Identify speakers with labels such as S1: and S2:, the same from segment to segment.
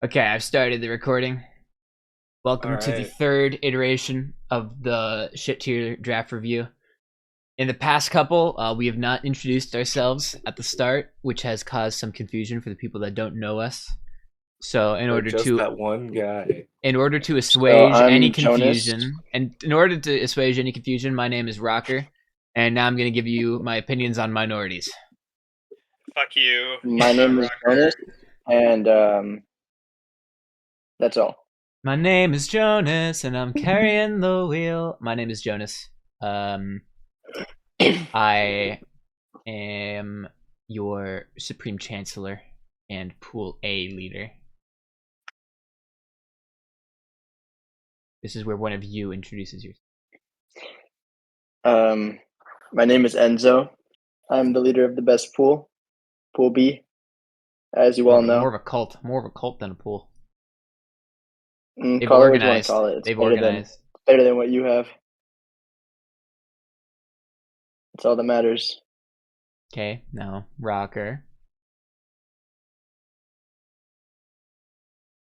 S1: Okay, I've started the recording.
S2: All
S1: Welcome to the
S2: right.
S1: third iteration of the shit tier draft review. In the past couple, we have not introduced ourselves at the start, which has caused some confusion for the people that don't know us. So,
S2: Or just that one guy.
S3: So
S1: assuage any
S3: I'm Jonas.
S1: confusion, and in order to assuage any confusion, my name is Rocker, and now I'm going to give you my opinions on minorities.
S4: Fuck you.
S3: My name is
S4: Rocker.
S3: Jonas, and that's all.
S1: My name is Jonas, and I'm carrying the wheel. My name is Jonas. I am your Supreme Chancellor and Pool A leader. This is where one of you introduces yourself.
S3: My name is Enzo. I'm the leader of the best pool, Pool B, as you all know.
S1: More of a cult than a pool. They've
S3: Call it what you want
S1: organized.
S3: to call it. It's
S1: They've
S3: better
S1: organized.
S3: better than what you have. That's all that matters.
S1: Okay, now Rocker.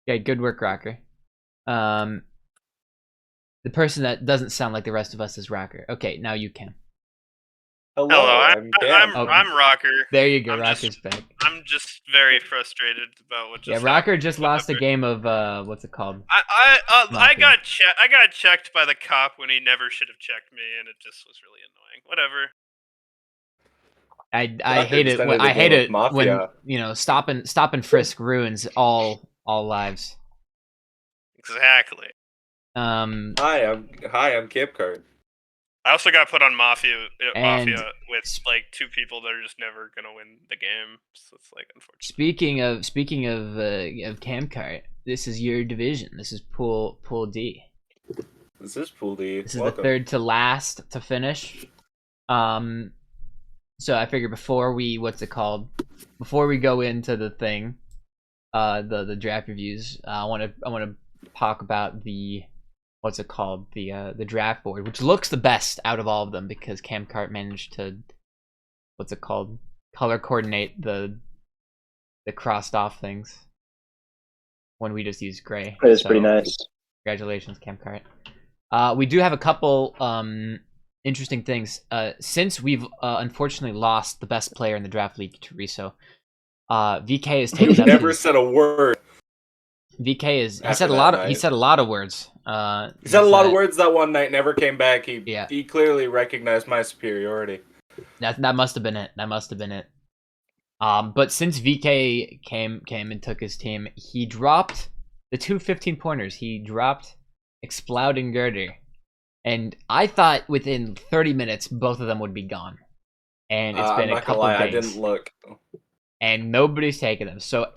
S1: Yeah, good work, Rocker. The person that doesn't sound like the rest of us is Rocker. Okay, now you can.
S2: Hello,
S4: I'm
S2: Cam.
S4: I'm Rocker.
S1: There you go,
S4: I'm
S1: Rocker's back.
S4: I'm just very frustrated about what just
S1: Yeah, Rocker
S4: happened.
S1: just lost a game of what's it called?
S4: I
S1: Mafia.
S4: got checked by the cop when he never should have checked me, and it just was really annoying. Whatever.
S1: I hate it. I hate it when
S2: Mafia.
S1: stop and frisk ruins all lives.
S4: Exactly.
S2: Hi, I'm Cape Card.
S4: I also got put on Mafia
S1: And-
S4: with like two people that are just never gonna win the game. So it's like unfortunate.
S1: Speaking of Camcart, this is your division. This is Pool D.
S2: This is Pool D.
S1: This is
S2: Welcome.
S1: the third to last to finish. So I figure before we go into the thing, the draft reviews, I want to talk about the the draft board, which looks the best out of all of them because Camcart managed to color coordinate the crossed off things when we just use gray.
S3: It is
S1: So,
S3: pretty nice.
S1: Congratulations, Camcart. We do have a couple interesting things. Since we've unfortunately lost the best player in the draft league, Teriso, VK has taken up
S2: Never
S1: his,
S2: said a word.
S1: VK is he
S2: After
S1: said a
S2: that
S1: lot of
S2: night.
S1: he said a lot of words.
S2: He said a lot of words that one night, never came back.
S1: Yeah.
S2: He clearly recognized my superiority.
S1: That must have been it. That must have been it. But since VK came and took his team, he dropped the two 15-pointers. He dropped Exploud and Girder. And I thought within 30 minutes both of them would be gone. And it's been
S2: I'm
S1: a
S2: not gonna
S1: couple
S2: lie, I
S1: days.
S2: didn't look.
S1: And nobody's taken them. So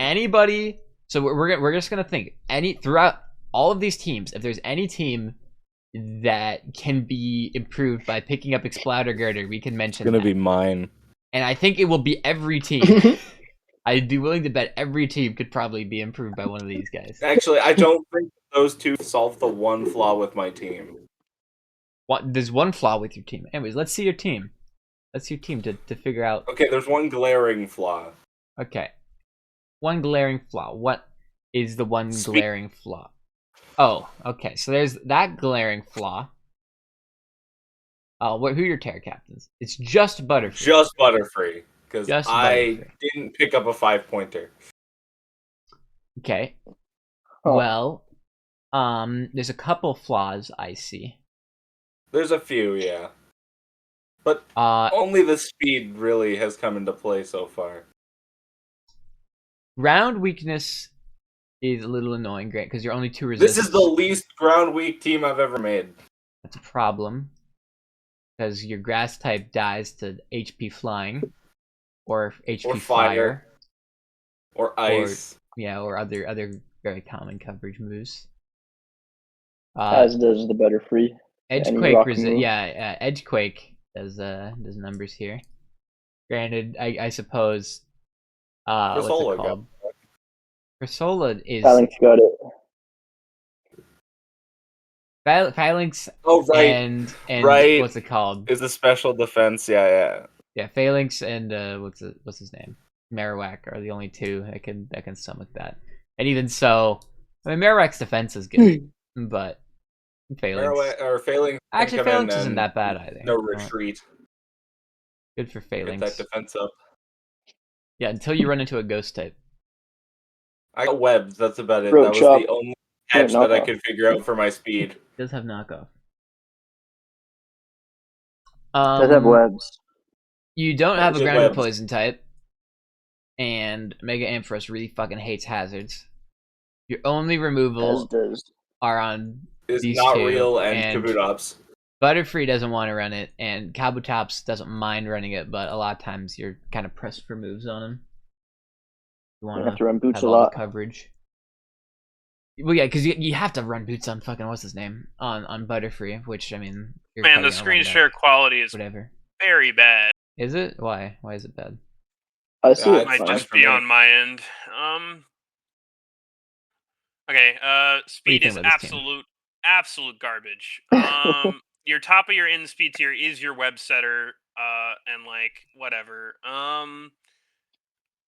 S1: we're just gonna think throughout all of these teams, if there's any team that can be improved by picking up Exploud or Girder, we can mention
S2: It's gonna
S1: that.
S2: be mine.
S1: And I think it will be every team. I'd be willing to bet every team could probably be improved by one of these guys.
S2: Actually, I don't think those two solve the one flaw with my team.
S1: There's one flaw with your team. Anyways, let's see your team. Let's see your team to figure out.
S2: Okay, there's one glaring flaw.
S1: Okay. One glaring flaw. What is the one glaring flaw? Oh, okay. So there's that glaring flaw. Who are your Terra captains? It's just Butterfree.
S2: Just Butterfree. Because
S1: Just
S2: I
S1: Butterfree.
S2: didn't pick up a 5-pointer.
S1: Okay.
S3: Oh.
S1: Well, there's a couple flaws I see.
S2: There's a few, yeah. But only the speed really has come into play so far.
S1: Ground weakness is a little annoying, Grant, because you're only 2 resistance.
S2: This is the least ground weak team I've ever made.
S1: That's a problem. Because your grass type dies to HP flying. Or HP
S2: Or
S1: fire.
S2: Or ice.
S1: Or other very common coverage moves.
S3: As does the Butterfree.
S1: Edgequake
S3: move.
S1: Edgequake does numbers here. Granted, I suppose what's it
S2: Krasola
S1: called? Krasola is
S3: Phalanx got it.
S1: Phalanx
S2: Oh, right.
S1: and
S2: Right.
S1: what's it called?
S2: Is a special defense, yeah.
S1: Yeah, Phalanx and what's his name? Marowak are the only two that can stomach that. And even so, I mean, Marowak's defense is good, but Phalanx.
S2: Phalanx.
S1: Actually,
S2: come
S1: Phalanx
S2: in
S1: isn't
S2: and
S1: that bad either.
S2: No
S1: You know what?
S2: retreat.
S1: Good for
S2: Get
S1: Phalanx.
S2: that defense up.
S1: Yeah, until you run into a ghost type.
S2: I got webs. That's about it.
S3: Throat
S2: That was
S3: chop.
S2: the only edge that I
S3: knockoff.
S2: could figure out for my speed.
S1: Does have knockoff.
S3: Does have webs.
S1: You don't have a
S2: Get
S1: grounded
S2: webs.
S1: poison type, and Mega Ampharos really fucking hates hazards. Your only
S3: As
S1: removal
S3: does.
S1: are on
S2: Is
S1: these
S2: not
S1: two,
S2: real and Kabutops.
S1: Butterfree doesn't want to run it, and Kabutops doesn't mind running it, but a lot of times you're kind of pressed for moves on him. You
S3: You
S1: want
S3: have to run boots
S1: have
S3: a
S1: all
S3: lot.
S1: the coverage. Well, yeah, because you have to run boots on fucking what's his name on Butterfree, which I mean, you're
S4: Man,
S1: probably
S4: the
S1: gonna
S4: screen
S1: run that,
S4: share quality is
S1: whatever.
S4: very bad.
S1: Is it? Why? Why is it bad?
S3: I see
S2: Yeah,
S3: it
S2: it's
S4: Might
S3: fine.
S4: just
S2: for
S4: be
S2: me.
S4: on my end. Okay. Speed
S1: think
S4: is
S1: about this team?
S4: absolute garbage. Your top of your end speed tier is your web setter. And like whatever.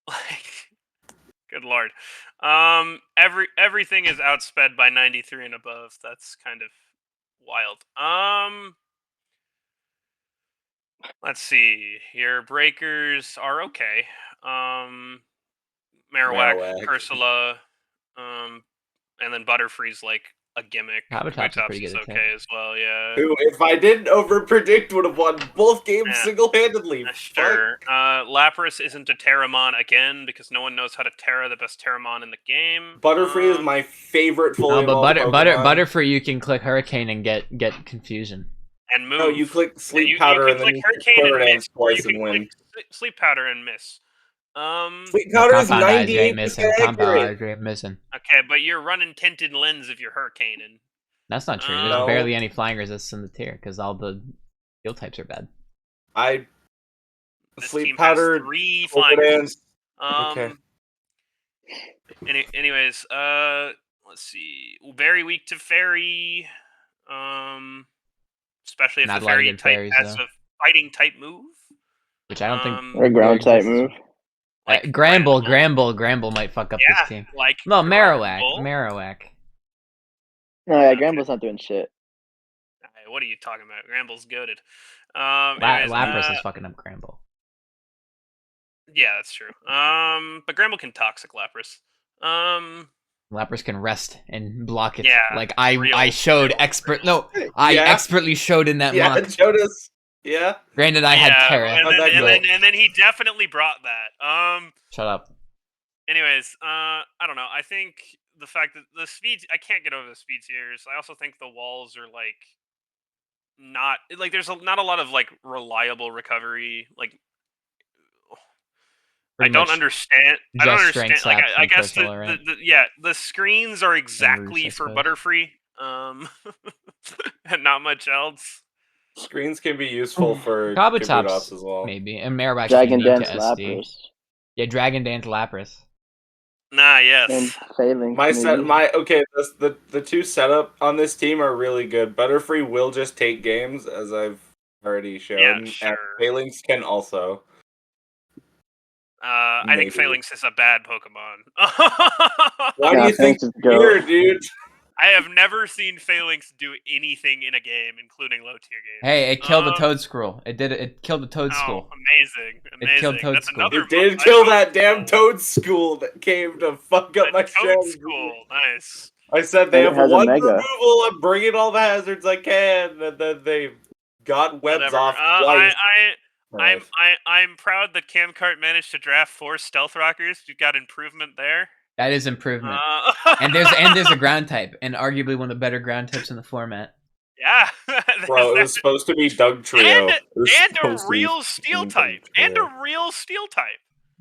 S4: Like, good lord. Everything is outsped by 93 and above. That's kind of wild. Let's see. Your breakers are okay. Marowak,
S2: Marowak.
S4: Ursula, and then Butterfree's like a gimmick.
S1: Kabutops is pretty
S4: Kabutops is
S1: good at
S4: okay as well, yeah.
S2: Who, if I didn't overpredict, would have won both games
S4: Yeah.
S2: single-handedly.
S4: Sure. Lapras isn't a Terramon again because no one knows how to Terra the best Terramon in the game.
S2: Butterfree is my favorite fully
S1: Oh, but
S2: evolved
S1: Butter
S2: Pokemon.
S1: Butterfree, you can click Hurricane and get confusion.
S4: And move.
S2: No, you click Sleep
S4: you
S2: Powder
S4: can
S2: and then
S4: click
S2: you
S4: Hurricane and
S2: Quiver
S4: miss, or you
S2: twice
S4: can
S2: and win.
S4: click Sleep Powder and miss.
S2: Sleep
S1: No,
S2: Powder is
S1: compound eyes, you ain't
S2: 98%
S1: missing. Compound
S2: accurate.
S1: eyes, you ain't missing.
S4: Okay, but you're running tinted lens if you're Hurricaneing.
S1: That's not true. There's
S2: No.
S1: barely any flying resistance in the tier because all the field types are bad.
S4: This
S2: Sleep
S4: team
S2: Powder,
S4: has 3 flying
S2: Quiver
S4: resistance.
S2: Okay.
S4: Anyways, let's see. Very weak to Fairy. Especially if
S1: Not
S4: the
S1: a lot of
S4: Fairy
S1: good
S4: type
S1: fairies,
S4: has
S1: though.
S4: a fighting type move.
S1: Which I don't think
S3: Or a ground type move.
S4: Like
S1: Gramble might fuck up
S4: Yeah,
S1: this team.
S4: like
S1: No, Marowak.
S4: Gramble.
S1: Marowak.
S3: No, yeah, Gramble's not doing shit.
S4: Hey, what are you talking about? Gramble's goated.
S1: Lapras is fucking up Gramble.
S4: Yeah, that's true. But Gramble can toxic Lapras.
S1: Lapras can rest and block it.
S4: Yeah,
S1: Like I showed expert. No, I
S2: Yeah.
S1: expertly showed in that
S2: Yeah,
S1: mock.
S2: Jonas. Yeah.
S1: Granted, I had Terra.
S4: and then he definitely brought that.
S1: Shut up.
S4: Anyways, I don't know. I think the fact that the speeds, I can't get over the speed tiers. I also think the walls are like not like there's not a lot of like reliable recovery. Like
S1: Pretty
S4: I don't
S1: much
S4: understand. I don't
S1: just
S4: understand.
S1: strength
S4: Like
S1: sap
S4: I
S1: from
S4: guess
S1: Crystal, right?
S4: the screens are exactly
S1: I
S4: for
S1: suppose.
S4: Butterfree. And not much else.
S2: Screens can be useful for
S1: Kabutops
S2: Kabutops as well.
S1: maybe, and Marowak
S3: Dragon
S1: you need
S3: Dance
S1: to SD.
S3: Lapras.
S1: Yeah, Dragon Dance Lapras.
S4: Nah, yes.
S3: And failing.
S2: The two setup on this team are really good. Butterfree will just take games, as I've already shown.
S4: Yeah,
S2: And
S4: sure.
S2: Phalanx can also.
S4: I think
S2: Maybe.
S4: Phalanx is a bad Pokemon.
S2: Why
S3: Yeah,
S2: do you think
S3: Phalanx is the
S2: here,
S3: goat.
S2: dude?
S4: I have never seen Phalanx do anything in a game, including low tier games.
S1: Hey, it killed the Toad Scroll. It did it. It killed the Toad School.
S4: Oh, amazing!
S1: It killed
S4: Amazing. That's
S1: Toadstool.
S4: another.
S2: You did kill that damn Toad School that came to fuck up my
S4: Toad
S2: strategy.
S4: School. Nice.
S2: I said they
S3: And it
S2: have
S3: has a
S2: one
S3: Mega.
S2: removal. I'm bringing all the hazards I can, and then they got webs
S4: Whatever.
S2: off twice.
S4: I'm proud that Camcart managed to draft 4 Stealth Rockers. You got improvement there.
S1: That is improvement. And there's a ground type, and arguably one of the better ground types in the format.
S4: Yeah.
S2: Bro, it was supposed to be Doug Trio.
S4: And
S2: It was
S4: a
S2: supposed to be
S4: real steel
S2: Doug
S4: type. And
S2: Trio.
S4: a real steel type.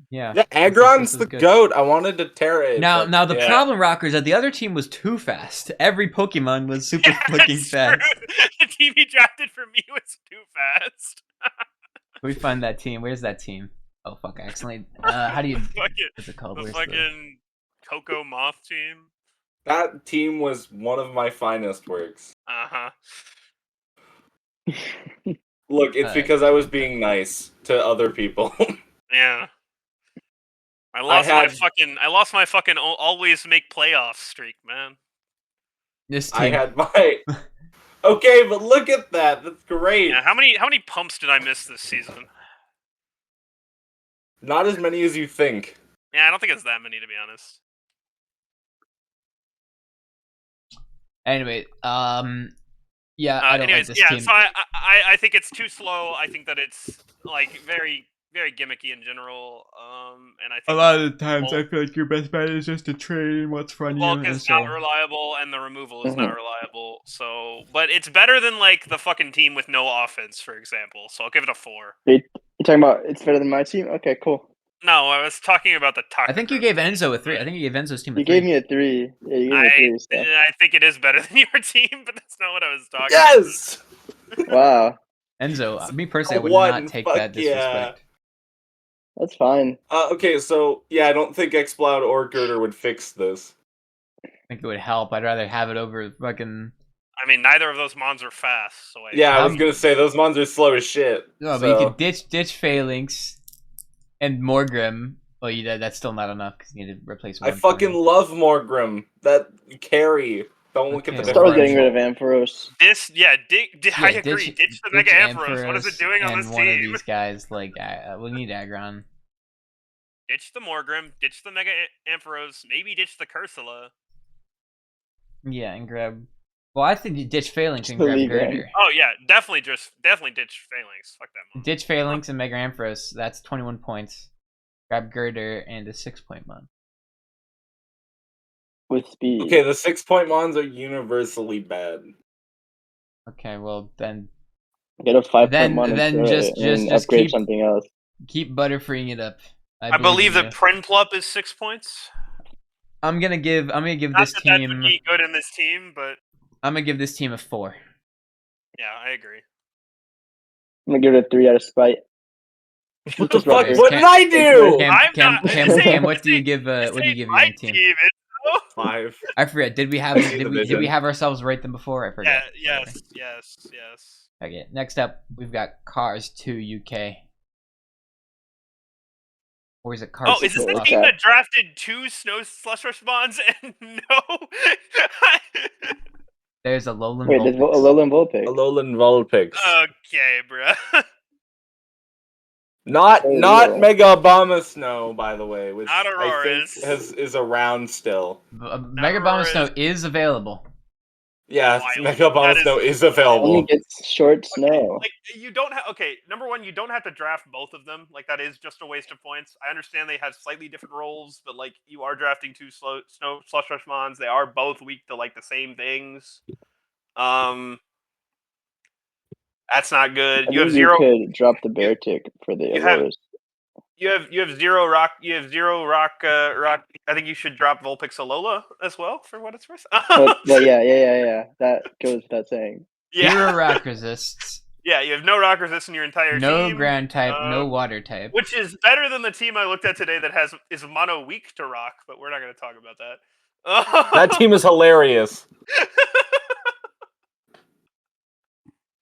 S1: Yeah.
S2: Yeah,
S1: This
S2: Aggron's
S1: is
S2: the
S1: good.
S2: goat. I wanted to tear it.
S1: Now
S2: but
S1: the
S2: yeah.
S1: problem, Rockers, that the other team was too fast. Every Pokemon was super fucking
S4: That's
S1: fast.
S4: true. The team he drafted for me was too fast.
S1: Where we find that team? Where's that team? Oh fuck! I accidentally. How do you? What's it called?
S4: The
S1: Where's
S4: fucking Coco Moth team.
S2: That team was one of my finest works.
S4: Uh-huh.
S2: Look, it's because I was being nice to other people.
S4: Yeah. I lost
S2: had-
S4: I lost my fucking always make playoffs streak, man.
S1: This
S2: I
S1: team.
S2: had my. Okay, but look at that. That's great.
S4: Yeah, how many pumps did I miss this season?
S2: Not as many as you think.
S4: Yeah, I don't think it's that many to be honest.
S1: Anyway, yeah, I don't
S4: anyways,
S1: like this team.
S4: so I think it's too slow. I think that it's like very gimmicky in general. And I think
S1: A lot of the times,
S4: Well-
S1: I feel like your best bet is just to trade what's front
S4: the
S1: of
S4: bulk
S1: you.
S4: is
S1: So
S4: not reliable and the removal is not reliable. So, but it's better than like the fucking team with no offense, for example. So I'll give it a 4.
S3: You're talking about it's better than my team? Okay, cool.
S4: No, I was talking about the Taka.
S1: I think you gave Enzo a 3. I think you gave Enzo's team a
S3: You
S1: 3.
S3: gave me a 3. Yeah, you gave me a 3. So.
S4: I think it is better than your team, but that's not what I was talking
S2: Yes.
S3: Wow,
S1: Enzo, me personally, I would
S2: One,
S1: not take
S2: fuck
S1: that disrespect.
S3: that's fine.
S2: Okay, so yeah, I don't think Xploud or Girder would fix this.
S1: I think it would help. I'd rather have it over fucking.
S4: I mean, neither of those mons are fast, so
S2: Yeah, I was gonna say those mons are slow as shit.
S1: No,
S2: so.
S1: but you could ditch Phalanx and Morgrim. Well, that's still not enough because you need to replace one.
S2: I fucking love Morgrim. That carry. Don't look at the
S1: Okay,
S3: Start with getting rid
S2: differential.
S3: of Ampharos.
S4: I agree. Ditch the Mega Ampharos. What is it doing on
S1: and
S4: this
S1: one of
S4: team?
S1: these guys, like, we need Aggron.
S4: Ditch the Morgrim. Ditch the Mega Ampharos. Maybe ditch the Cursula.
S1: Yeah, and grab. Well, I think you ditch Phalanx and
S3: Just
S1: grab
S3: leave it.
S1: Girder.
S4: Oh yeah, definitely ditch Phalanx. Fuck that mon.
S1: Ditch Phalanx and Mega Ampharos. That's 21 points. Grab Girder and a 6-point mon.
S3: With speed.
S2: Okay, the 6-point mons are universally bad.
S1: Okay, well then
S3: Get a 5-point
S1: Then-
S3: mon
S1: then
S3: and
S1: just
S3: upgrade
S1: keep-
S3: something else.
S1: keep butterfreeing it up.
S4: I believe
S1: in
S4: that
S1: you.
S4: Prinplup is 6 points.
S1: I'm gonna give
S4: Not
S1: this
S4: that that
S1: team.
S4: would be good in this team, but
S1: I'm gonna give this team a 4.
S4: yeah, I agree.
S3: I'm gonna give it a 3 out of spite.
S2: What the
S3: Just
S2: fuck?
S3: right
S2: What
S1: here.
S2: did I do?
S1: Cam,
S4: I'm
S1: Cam,
S4: not-
S1: Cam,
S4: this ain't-
S1: Cam, what do you give?
S4: This
S1: What do you
S4: ain't
S1: give
S4: my
S1: your own team?
S4: it's-
S2: 5.
S1: I forget. Did we have?
S2: I see the
S1: Did we
S2: vision.
S1: have ourselves rate them before? I forgot.
S4: Yeah, yes.
S1: Okay. Next up, we've got Cars 2 UK. Or is it Cars?
S4: Oh, is this the
S3: What's
S4: team
S3: that?
S4: that drafted 2 Snow Slush Responds and no?
S1: There's a Lowland.
S3: Wait, there's
S1: Vulpix.
S3: Alolan Vulpix.
S2: Alolan Vulpix.
S4: Okay, bruh.
S2: Not
S3: Oh,
S2: not
S3: no.
S2: Mega Obama Snow, by the way, which
S4: Not
S2: I think
S4: Auroras.
S2: is around still.
S1: Mega Bomb Snow is available.
S2: Yeah,
S4: Wild.
S2: Mega Obama
S4: That is-
S2: Snow is
S3: Only
S2: available.
S3: gets short snow.
S4: Like you don't have number one, you don't have to draft both of them. Like that is just a waste of points. I understand they have slightly different roles, but like you are drafting 2 Snow Slush Rush Mons. They are both weak to like the same things. That's not good.
S3: I
S4: You have
S3: think
S4: 0.
S3: could drop the bear tick for the
S4: you have-
S3: Auroras.
S4: You have 0 rock. You have 0 rock. Rock. I think you should drop Vulpix Alola as well for what it's worth.
S3: Well, yeah. That goes without saying.
S4: yeah.
S1: Zero rock resists.
S4: Yeah, you have no rock resist in your entire
S1: No
S4: team.
S1: ground type. No
S4: um,
S1: water type.
S4: Which is better than the team I looked at today that is mono weak to rock, but we're not going to talk about that.
S2: That team is hilarious.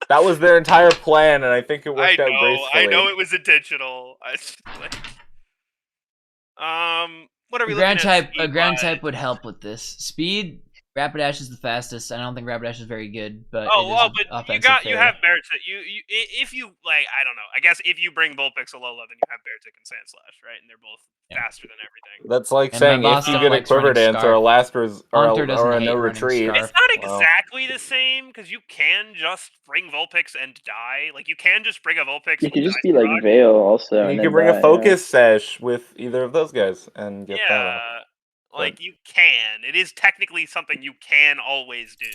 S2: That was their entire plan, and I think it worked out gracefully.
S4: I know it was intentional. What are we
S1: Ground
S4: looking at?
S1: type. A ground
S4: speed-wise?
S1: type would help with this. Speed. Rapidash is the fastest. I don't think Rapidash is very good, but
S4: Oh
S1: it is
S4: well,
S1: an
S4: but
S1: offensive
S4: you
S1: fairy.
S4: have Beartick. If you like, I don't know. I guess if you bring Vulpix Alola, then you have Beartick and Sandslash, right? And they're both faster than everything.
S2: That's like
S1: And
S2: saying
S1: my
S2: if
S1: boss
S2: you
S1: don't
S2: get a
S1: like
S2: Quiver
S1: running
S2: Dance or a
S1: Scarf.
S2: Lapras
S1: Hunter
S2: or
S1: doesn't
S2: a
S1: hate
S2: No
S1: running
S2: Retreat.
S1: Scarf.
S4: It's not
S2: Wow.
S4: exactly the same because you can just bring Vulpix and die. Like you can just bring a Vulpix.
S3: You
S4: with
S3: could just
S4: Ice
S3: be like
S4: Rock.
S3: Veil also.
S2: You
S3: and
S2: could
S3: then
S2: bring
S3: die,
S2: a Focus Sash with either of those guys and get that
S4: Yeah,
S2: out.
S4: like you can. It is technically something you can always do.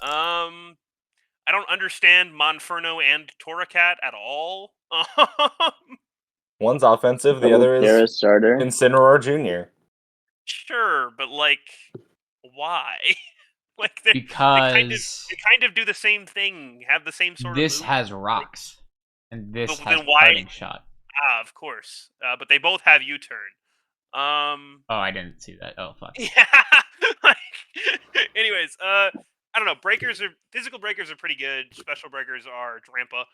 S4: I don't understand Monferno and Torracat at all.
S2: One's offensive, the
S3: Double
S2: other
S3: Terra
S2: is
S3: starter.
S2: Incineroar Jr.
S4: Sure, but like, why? like they
S1: Because
S4: kind of do the same thing, have the same sort
S1: this
S4: of move.
S1: has rocks, and this
S4: But
S1: has
S4: then why-
S1: parting shot.
S4: Of course. But they both have U-turn.
S1: Oh, I didn't see that. Oh, fuck.
S4: Yeah. like, anyways, I don't know. Physical breakers are pretty good. Special breakers are Drampa.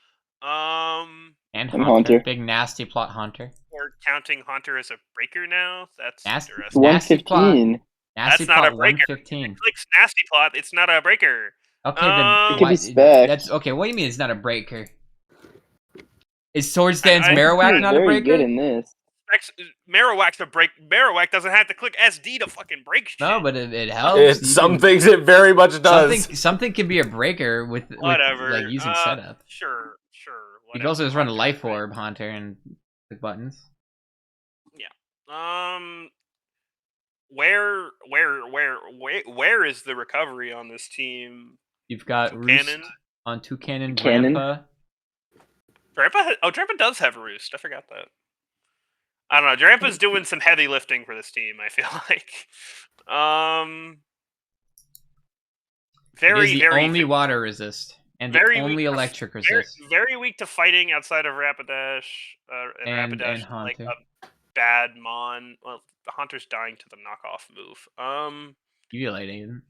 S1: And
S3: And
S1: Haunter.
S3: Haunter.
S1: Big nasty plot Haunter.
S4: Or counting Hunter as a breaker now. That's
S1: Nasty-
S4: interesting.
S1: Nasty plot.
S3: 115.
S1: Nasty
S4: That's not a
S1: plot
S4: breaker.
S1: 115.
S4: Clicks nasty plot. It's not a breaker.
S1: Okay, then
S4: It
S3: could be spec.
S1: that's okay. What do you mean it's not a breaker? Is Swords Dance
S4: I-
S1: Marowak not a
S3: Very
S1: breaker?
S3: good in this.
S4: Marowak's a break. Marowak doesn't have to click SD to fucking break shit.
S1: No, but it helps. You
S2: Some
S1: can-
S2: things it very much does.
S1: something can be a breaker with
S4: Whatever.
S1: like using setup.
S4: Sure.
S1: You can also just run a
S4: Hunter,
S1: life
S4: right?
S1: orb Haunter and click buttons.
S4: Where is the recovery on this team?
S1: You've got Roost
S4: Cannon.
S1: on Toucannon,
S3: Cannon.
S1: Drampa.
S4: Drampa does have Roost. I forgot that. I don't know. Drampa's doing some heavy lifting for this team. I feel like.
S1: It is
S4: Very,
S1: the
S4: very,
S1: only water resist and the
S4: very
S1: only
S4: weak to-
S1: electric
S4: very,
S1: resist.
S4: very weak to fighting outside of Rapidash.
S1: And
S4: Rapidash is like
S1: Haunter.
S4: a bad Mon. Well, the Haunter's dying to the knockoff move.
S1: Uvulating.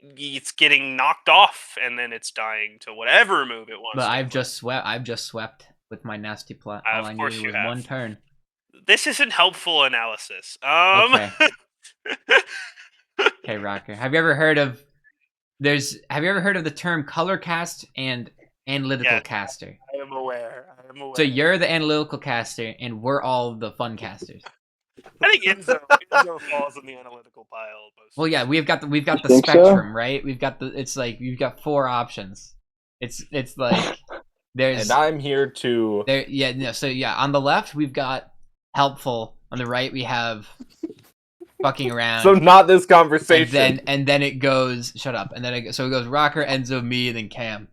S4: It's getting knocked off, and then it's dying to whatever move it wants.
S1: But
S4: to
S1: I've
S4: play.
S1: just swept with my nasty plot.
S4: Of
S1: All I
S4: course
S1: needed
S4: you
S1: was
S4: have.
S1: one turn.
S4: This isn't helpful analysis.
S1: Okay. Okay, Rocker. Have you ever heard of the term color cast and analytical
S4: Yes.
S1: caster?
S4: I am aware.
S1: So you're the analytical caster and we're all the fun casters.
S4: I think Enzo falls in the analytical pile.
S1: Well, yeah, we've got the
S3: think so?
S1: spectrum, right? We've got you've got 4 options. It's like there's
S2: And I'm here to.
S1: there yeah, no, so yeah, on the left we've got helpful, on the right we have fucking around.
S2: So not this conversation.
S1: and then it goes shut up. And then it goes Rocker, Enzo, me, and then Cam.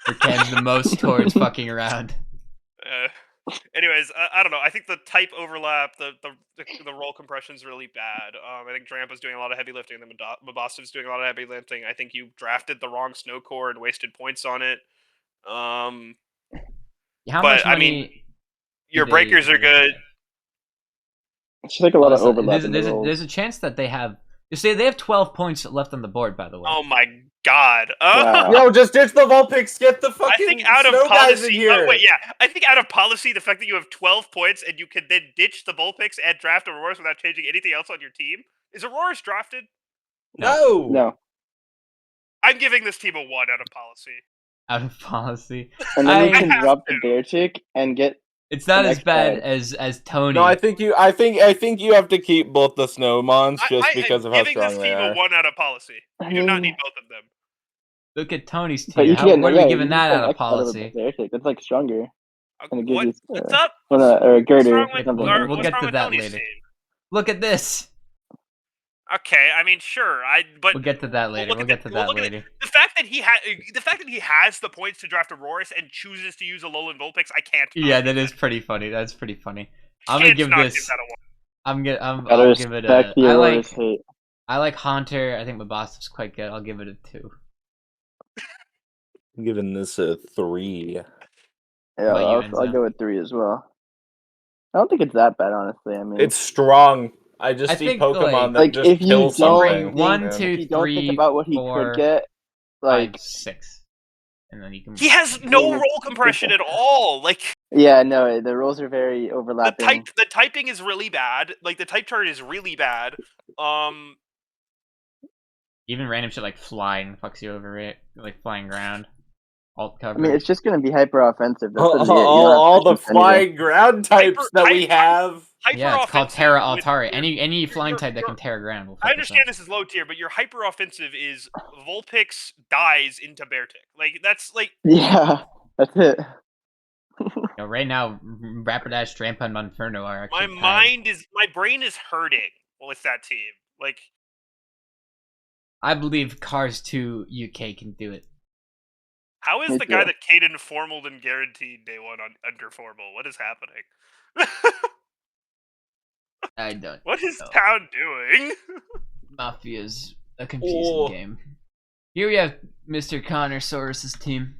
S1: Where Cam's the most towards fucking around.
S4: Anyways, I don't know. I think the type overlap, the roll compression is really bad. I think Drampa's doing a lot of heavy lifting, and then Mabostov's doing a lot of heavy lifting. I think you drafted the wrong snow core and wasted points on it.
S1: How
S4: But,
S1: much
S4: I
S1: money
S4: mean, your
S1: do
S4: breakers
S1: they-
S4: are good.
S3: It's just like a lot of
S1: Also,
S3: overlap in the roles.
S1: there's a chance that they have. You see, they have 12 points left on the board, by the way.
S4: Oh my god.
S3: Wow.
S2: Yo, just ditch the Vulpix. Get the fucking
S4: I think out of
S2: snow guys in
S4: policy.
S2: here.
S4: Oh, wait, yeah. I think out of policy, the fact that you have 12 points and you can then ditch the Vulpix and draft Auroras without changing anything else on your team. Is Auroras drafted?
S2: No.
S3: No.
S4: I'm giving this team a 1 out of policy.
S1: Out of policy.
S3: And then you
S1: I
S3: can
S4: have
S3: drop the
S4: to.
S3: bear chick and get
S1: It's not
S3: The
S1: as
S3: next
S1: bad
S3: guy.
S1: as Tony.
S2: No, I think you have to keep both the snowmons just
S4: I
S2: because
S4: am
S2: of how
S4: giving
S2: strong
S4: this
S2: they
S4: team
S2: are.
S4: a 1 out of policy.
S3: I
S4: You do not
S3: mean,
S4: need both of them.
S1: Look at Tony's
S3: But
S1: team.
S3: you
S1: How,
S3: can
S1: what are
S3: yeah,
S1: we
S3: you
S1: giving
S3: can
S1: that
S3: get
S1: out of
S3: X out of a
S1: policy?
S3: bear chick. That's like stronger. And it gives you,
S4: What's up?
S3: or a girder
S4: What's wrong
S3: or
S4: with,
S3: something.
S4: or
S1: We'll
S4: what's
S1: get
S4: wrong
S1: to
S4: with
S1: that
S4: Tony's
S1: later.
S4: team?
S1: Look at this.
S4: Okay, I mean, sure. But
S1: We'll get to that later.
S4: look
S1: We'll
S4: at
S1: get to that
S4: look at
S1: later.
S4: the fact that he has the points to draft Auroras and chooses to use a Alolan Vulpix, I can't.
S1: Yeah, that is pretty funny. That's pretty funny. I'm gonna give
S4: not
S1: this.
S4: that a 1.
S1: I'll
S3: Gotta
S1: give it
S3: respect
S1: a.
S3: the
S1: I
S3: Aurora's
S1: like
S3: hate.
S1: Haunter. I think Mabostov's quite good. I'll give it a 2.
S2: I'm giving this a 3.
S3: Yeah,
S1: about you,
S3: I'll
S1: Enzo?
S3: go with 3 as well. I don't think it's that bad, honestly. I mean,
S2: It's strong. I just
S1: I
S2: see
S1: think,
S2: Pokemon that
S3: like,
S2: just
S3: if you
S2: kill
S3: don't
S2: something.
S3: think-
S1: One,
S2: man.
S1: two,
S3: if you don't
S1: three,
S3: think about what he
S1: four,
S3: could get, like,
S1: 5, 6, and then you can.
S4: He has no
S3: Yeah.
S4: roll compression at all. Like
S3: yeah, no, the roles are very overlapping.
S4: the typing is really bad. Like the type chart is really bad.
S1: Even random shit like flying fucks you over it, like flying ground, alt
S3: I
S1: cover.
S3: mean, it's just going to be hyper offensive. That's
S2: all
S3: what it is. You don't have
S2: all the
S3: to defend anything.
S2: flying ground types that we have.
S4: Hyper
S1: Yeah, it's called
S4: offensive
S1: Terra
S4: with-
S1: Altari.
S4: your-
S1: Any flying
S4: your-
S1: type that
S4: your-
S1: can tear ground will fuck
S4: I
S1: us
S4: understand
S1: up.
S4: this is low tier, but your hyper offensive is Vulpix dies into Beartic. Like that's like
S3: Yeah, that's it.
S1: You know, right now, Rapidash, Drampa, and Monferno are actually
S4: my brain is hurting with that team. Like
S1: I believe Cars 2 UK can do it.
S4: how is
S3: Me
S4: the guy
S3: too.
S4: that Caden formaled and guaranteed day 1 on under formal? What is happening?
S1: I don't.
S4: What is
S1: know.
S4: Town doing?
S1: Mafia's a confusing
S2: Oh.
S1: game. Here we have Mr. Connor Soros' team.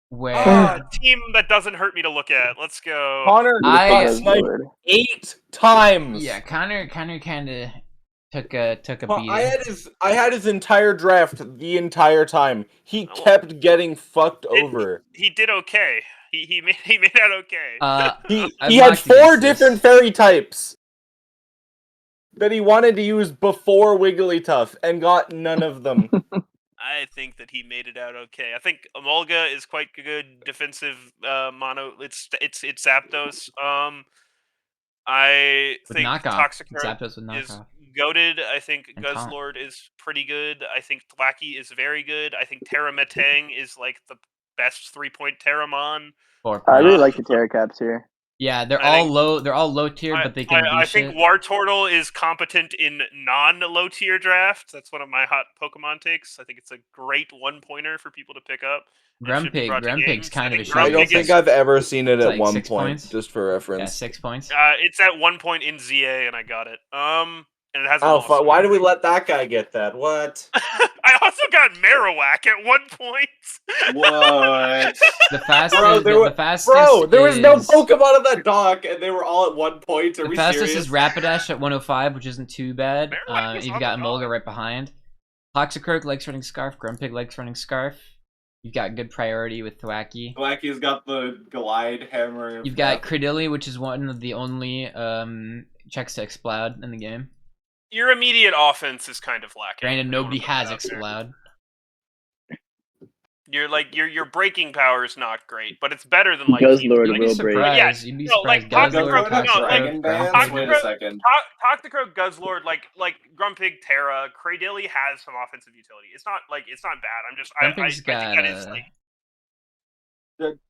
S1: Where
S4: Ah, team that doesn't hurt me to look at. Let's go.
S2: Connor
S1: I-
S2: got
S3: Good
S2: sniped
S3: lord.
S2: 8 times.
S1: yeah, Connor kind of took a beating.
S2: I had his entire draft the entire time. He
S4: Oh.
S2: kept getting fucked over.
S4: He did okay. He made out okay.
S1: I've
S2: He had
S1: locked
S2: 4
S1: against this.
S2: different fairy types that he wanted to use before Wigglytuff and got none of them.
S4: I think that he made it out okay. I think Emolga is quite a good defensive mono. It's Zapdos. I
S1: With
S4: think
S1: knockoff.
S4: Toxicroak
S1: Zapdos with
S4: is
S1: knockoff.
S4: goated. I think
S1: And taunt.
S4: Guzzlord is pretty good. I think Thwacky is very good. I think Terramatang is like the best 3-point Terramon.
S1: 4
S3: I really
S1: points.
S3: like the Terracaps here.
S1: Yeah, they're
S4: I
S1: all
S4: think-
S1: low. They're all low tier, but they can do
S4: I
S1: shit.
S4: think Wartortle is competent in non-low tier drafts. That's one of my hot Pokemon takes. I think it's a great 1-pointer for people to pick up. It should be brought to
S1: Grumpig's
S4: games.
S1: kind
S4: I
S1: of a
S4: think
S1: shitty
S2: I don't
S4: Grumpig
S2: think
S4: is-
S2: I've ever seen it
S1: It's
S2: at
S1: like
S2: one
S1: 6
S2: point,
S1: points.
S2: just for
S1: Yeah,
S2: reference.
S1: 6 points.
S4: It's at 1 point in ZA, and I got it. And it has.
S2: Oh,
S4: also-
S2: why did we let that guy get that? What?
S4: I also got Marowak at 1 point.
S2: What?
S1: The fastest.
S2: Bro,
S1: the fastest.
S2: Bro, there was no
S1: is-
S2: Pokemon on that dock, and they were all at 1 point. Are
S1: The
S2: we
S1: fastest
S2: serious?
S1: is Rapidash at 105, which isn't too bad.
S4: Marowak is
S1: You've
S4: on
S1: got
S4: the
S1: Emolga
S4: dog.
S1: right behind. Toxicroak likes running Scarf. Grumpig likes running Scarf. You've got good priority with Thwacky.
S2: Blacky's got the glide hammer.
S1: You've got Credilli, which is one of the only checks to Explode in the game.
S4: Your immediate offense is kind of lacking.
S1: Granted,
S4: I don't
S1: nobody
S4: wanna put
S1: has
S4: that out there.
S1: Explode.
S4: You're like your breaking power is not great, but it's better than like
S3: Guzzlord
S1: You'd
S3: will
S1: be
S3: break.
S1: surprised.
S4: Yeah,
S1: You'd be
S4: no, like,
S1: surprised.
S4: Toxicroak-
S1: Guzzlord,
S4: no, like,
S1: Toxicroak,
S2: Dance. Wait a
S1: Grumpig.
S2: second.
S4: Toxicroak, Guzzlord, like Grumpig, Terra, Cradilly has some offensive utility. It's not bad. I'm just I
S1: Grumpig's
S4: think
S1: got
S4: that is like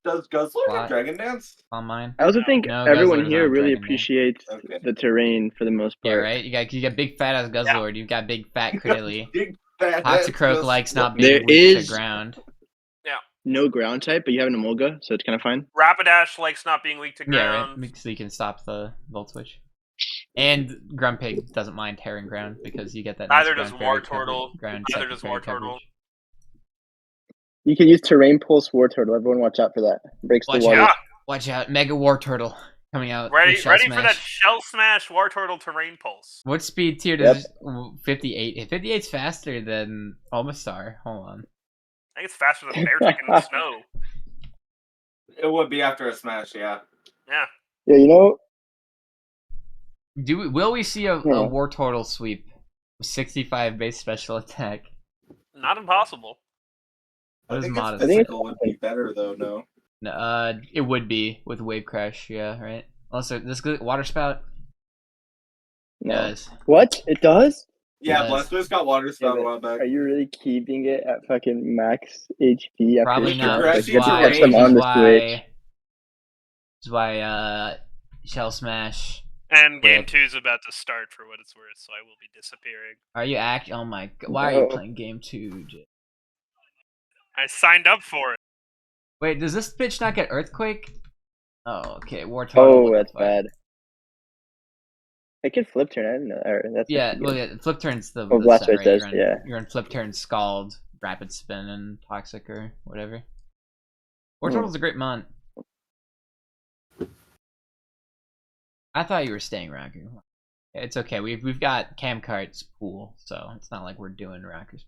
S2: Does Guzzlord
S1: What?
S2: have Dragon Dance?
S1: on mine.
S3: I also think
S1: No,
S3: everyone
S1: Guzzlord's
S3: here
S1: not
S3: really
S1: Dragon Dance.
S3: appreciates
S2: Okay.
S3: the terrain for the most
S1: Yeah,
S3: part.
S1: right. You got big fat ass Guzzlord. You've got big fat Credilli.
S2: Big fat ass
S1: Toxicroak
S2: Guzzlord.
S1: likes not
S3: There
S1: being weak
S3: is-
S1: to ground.
S3: No ground type, but you have an Emolga, so it's kind of fine.
S4: Rapidash likes not being weak to
S1: Yeah,
S4: ground.
S1: right. So you can stop the Volt Switch. And Grumpig doesn't mind tearing ground because you get that.
S4: Neither
S1: nice
S4: does
S1: ground fairy
S4: Wartortle.
S1: coverage- ground
S4: Neither
S1: second
S4: does
S1: fairy
S4: Wartortle.
S1: coverage.
S3: You can use Terrain Pulse Wartortle. Everyone watch out for that. Breaks the
S1: Watch
S3: water.
S4: Yeah,
S1: Watch out, Mega Wartortle coming out.
S4: ready
S1: with Shell
S4: for that
S1: Smash.
S4: Shell Smash Wartortle Terrain Pulse.
S1: What speed tier does 58? 58's faster than Omastar. Hold on.
S4: I think it's faster than Beartick in the snow.
S2: It would be after a smash, yeah.
S4: Yeah.
S3: Yeah,
S1: Will we see a
S3: Yeah.
S1: Wartortle sweep? 65 base special attack.
S4: Not impossible.
S1: What
S2: I
S1: is
S2: think
S1: modest?
S2: its
S3: I think it's-
S2: physical would be better though. No.
S1: It would be with Wave Crash, yeah, right? Also, this good Water Spout
S3: No.
S1: does.
S3: What? It does?
S2: Yeah,
S1: Yes.
S2: Blastoise got water spout a while back.
S3: Are you really keeping it at fucking max HP? After
S1: Probably
S3: this
S1: not.
S3: round?
S2: Which
S3: Like, you have to
S2: why-
S3: catch them on the Switch.
S1: Which is why Shell Smash.
S4: And game
S1: Rip.
S4: 2 is about to start for what it's worth, so I will be disappearing.
S1: Are you Oh my god! Why are you
S3: No.
S1: playing game 2? Jay?
S4: I signed up for it.
S1: Wait, does this bitch not get Earthquake? Oh, okay. Wartortle.
S3: Oh,
S1: what the
S3: that's
S1: fuck?
S3: bad. It could flip turn. I didn't know. Or that's
S1: Yeah,
S3: actually
S1: well,
S3: good.
S1: yeah, flip turn's the.
S3: Oh,
S1: the
S3: Blastoise
S1: set, right?
S3: does,
S1: You're on,
S3: yeah.
S1: You're on flip turn, Scald, Rapid Spin, and Toxic or whatever.
S3: Hmm.
S1: Wartortle's a great mon. I thought you were staying Raku. It's okay. We've got Camkart's pool, so it's not like we're doing Rackers.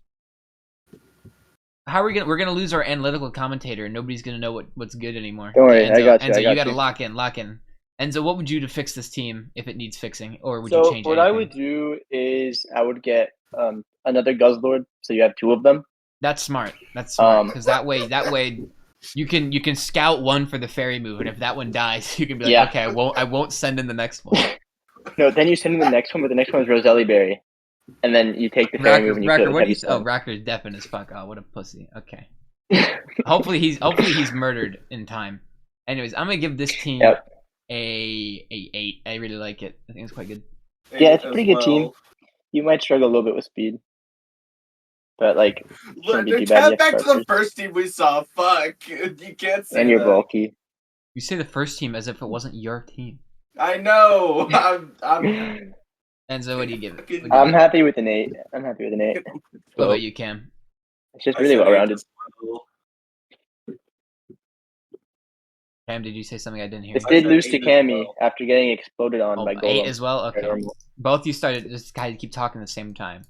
S1: How are we gonna? We're gonna lose our analytical commentator, and nobody's gonna know what's good anymore.
S3: Don't worry,
S1: Enzo,
S3: I got you,
S1: Enzo,
S3: I got
S1: gotta
S3: you.
S1: lock in. Enzo, what would you do to fix this team if it needs fixing, or would
S3: So
S1: you change
S3: what
S1: anything?
S3: I would do is I would get another Guzzlord, so you have two of them.
S1: That's smart. That's smart
S3: Um,
S1: because that way you can scout one for the fairy move, and if that one dies, you can be like,
S3: Yeah.
S1: okay, I won't send in the next one.
S3: No, then you send in the next one, but the next one is Roselli Berry, and then you take the fairy move and you kill
S1: Racker,
S3: it with
S1: what do
S3: heavy
S1: you? Oh,
S3: stun.
S1: Racker's deafened as fuck. Oh, what a pussy. Okay. Hopefully he's murdered in time. Anyways, I'm gonna give this team
S3: Yep.
S1: a 8. I really like it. I think it's quite good.
S3: Yeah, it's a
S2: As
S3: pretty good team. You might struggle a little bit with speed, but like, shouldn't be too bad.
S2: Back
S3: You
S2: to
S3: have
S2: the first team we saw. Fuck, you can't say
S3: and you're
S2: that.
S3: bulky.
S1: You say the first team as if it wasn't your team.
S2: I know. I'm
S1: Enzo, what do you give it? What do you
S2: Fucking-
S1: give
S3: I'm
S1: it?
S3: happy with an 8. I'm happy with an 8.
S1: What about you, Cam?
S3: It's just
S2: I
S3: really
S2: said
S3: well rounded.
S2: eight as well.
S1: Cam, did you say something I didn't hear?
S3: This
S2: I
S3: did
S2: said
S3: lose
S2: 8
S3: to
S2: as
S3: Cammy
S2: well.
S3: after getting exploded on by
S1: 8
S3: Golem.
S1: as well? Okay.
S3: Normal.
S1: Both you started. This guy keep talking at the same time.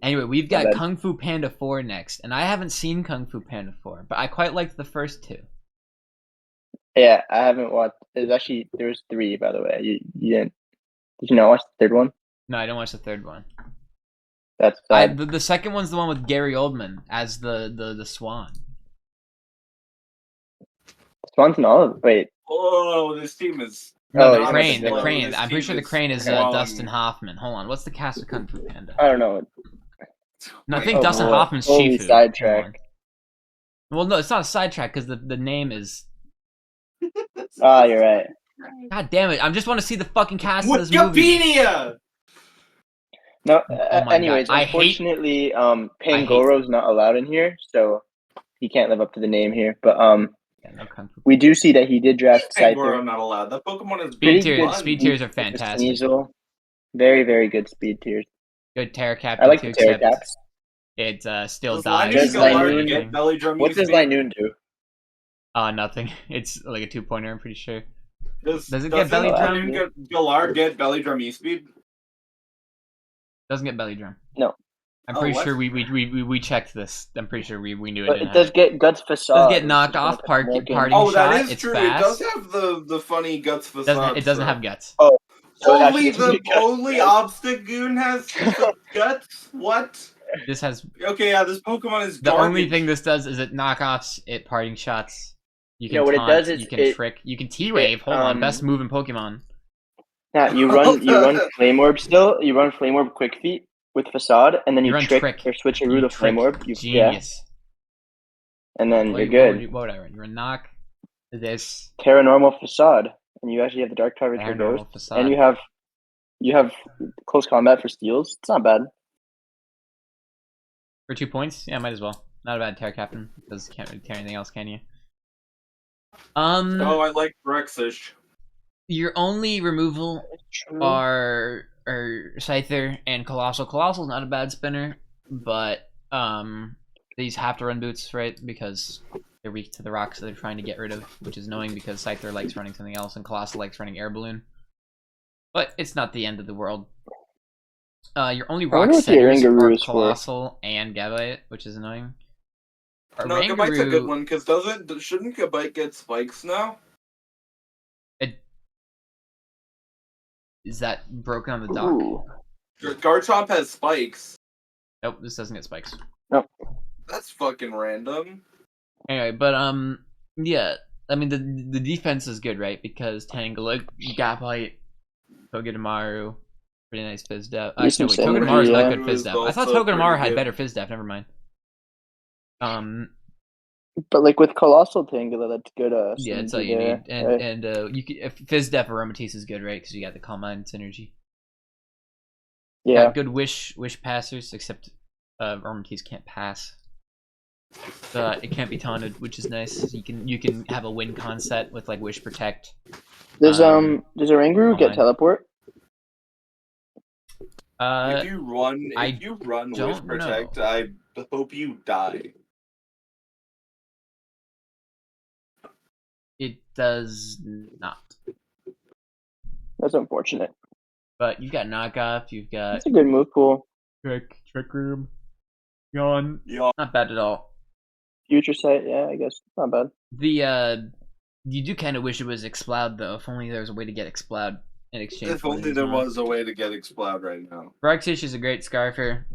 S1: Anyway, we've
S3: My
S1: got
S3: bad.
S1: Kung Fu Panda 4 next, and I haven't seen Kung Fu Panda 4, but I quite liked the first two.
S3: Yeah, I haven't watched. There's 3, by the way. You didn't? Did you not watch the third one?
S1: No, I didn't watch the third one.
S3: That's sad.
S1: The second one's the one with Gary Oldman as the Swan.
S3: Swanson Olive. Wait,
S2: Oh, this team is.
S1: No,
S3: Oh,
S1: the
S3: he's
S1: crane,
S3: not
S1: the
S3: the
S1: crane.
S2: This
S1: I'm pretty
S2: team
S1: sure the crane is
S3: okay.
S1: Dustin Hoffman. Hold on, what's the cast of Kung Fu Panda?
S3: I don't know.
S1: No, I think
S3: Oh,
S1: Dustin
S3: boy.
S1: Hoffman's
S3: Holy
S1: Shifu.
S3: sidetrack.
S1: Hold on. Well, no, it's not a sidetrack because the name is.
S3: Ah, you're right.
S1: God damn it! I just want to see the fucking cast of this movie.
S2: Wikipedia.
S3: No.
S1: Oh my
S3: Anyways,
S1: God. I hate-
S3: unfortunately,
S1: hate-
S3: Pangoro's not allowed in here, so he can't live up to the name here. But
S1: Yeah, no Kung Fu.
S3: we do see that he did draft
S2: Pangoro
S3: Scyther.
S2: not allowed. That Pokemon is
S1: Speed
S3: Pretty
S1: tiers.
S3: good
S1: Speed
S3: speed
S1: tiers are
S3: with the
S1: fantastic.
S3: Sneasel. Very, very good speed tiers.
S1: Good Terra Cap.
S3: I like
S1: to
S3: the Terra
S1: accept.
S3: Caps.
S1: It still
S2: Does
S1: dies.
S3: Does
S2: Linoon
S3: Linoon-
S2: get belly drum?
S3: What does Linoon do?
S1: Nothing. It's like a 2-pointer. I'm pretty sure.
S2: Does
S1: it get belly
S2: Linoon
S3: drum?
S2: Galar get belly drum E-speed?
S1: Doesn't get belly drum.
S3: No.
S1: I'm
S2: Oh,
S1: pretty
S2: what?
S1: sure we checked this. I'm pretty sure we knew it.
S3: But
S1: Didn't
S3: it does
S1: have
S3: get Guts Facade.
S1: Does get
S3: which
S1: knocked
S3: is one
S1: off
S3: of the
S1: party
S3: more games.
S2: That
S1: shot.
S2: is
S1: It's
S2: true.
S1: fast.
S2: It does have the funny guts facade.
S1: It doesn't have guts.
S3: So it
S2: Only
S3: actually
S2: the only Obstagoon has guts. What?
S1: This has
S2: Okay, yeah, this Pokemon is
S1: the
S2: garbage.
S1: only thing this does is it knockoffs, it parting shots. You can
S3: No, what it
S1: taunt,
S3: does is
S1: you can
S3: it-
S1: trick, you can T-wave. Hold on, best move in Pokemon.
S3: Now you run Flame Orb still. You run Flame Orb Quick Feet with Facade, and then
S1: You
S3: you,
S1: run
S3: trick,
S1: Trick.
S3: or switcheroo
S1: You
S3: to Flame
S1: trick.
S3: Orb. Yeah,
S1: Genius.
S3: and then
S1: What
S3: you're
S1: would
S3: good.
S1: you- what would I run? You run knock. This
S3: Terra Normal Facade, and you actually have the Dark Type for
S1: paranormal
S3: Ghost,
S1: facade.
S3: and you have close combat for steals. It's not bad.
S1: For 2 points, yeah, might as well. Not a bad Terra Captain because you can't really tear anything else, can you?
S2: Oh, I like Brexish.
S1: Your only removal are Scyther and Colossal. Colossal's not a bad spinner, but these have to run boots, right? Because they're weak to the rocks that they're trying to get rid of, which is annoying because Scyther likes running something else and Colossal likes running Air Balloon. But it's not the end of the world. Your only rock
S3: wonder what the
S1: setters
S3: Oranguru
S1: are
S3: is for.
S1: Colossal and Gabite, which is annoying.
S2: No, Gabite's a good
S1: Oranguru-
S2: one because shouldn't Gabite get spikes now?
S1: Is that broken on the dock?
S3: Ooh.
S2: Garchomp has spikes.
S1: Nope, this doesn't get spikes.
S2: That's fucking random.
S1: Anyway, but yeah. I mean, the defense is good, right? Because Tangela, Gabite, Togedemaru, pretty nice Fizz Def. Actually, wait,
S3: Decent
S1: Togedemaru's not
S3: synergy,
S1: good
S2: yeah.
S1: Fizz Def. I thought
S2: Also
S1: Togedemaru
S2: pretty
S1: had
S2: good.
S1: better Fizz Def. Never mind.
S3: But like with Colossal Tangela, that's good.
S1: Yeah, it's all
S3: synergy
S1: you
S3: there,
S1: need. And
S3: right?
S1: you can if Fizz Def or Aromatisse is good, right? Because you got the Calm Mind synergy.
S3: Yeah.
S1: Got good wish passers, except Aromatisse can't pass. But it can't be taunted, which is nice. You can have a win con set with like Wish Protect.
S3: Does Oranguru get
S1: Mine.
S3: teleport?
S2: If you run
S1: I
S2: Wish
S1: don't
S2: Protect,
S1: know.
S2: I hope you die.
S1: It does not.
S3: That's unfortunate.
S1: But you've got knockoff, you've got
S3: That's a good move pool.
S1: trick room, yawn.
S2: Yeah.
S1: Not bad at all.
S3: Future Sight, yeah, I guess not bad.
S1: The you do kind of wish it was Exploud though. If only there was a way to get Exploud in exchange.
S2: If
S1: for
S2: only
S1: his
S2: there
S1: mod.
S2: was a way to get Exploud right now.
S1: Brexish is a great Scarfer.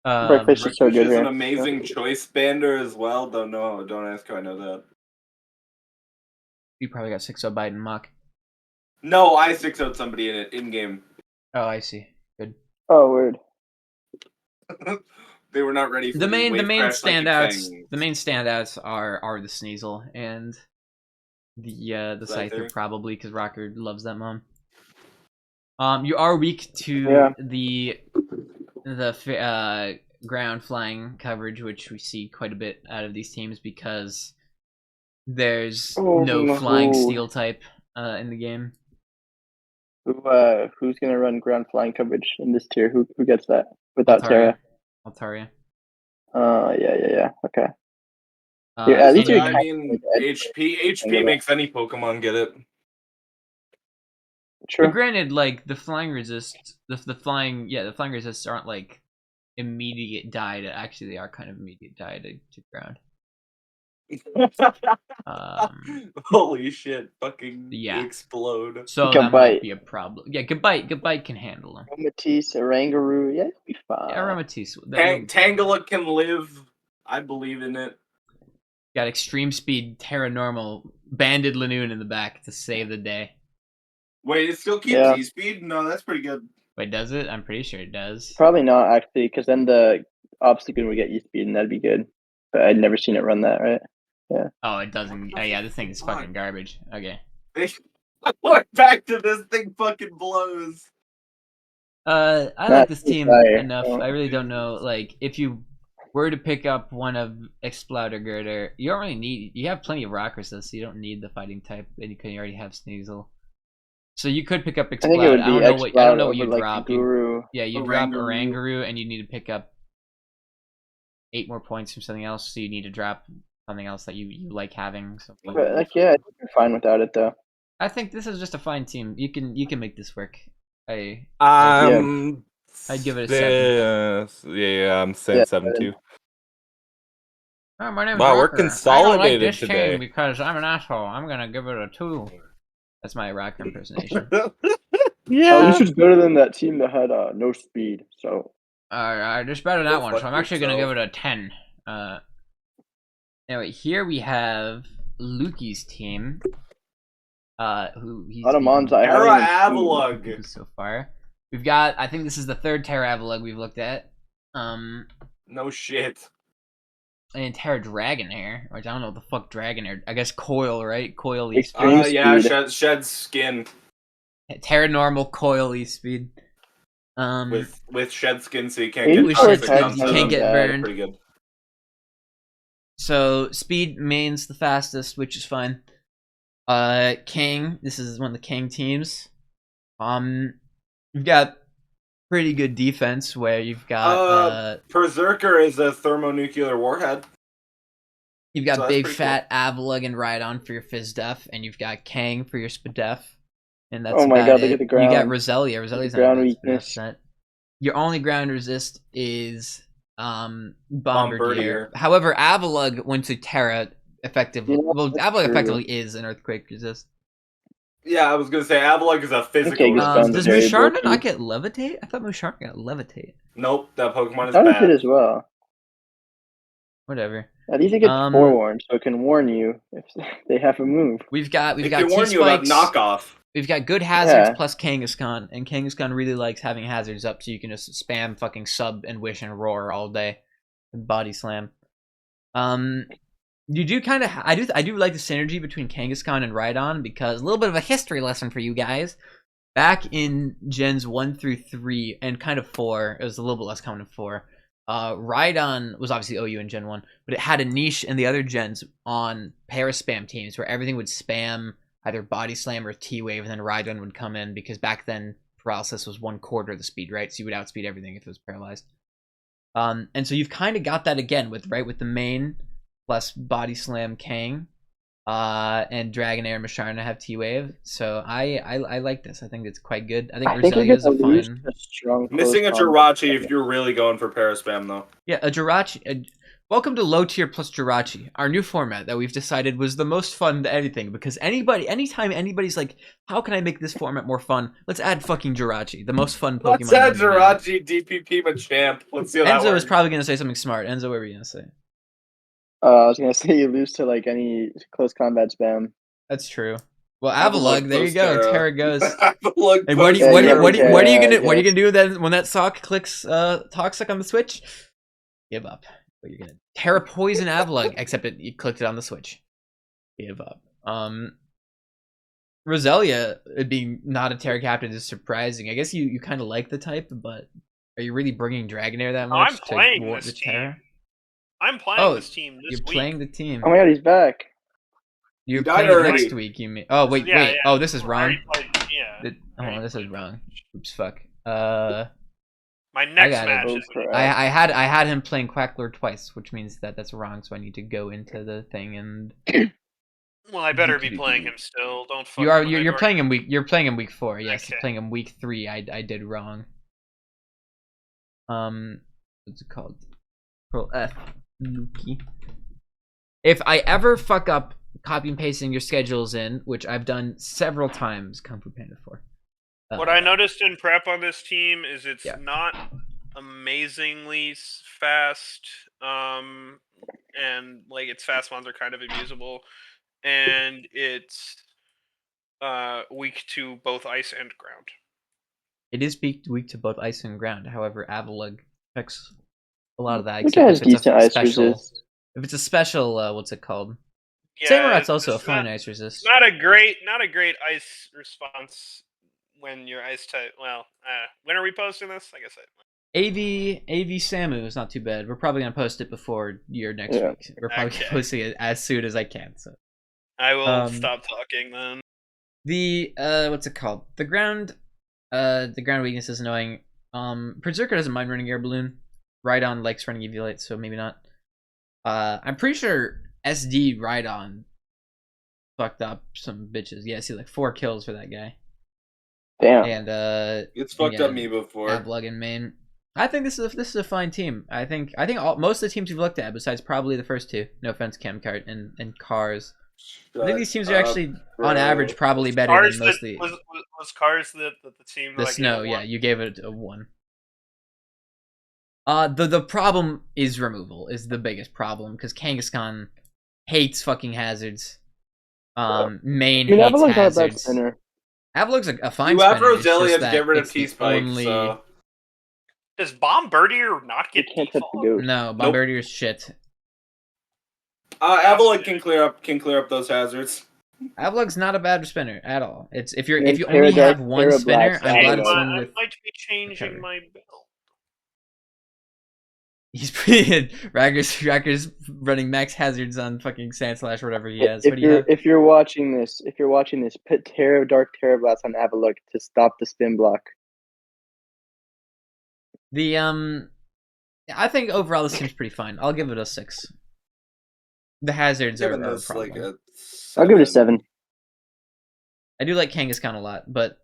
S3: Breakfast is so
S2: Breakfast
S3: good
S2: is
S3: here.
S2: an amazing choice bander as well. Don't ask how I know that.
S1: You probably got 6-0 Biden Mock.
S2: No, I 6-0'd somebody in it in game.
S1: Oh, I see. Good.
S3: Oh, weird.
S2: They were not ready for
S1: The main
S2: standouts.
S1: standouts are the Sneasel and the Scyther
S2: Scyther.
S1: probably because Rocker loves that mom. You are weak to
S3: Yeah.
S1: the ground flying coverage, which we see quite a bit out of these teams because there's no flying steel type in the game.
S3: Who's gonna run ground flying coverage in this tier? Who gets that without Terra?
S1: Altaria.
S3: Yeah. Okay.
S1: Uh,
S3: Yeah, at least
S1: and-
S3: you're
S2: I mean, HP makes any Pokemon get it.
S1: But
S3: True.
S1: granted, like the flying resist, the flying resists aren't like immediate die to. Actually, they are kind of immediate die to ground.
S2: Holy shit! Fucking
S1: Yeah.
S2: explode.
S1: So that might
S3: Goodbye.
S1: be a problem. Yeah, Goodbye can handle him.
S3: Matisse, Rangaroo, yeah, it'll be fine.
S1: Yeah, Aromatisse.
S2: Tangela can live. I believe in it.
S1: Got extreme speed, Terra Normal, banded Lanoon in the back to save the day.
S2: Wait, it still keeps
S3: Yeah.
S2: E-Speed? No, that's pretty good.
S1: Wait, does it? I'm pretty sure it does.
S3: Probably not actually, because then the Obstagoon would get E-Speed, and that'd be good. But I'd never seen it run that, right?
S1: Oh, it doesn't. Oh, yeah, this thing is fucking garbage. Okay.
S2: Went back to this thing fucking blows.
S1: I
S3: Not
S1: like this
S3: too
S1: team
S3: fire,
S1: enough.
S3: no.
S1: I really don't know. Like, if you were to pick up one of Exploud Girder, you don't really need. You have plenty of rock resist, so you don't need the fighting type, and you already have Sneasel. So you could pick up
S3: I think it
S1: Exploud.
S3: would
S1: I
S3: be
S1: don't know what. I don't know what
S3: over,
S1: you
S3: like,
S1: drop.
S3: Guru.
S1: Yeah, you drop
S2: Oranguru.
S1: Oranguru, and you need to pick up 8 more points from something else. So you need to drop something else that you like having. So
S3: But like, yeah, I think you're fine without it though.
S1: I think this is just a fine team. You can make this work. I'd give it a 7.
S5: Yeah, I'm saying
S3: Yeah,
S5: 7 too.
S1: Oh, my name's
S5: Wow, we're
S1: Rocker. I don't like
S5: consolidated
S1: this
S5: today.
S1: team because I'm an asshole. I'm gonna give it a 2. That's my Rocker impersonation.
S3: At
S5: Yeah.
S3: least it's better than that team that had no speed. So
S1: Just better than that
S2: Go
S1: one. So
S2: fuck
S1: I'm actually gonna give
S2: yourself.
S1: it a 10. Anyway, here we have Lukey's team. Who he's
S3: a lot of mons I
S2: Terra
S3: haven't even seen.
S2: Avalug.
S1: so far. We've got. I think this is the 3rd Terra Avalug we've looked at.
S2: No shit.
S1: And Terra Dragonair, which I don't know what the fuck Dragonair. I guess Coil, right? Coil
S3: Extreme
S1: E-Speed.
S2: Yeah,
S3: speed.
S2: shed skin
S1: Terra Normal Coil E-Speed.
S2: with shed skin, so you can't
S3: Maybe
S2: get
S1: we
S2: toxic
S1: should-
S2: content.
S1: can't get burned.
S2: Pretty good.
S1: So speed main's the fastest, which is fine. King, this is one of the King teams. You've got pretty good defense where you've got
S2: Berserker is a thermonuclear warhead.
S1: you've got
S2: so that's
S1: Big
S2: pretty
S1: Fat Avalug and Rhydon for your Fizz Def, and you've got Kang for your Spadef. And that's
S3: Oh my
S1: about
S3: God, look
S1: it.
S3: at the
S1: You got
S3: ground.
S1: Roselia. Roselia's not
S3: ground
S1: a bad Spadef
S3: weakness.
S1: set. Your only ground resist is Bombardier.
S2: Bombardier.
S1: However, Avalug went to Terra effectively.
S3: Yeah,
S1: Well,
S3: that's
S1: Avalug
S3: true.
S1: effectively is an earthquake resist.
S2: Yeah, I was gonna say Avalug is a physical
S3: Okay, good
S2: resist.
S3: sounds
S1: Does
S3: very
S1: Musharna
S3: bulky.
S1: not get Levitate? I thought Musharna got Levitate.
S2: Nope, that Pokemon
S3: I
S2: is
S3: thought it did
S2: bad.
S3: as well.
S1: Whatever.
S3: At least it gets
S1: Um,
S3: forewarned, so it can warn you if they have a move.
S1: We've got
S2: They can warn you about
S1: T-Spikes.
S2: knockoff.
S1: We've got good hazards
S3: Yeah.
S1: plus Kangaskhan, and Kangaskhan really likes having hazards up, so you can just spam fucking sub and wish and roar all day, and body slam. You do kind of. I do like the synergy between Kangaskhan and Rhydon because a little bit of a history lesson for you guys. Back in Gens 1 through 3 and kind of 4, it was a little bit less common in 4. Rhydon was obviously OU in Gen 1, but it had a niche in the other gens on para-spam teams where everything would spam either Body Slam or T-Wave, and then Rhydon would come in because back then paralysis was 1/4 of the speed, right? So you would outspeed everything if it was paralyzed. And so you've kind of got that again with the main plus Body Slam Kang, and Dragonair and Musharna have T-Wave. So I like this. I think it's quite good. I think
S3: I think you're
S1: Roselia is a
S3: gonna lose
S1: fine.
S3: a strong.
S2: Missing a
S3: close
S2: Jirachi
S3: combat.
S2: if you're really going for Paraspam, though.
S1: Yeah, a Jirachi. Welcome to Low Tier plus Jirachi, our new format that we've decided was the most fun to anything. Because anytime anybody's like, how can I make this format more fun? Let's add fucking Jirachi, the most fun Pokemon.
S2: Let's add
S1: known to man.
S2: Jirachi DPP Machamp. Let's see how that
S1: Enzo
S2: works.
S1: is probably gonna say something smart. Enzo, what were you gonna say?
S3: I was gonna say you lose to like any close combat spam.
S1: That's true. Well, Avalug, there you
S2: post
S1: go.
S2: Terra.
S1: Terra goes.
S2: Avalug
S1: And what
S2: post
S1: are
S3: Yeah,
S1: you
S2: Terra.
S1: gonna do then when that sock clicks toxic on the Switch? Give up. What you're gonna Terra Poison Avalug, except you clicked it on the Switch. Give up. Roselia being not a Terra captain is surprising. I guess you kind of like the type, but are you really bringing Dragonair that
S4: No, I'm
S1: much
S4: playing
S1: to warp
S4: this
S1: the Terra?
S4: I'm playing
S1: Oh,
S4: this team this
S1: You're
S4: week.
S1: playing the team.
S3: Oh my God, he's back.
S1: You're
S2: You died
S1: playing it
S2: already.
S1: next week. You mean? Oh wait,
S4: Yeah,
S1: wait.
S4: yeah.
S1: Oh, this is
S4: I
S1: wrong.
S4: already played- yeah.
S1: Hold on, this is wrong. Oops, fuck.
S4: My next
S1: got it.
S4: match
S3: Oh,
S4: is
S3: crap.
S1: I had him playing Quacklord twice, which means that's wrong. So I need to go into the thing and
S4: well, I better be playing him still. Don't fuck
S1: you are
S4: with
S1: you're
S4: my
S1: playing him week 4. Yes,
S4: Okay.
S1: you're playing him week 3. I did wrong. What's it called? Control F. Nuki. if I ever fuck up copy and pasting your schedules in, which I've done several times, Kung Fu Panda 4.
S4: What I noticed in prep on this team is it's
S1: Yeah.
S4: not amazingly fast, and like its fast mons are kind of abusable, and it's weak to both ice and ground.
S1: It is weak to both ice and ground. However, Avalug affects a lot of that.
S3: It
S1: Except
S3: has
S1: if it's
S3: decent
S1: a
S3: ice
S1: special,
S3: resist.
S1: if it's a special, what's it called?
S4: Yeah,
S1: Samurai's also a
S4: it's
S1: fine
S4: not,
S1: ice resist.
S4: not a great ice response when you're ice type. Well, when are we posting this? I guess
S1: AV Samu is not too bad. We're probably gonna post it before your next
S3: Yeah.
S1: week. We're probably
S4: Okay.
S1: posting it as soon as I can. So
S4: I will stop talking then.
S1: the what's it called? The ground weakness is annoying. Berserker doesn't mind running air balloon. Rhydon likes running EV light, so maybe not. I'm pretty sure SD Rhydon fucked up some bitches. Yeah, I see like 4 kills for that guy.
S3: Damn.
S1: And
S2: It's fucked up me before.
S1: Ablug in main. I think this is a fine team. I think most of the teams we've looked at, besides probably the first two, no offense, Camcart and Cars. I think these teams are actually, on average, probably better
S4: Cars
S1: than mostly.
S4: was Cars the team that
S1: The
S4: I gave
S1: Snow,
S4: a
S1: yeah,
S4: one?
S1: you gave it a 1. The problem is removal is the biggest problem because Kangaskhan hates fucking hazards. Main
S3: I mean,
S1: hates
S3: Avalug's not a bad
S1: hazards.
S3: spinner.
S1: Avalug's a fine
S2: You have
S1: spinner. It's just
S2: Roselia to
S1: that
S2: get rid of
S1: it's the
S2: T-Spike,
S1: only-
S2: so...
S4: Does Bombardier not
S3: You
S4: get
S3: can't touch the
S4: default?
S3: goat.
S1: No, Bombardier's shit.
S2: Avalon can clear up those hazards.
S1: Avalug's not a bad spinner at all. It's if you
S3: And
S1: only
S3: Terra
S1: have one
S3: Terra
S1: spinner,
S3: Blast
S1: I'm glad
S3: Avalug.
S1: it's one
S4: I
S1: with.
S4: might be changing
S1: recovery.
S4: my build.
S1: He's pretty. Racker's running max hazards on fucking Sandslash or whatever he has.
S3: If
S1: What do you have?
S3: if you're watching this, put Dark Terra Blast on Avalug to stop the spin block.
S1: I think overall this seems pretty fine. I'll give it a 6. The hazards are
S2: Giving
S1: a
S2: this
S1: problem.
S2: like a
S3: I'll give it a 7.
S1: I do like Kangaskhan a lot, but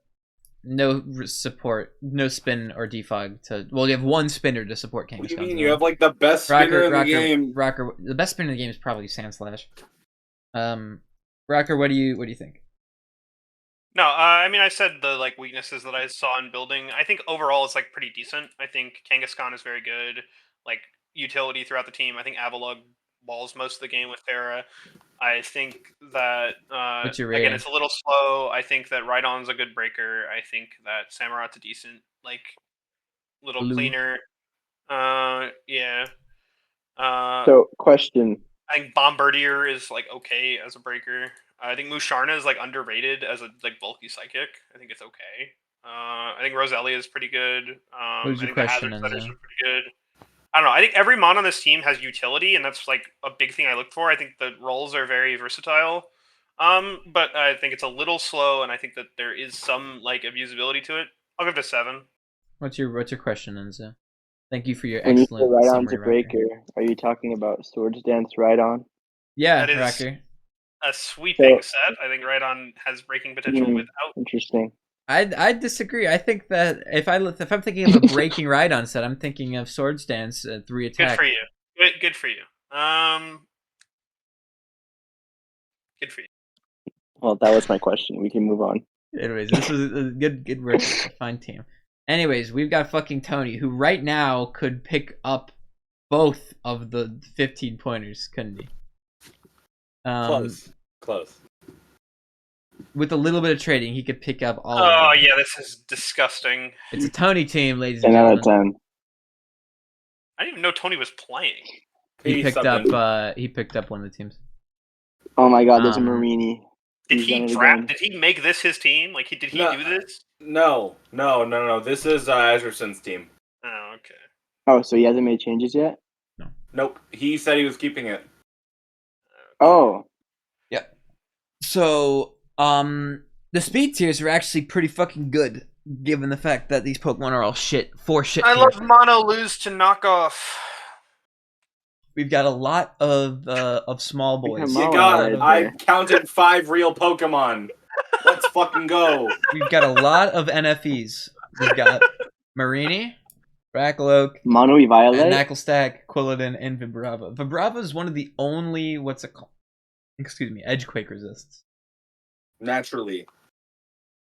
S1: no support, no spin or defog to. Well, you have one spinner to support Kangaskhan.
S2: What do you mean? You have like the best spinner in the game.
S1: Rocker, the best spinner in the game is probably Sandslash. Rocker, what do you think?
S4: No, I mean I said the like weaknesses that I saw in building. I think overall it's like pretty decent. I think Kangaskhan is very good, like utility throughout the team. I think Avalug balls most of the game with Terra. I think that
S1: What's your
S4: again
S1: rating?
S4: it's a little slow. I think that Rhydon's a good breaker. I think that Samurai's a decent like little
S1: Blue.
S4: cleaner. Yeah.
S3: So, question.
S4: I think Bombardier is like okay as a breaker. I think Musharna is like underrated as a like bulky psychic. I think it's okay. I think Roselia is pretty good.
S1: What was your
S4: I think
S1: question,
S4: the hazard setters
S1: Enzo?
S4: are pretty good. I don't know. I think every mon on this team has utility, and that's like a big thing I look for. I think the roles are very versatile. But I think it's a little slow, and I think that there is some like abusability to it. I'll give it a 7.
S1: What's your question, Enzo? Thank you for your
S3: When you say
S1: excellent
S3: Rhydon's a
S1: summary, Rocker.
S3: breaker, are you talking about Swords Dance Rhydon?
S1: Yeah,
S4: That is-
S1: Rocker.
S4: A sweeping set. I think Rhydon has breaking potential
S3: Hmm.
S4: without.
S3: Interesting.
S1: I disagree. I think that if I'm thinking of a breaking Rhydon set, I'm thinking of Swords Dance 3
S4: Good
S1: attack.
S4: for you. Good for you. Good for you.
S3: Well, that was my question. We can move on.
S1: Anyways, this was a good work, a fine team. Anyways, we've got fucking Tony, who right now could pick up both of the 15 pointers, couldn't he?
S2: Close.
S1: With a little bit of trading, he could pick up all.
S4: Oh
S1: of them.
S4: yeah, this is disgusting.
S1: It's a Tony team, ladies and
S3: 10 out of
S1: gentlemen.
S3: 10.
S4: I didn't even know Tony was playing.
S1: He
S2: He
S1: picked
S2: subbed
S1: up.
S2: in.
S1: He picked up one of the teams.
S3: Oh my god, there's a
S1: Um,
S3: Marini.
S4: Did
S3: He's
S4: he
S3: done it
S4: draft?
S3: again.
S4: Did he make this his team? Like did he
S2: No.
S4: do this?
S2: No. This is Azerson's team.
S4: Oh, okay.
S3: Oh, so he hasn't made changes yet?
S2: Nope. He said he was keeping it.
S3: Oh.
S1: So, the speed tiers are actually pretty fucking good, given the fact that these Pokemon are all shit. 4 shit.
S4: I
S1: tiers.
S4: love Mono lose to knockoff.
S1: We've got a lot of small boys.
S3: Come
S2: You
S3: on,
S2: got
S3: right
S2: it. I
S3: there.
S2: counted 5 real Pokemon. Let's fucking go.
S1: We've got a lot of NFEs. We've got Marini, Dracoloak,
S3: Monui
S1: and
S3: Violet.
S1: Knacklestack, Quilladin, and Vibrava. Vibrava is one of the only Edgequake resists.
S2: Naturally.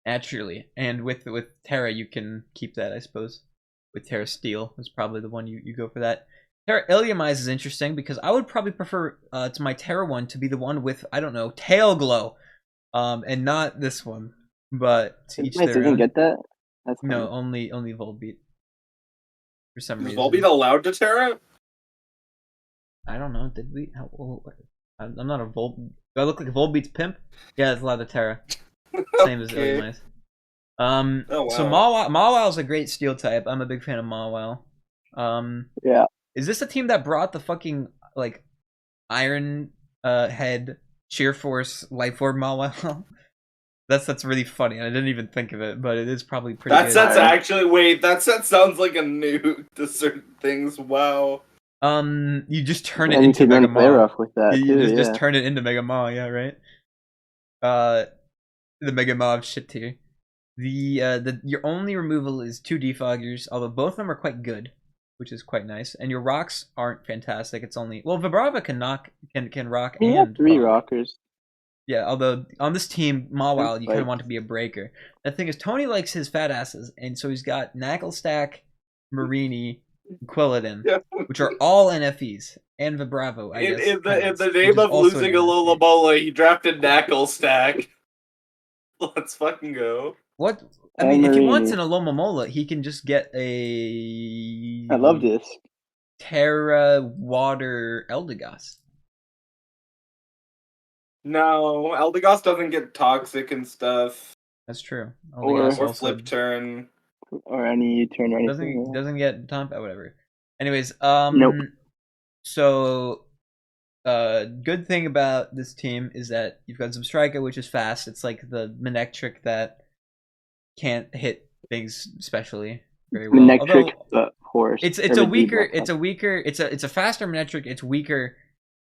S1: Naturally. And with Terra you can keep that, I suppose. With Terra Steel is probably the one you go for that. Terra Illumise is interesting because I would probably prefer to my Terra one to be the one with, I don't know, Tail Glow. And not this one. But to each
S3: Nice,
S1: their
S3: doesn't
S1: own.
S3: get that. That's
S1: No,
S3: funny.
S1: only Volbeat. For some
S2: Is
S1: reason.
S2: Volbeat allowed to Terra?
S1: I don't know. Did we? I'm not a Vol. Do I look like Volbeat's pimp? Yeah, it's a lot of Terra. Same as
S2: Okay.
S1: Illumise.
S2: Oh,
S1: So
S2: wow.
S1: Mawile is a great steel type. I'm a big fan of Mawile.
S3: Yeah.
S1: Is this the team that brought the fucking like Iron Head Sheer Force Life Orb Mawile? That's really funny. I didn't even think of it, but it is probably pretty
S2: That
S1: good.
S2: set's actually wait. That set sounds like a nuke to certain things. Wow.
S1: You just turn it
S3: And you
S1: into
S3: could
S1: Mega
S3: run Play
S1: Maw.
S3: Rough with that
S1: You
S3: too.
S1: just turn it into Mega Maw, yeah, right? The Mega Maw of shit tier. Your only removal is 2 defoggers, although both of them are quite good, which is quite nice. And your rocks aren't fantastic. It's only Vibrava can rock
S3: You have
S1: and
S3: 3
S1: fog.
S3: rockers.
S1: Yeah, although on this team, Mawile,
S3: That's
S1: you kind of
S3: like-
S1: want to be a breaker. The thing is, Tony likes his fat asses, and so he's got Knacklestack, Marini, and Quilladin,
S2: Yeah.
S1: which are all NFEs, and Vibravo, I guess.
S2: In
S1: kind
S2: the
S1: which
S2: name
S1: is
S2: of
S1: also
S2: losing
S1: an
S2: a
S1: NFE.
S2: Lulabola, he drafted Knacklestack. Let's fucking go.
S1: What? I
S3: And
S1: mean, if he
S3: Marini.
S1: wants an Alomomola, he can just get a
S3: I love this.
S1: Terra Water Eldegoss.
S2: No, Eldegoss doesn't get toxic and stuff.
S1: That's true.
S3: Or-
S1: Eldegoss
S2: Or
S1: also
S2: flip turn.
S3: Or any U-turn or anything.
S1: doesn't get Tomp whatever. Anyways,
S3: Nope.
S1: So good thing about this team is that you've got Zubstrika, which is fast. It's like the Manectric that can't hit things specially very well.
S3: Manectric
S1: Although
S3: horse.
S1: it's
S3: or
S1: a weaker
S3: Vegeta.
S1: it's a faster Manectric, it's weaker,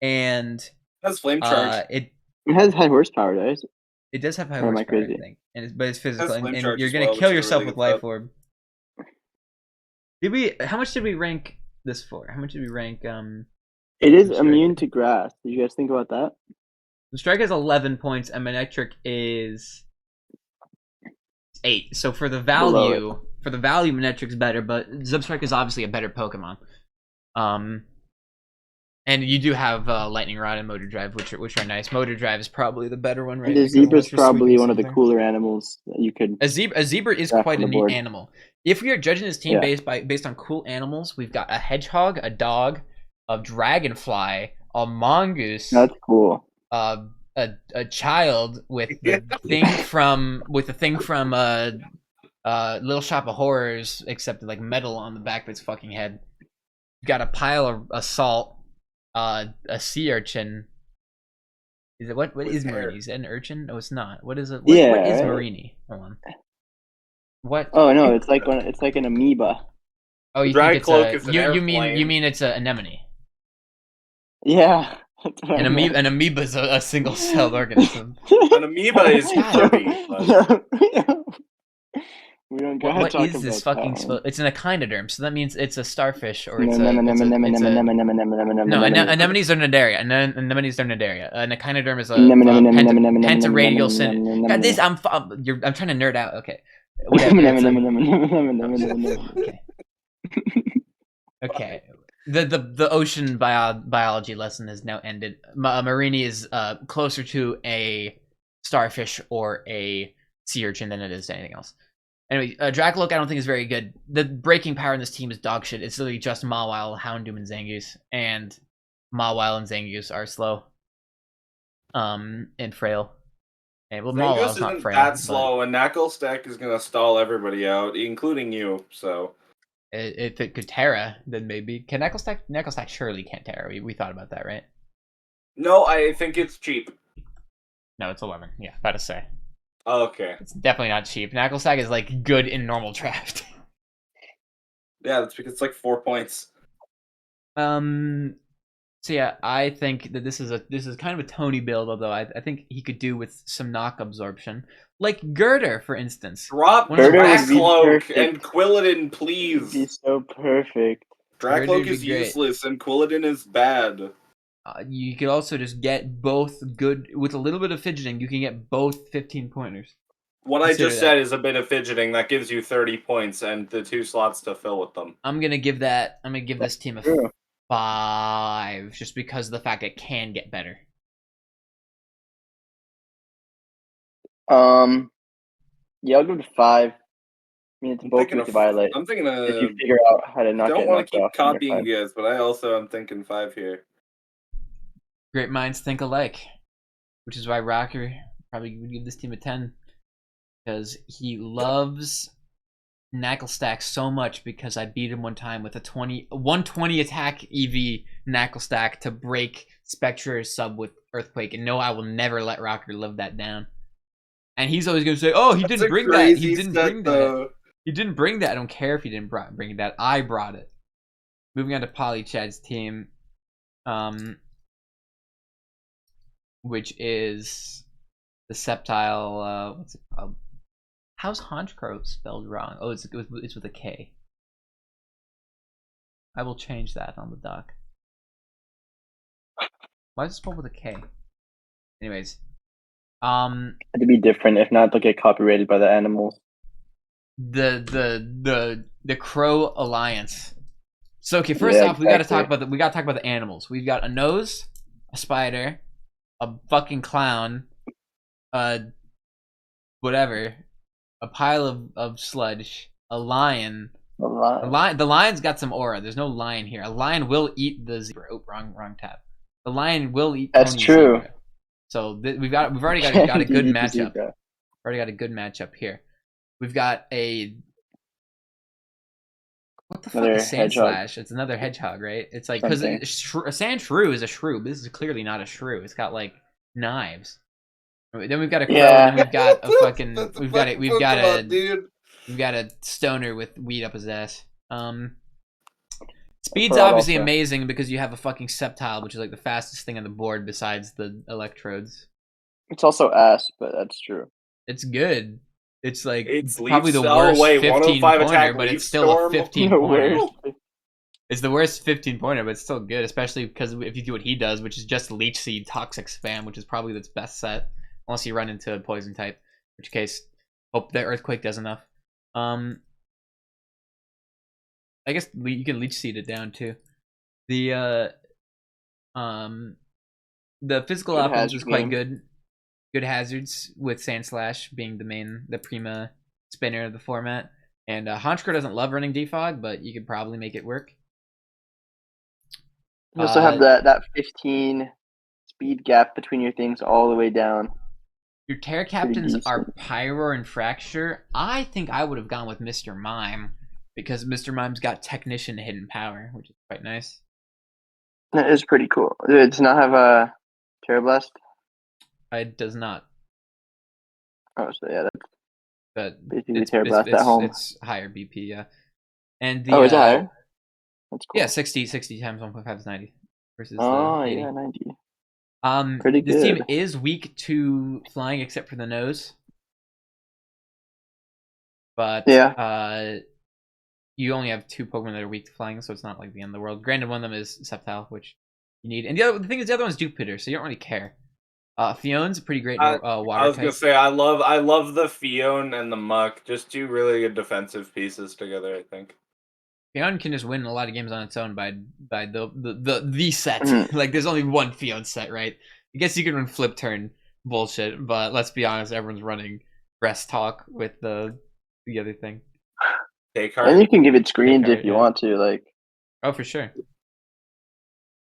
S1: and
S2: That's flame charge.
S3: It has high horsepower, does it?
S1: it does have high
S3: Or am I
S1: horsepower, I
S3: crazy?
S1: think. But it's physical,
S2: flame
S1: and
S2: charge
S1: you're
S2: as
S1: gonna
S2: well,
S1: kill
S2: which is a
S1: yourself
S2: really
S1: with
S2: good
S1: Life
S2: stuff.
S1: Orb. How much did we rank this for? How much did we rank
S3: It is
S1: Zubstrika?
S3: immune to grass. Did you guys think about that?
S1: The strike is 11 points, and Manectric is 8. So for the value, Manectric's better, but Zubstrike is obviously a better Pokemon. And you do have Lightning Rod and Motor Drive, which are nice. Motor Drive is probably the better one, right?
S3: And the
S1: Because of
S3: zebra's
S1: Ultra
S3: probably
S1: Sweetness
S3: one of the
S1: there.
S3: cooler animals that you could.
S1: A zebra is
S3: Draft
S1: quite
S3: on
S1: a
S3: the
S1: neat
S3: board.
S1: animal. If we are judging this team
S3: Yeah.
S1: based on cool animals, we've got a hedgehog, a dog, a dragonfly, a mongoose,
S3: That's cool.
S1: a child with the thing from Little Shop of Horrors, except like metal on the back of its fucking head. You got a pile of salt, a sea urchin. Is it what is
S2: hair.
S1: Marini? Is it an urchin? No, it's not. What is it?
S3: Yeah,
S1: what is
S3: right.
S1: Marini? Hold on. What?
S3: Oh no, it's like an amoeba.
S1: Oh, you
S2: Drag
S1: think it's
S2: cloak is an
S1: you mean
S2: airplane.
S1: it's an anemone?
S3: Yeah. That's what I meant.
S1: An amoeba is a single-celled organism.
S2: An amoeba is heavy. But...
S3: We don't gotta
S1: What
S3: talk
S1: is this
S3: about
S1: fucking?
S3: that one.
S1: It's an echinoderm, so that means it's a starfish or
S3: No,
S1: it's
S3: no,
S1: a.
S3: no, no,
S1: it's a-
S3: no, no,
S1: it's
S3: no,
S1: a-
S3: no, no, no, no, no, no,
S1: No,
S3: no, no,
S1: anemones are Nidaria. Anemones are Nidaria. An echinoderm is a
S3: no, no, no, no, no, no, no, no,
S1: pentaradial
S3: no,
S1: syn.
S3: no, no,
S1: God,
S3: no,
S1: this
S3: no.
S1: I'm trying to nerd out. Okay.
S3: No,
S1: Whatever.
S3: no,
S1: It's
S3: no,
S1: a-
S3: no, no, no, no, no, no, no.
S1: Okay. Okay. The ocean biology lesson has now ended. Marini is closer to a starfish or a sea urchin than it is to anything else. Anyway, Dracoloak I don't think is very good. The breaking power in this team is dog shit. It's literally just Mawile, Houndoom, and Zangoose. And Mawile and Zangoose are slow. And frail. And, well,
S2: Zangoose
S1: Mawile's not
S2: isn't
S1: frail.
S2: that
S1: but
S2: slow, and Knacklestack is gonna stall everybody out, including you. So
S1: If it could Terra, then maybe. Can Knacklestack surely can't Terra. We thought about that, right?
S2: no, I think it's cheap.
S1: No, it's 11. Yeah, about to say.
S2: Okay,
S1: It's definitely not cheap. Knacklestack is like good in normal draft.
S2: yeah, that's because it's like 4 points.
S1: So yeah, I think that this is kind of a Tony build, although I think he could do with some knock absorption, like Girder, for instance.
S2: Drop
S1: One of the
S3: Girder would
S1: last-
S3: be
S2: Dracloak
S3: perfect.
S2: and Quilladin,
S3: It'd be
S2: please.
S3: so perfect.
S1: Girder
S2: Dracloak
S1: would be
S2: is
S1: great.
S2: useless and Quilladin is bad.
S1: You could also just get both good with a little bit of fidgeting. You can get both 15 pointers.
S2: What I
S1: Consider
S2: just
S1: that.
S2: said is a bit of fidgeting that gives you 30 points and the 2 slots to fill with them.
S1: I'm gonna give this team a
S3: True.
S1: 5, just because of the fact it can get better.
S3: Yeah, I'll give it a 5. I mean, it's
S2: I'm
S3: both
S2: thinking
S3: weak to
S2: of
S3: Violate.
S2: I'm thinking
S3: If you
S2: of
S3: figure out how to
S2: I
S3: not
S2: don't
S3: get
S2: want
S3: knocked
S2: to keep
S3: off, then you're
S2: copying
S3: fine.
S2: you guys, but I also am thinking 5 here.
S1: Great minds think alike, which is why Rocker probably would give this team a 10, because he loves Knackle Stack so much, because I beat him one time with a 120 attack EV Knackle Stack to break Spectre's sub with Earthquake, and no, I will never let Rocker live that down. And he's always going to say, oh, he
S2: That's
S1: didn't
S2: a
S1: bring that. He
S2: crazy
S1: didn't
S2: set,
S1: bring that.
S2: though.
S1: He didn't bring that. I don't care if he didn't bring that. I brought it. Moving on to Polychad's team, which is the Sceptile. What's it called? How's Honchcrow spelled wrong? Oh, it's with a K. I will change that on the doc. Why is it spelled with a K? Anyways,
S3: It'd be different. If not, they'll get copyrighted by the animals.
S1: the Crow Alliance. So okay, first
S3: Yeah,
S1: off, we gotta talk
S3: exactly.
S1: about the animals. We've got a nose, a spider, a fucking clown, whatever, a pile of sludge, a lion.
S3: A lot.
S1: The lion's got some aura. There's no lion here. A lion will eat the zebra. Oh, wrong tab. The lion will eat.
S3: That's
S1: Tony's
S3: true.
S1: Zebra. So we've already got a good
S3: Eat the
S1: matchup.
S3: zebra.
S1: Already got a good matchup here. We've got a what the fuck
S3: Another
S1: is Sand
S3: hedgehog.
S1: Slash? It's another hedgehog, right? It's like because
S3: Something.
S1: a Sand Shrew is a shrew. But this is clearly not a shrew. It's got like knives. Then we've got a crow,
S3: Yeah.
S1: and then we've got a fucking
S2: That's a
S1: we've got
S2: Pokemon,
S1: a
S2: dude.
S1: we've got a stoner with weed up his ass. Speed's
S3: Fraud
S1: obviously
S3: also.
S1: amazing because you have a fucking Sceptile, which is like the fastest thing on the board besides the Electrodes.
S3: It's also ass, but that's true.
S1: It's good. It's like
S2: It's
S1: probably
S2: Leaf-
S1: the
S2: oh,
S1: worst
S2: wait,
S1: 15
S2: 105
S1: pointer,
S2: attack
S1: but
S2: Leaf
S1: it's still a
S2: Storm?
S1: 15
S3: The
S1: pointer.
S3: worst.
S1: It's the worst 15 pointer, but it's still good, especially because if you do what he does, which is just Leech Seed Toxic Spam, which is probably its best set, unless you run into a poison type, in which case, hope that Earthquake does enough. I guess you can Leech Seed it down too. The physical
S3: Good
S1: offense is
S3: hazard
S1: quite
S3: game.
S1: good. Good hazards with Sand Slash being the prima spinner of the format. And Honchcrow doesn't love running Defog, but you could probably make it work.
S3: You also have that 15 speed gap between your things all the way down.
S1: Your Terra Captains are
S3: decent.
S1: Pyro and Fracture. I think I would have gone with Mr. Mime, because Mr. Mime's got Technician Hidden Power, which is quite nice.
S3: That is pretty cool. It does not have a Terra Blast.
S1: It does not,
S3: Oh, so yeah, that's
S1: but
S3: basically Terra Blast at home.
S1: it's higher BP, yeah. And the
S3: Oh, is it higher? That's cool.
S1: yeah, 60 times 1.5 is 90 versus
S3: Oh,
S1: the 80.
S3: yeah, 90. Pretty
S1: This team
S3: good.
S1: is weak to flying except for the nose. But
S3: Yeah.
S1: You only have 2 Pokemon that are weak to flying, so it's not like the end of the world. Granted, one of them is Sceptile, which you need. And the thing is, the other one's Jupiter, so you don't really care. Fion's a pretty great water
S2: I was gonna
S1: type.
S2: say I love the Fion and the Muck, just 2 really good defensive pieces together. I think
S1: Fion can just win a lot of games on its own by the set.
S3: Mhm.
S1: Like there's only one Fion set, right? I guess you can run flip turn bullshit, but let's be honest, everyone's running Breast Talk with the other thing.
S2: take
S3: And
S2: heart.
S3: you can give it screens
S1: Descartes,
S3: if you
S1: yeah.
S3: want to. Like,
S1: Oh, for sure.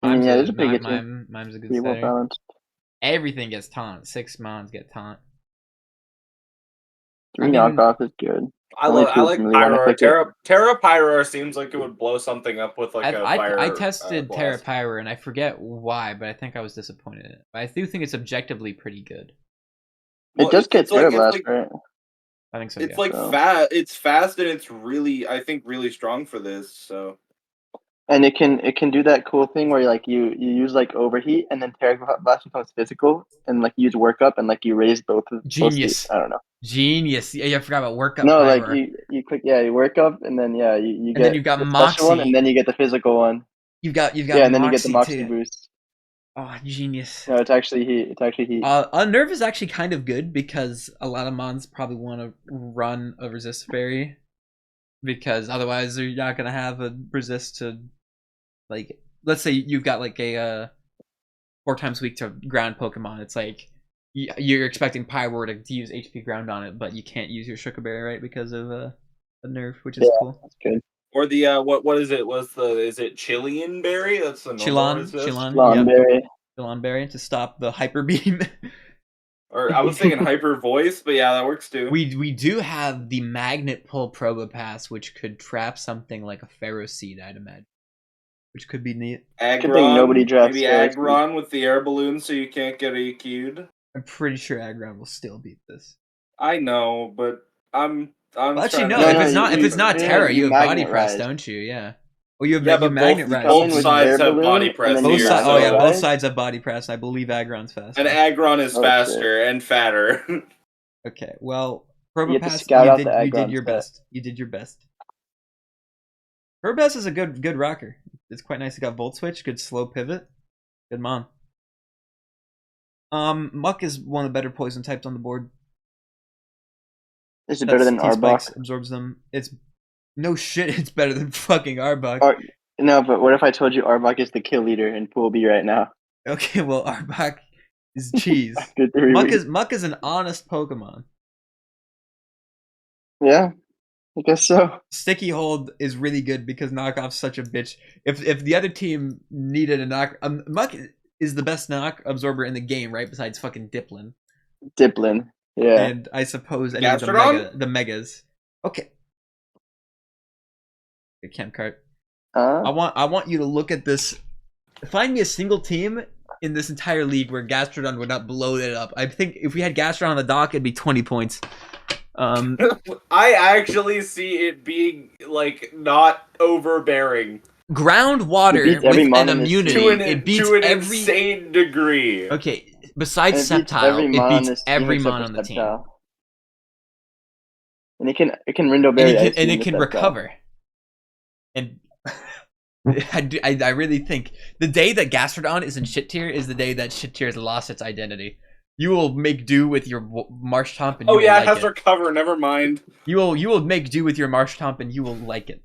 S3: I mean,
S1: Mime's
S3: yeah, there's a pretty good team.
S1: Mime's a good
S3: Pretty well
S1: setter.
S3: balanced.
S1: Everything gets taunt. 6 mons get taunt.
S3: 3
S1: I mean,
S3: knockoff is good.
S2: I
S3: Only
S2: like
S3: 2 really wanna
S2: Pyroar.
S3: click it.
S2: Terra Pyroar seems like it would blow something up with like a fire.
S1: I tested Terra
S2: blast.
S1: Pyro, and I forget why, but I think I was disappointed in it. But I do think it's objectively pretty good.
S2: Well,
S3: It does get
S2: it's like-
S3: Terra
S2: it's
S3: Blast,
S2: like-
S3: right?
S1: I think so.
S2: It's
S1: Yeah.
S2: like
S3: So-
S2: fast. It's fast and it's really, I think, really strong for this. So
S3: And it can do that cool thing where like you use like overheat and then Terra Blast becomes physical and like you use workup and like you raise both of
S1: Genius.
S3: I don't know.
S1: Genius. Yeah, I forgot about workup.
S3: No, like
S1: Pyro.
S3: you click you work up and then you
S1: And
S3: get
S1: then you've got
S3: the special one
S1: Moxie.
S3: and then you get the physical one.
S1: You've got
S3: Yeah, and then you get the
S1: Moxie
S3: Moxie
S1: too.
S3: boost.
S1: Oh, genius.
S3: No, it's actually heat. It's actually heat.
S1: Unnerve is actually kind of good because a lot of mons probably want to run a resist fairy because otherwise they're not gonna have a resist to, like, let's say you've got like a 4 times weak to ground Pokemon. It's like you're expecting Pyro to use HP ground on it, but you can't use your Shukaberry, right, because of a nerve, which is cool.
S3: That's good.
S2: Or the what is it? Is it Chilean berry? That's the normal resist?
S3: Lomberry.
S1: Chillonberry to stop the Hyper Beam.
S2: Or I was thinking Hyper Voice, but yeah, that works too.
S1: We do have the Magnet Pull Probopass, which could trap something like a Pharaoh Seed, I'd imagine, which could be neat.
S3: Good thing
S2: Aggron,
S3: nobody drafts
S2: maybe
S3: Pharaoh Seed.
S2: Aggron with the air balloon so you can't get EQ'd.
S1: I'm pretty sure Aggron will still beat this.
S2: I know, but I'm
S1: Well, actually,
S2: trying
S1: no.
S2: to-
S1: if it's not
S3: you
S1: Terra, you have Body
S3: Magnet
S1: Press,
S3: Rise.
S1: don't you? Yeah. Well, you have
S2: Yeah,
S1: you
S2: but
S1: Magnet
S2: both,
S1: Rise.
S3: Come in
S2: both
S3: with
S2: sides
S3: air
S2: have
S3: balloon,
S2: body
S3: and
S2: press
S3: then
S1: Both
S3: you
S2: here.
S3: got
S1: sides. Oh yeah,
S3: Rise.
S1: both sides have Body Press. I believe Aggron's faster.
S2: And Aggron is
S3: Oh,
S2: faster and fatter.
S1: Okay, well,
S3: You have to
S1: Probopass,
S3: scout out the
S1: you did
S3: Aggron
S1: your
S3: set.
S1: best. You did your best. Probopass is a good rocker. It's quite nice. It got Volt Switch, good slow pivot, good mon. Muck is one of the better poison types on the board.
S3: Is it better than
S1: T-Spikes
S3: Arbok?
S1: absorbs them. It's no shit. It's better than fucking Arbok.
S3: No, but what if I told you Arbok is the kill leader in Pool B right now?
S1: Okay, well Arbok is cheese.
S3: After 3 weeks.
S1: Muck is an honest Pokemon.
S3: Yeah, I guess so.
S1: Sticky Hold is really good because Knockoff's such a bitch. If the other team needed a knock, Muck is the best knock absorber in the game, right? Besides fucking Diplin.
S3: Diplin. Yeah.
S1: And I suppose any of
S2: Gastrodon?
S1: the megas. Okay. Camp Cart. I want you to look at this. Find me a single team in this entire league where Gastrodon would not blow it up. I think if we had Gastrodon on the dock, it'd be 20 points.
S2: I actually see it being like not overbearing
S1: Groundwater
S3: It beats every
S1: with an
S3: mon in this
S1: immunity.
S3: team.
S1: It beats
S2: to an
S1: every
S2: insane degree.
S1: Okay, besides
S3: And it beats
S1: Sceptile,
S3: mon
S1: it
S3: on
S1: beats
S3: this team
S1: every
S3: except
S1: mon
S3: for
S1: on the team.
S3: Sceptile. And it can Rindo Berry Ice
S1: And
S3: Beam
S1: it can
S3: with Sceptile.
S1: recover. And I really think the day that Gastrodon is in shit tier is the day that shit tier has lost its identity. You will make do with your Marshtomp and you
S2: Oh
S1: will
S2: yeah,
S1: like
S2: it has
S1: it.
S2: recover. Never mind.
S1: You will make do with your Marshtomp and you will like it.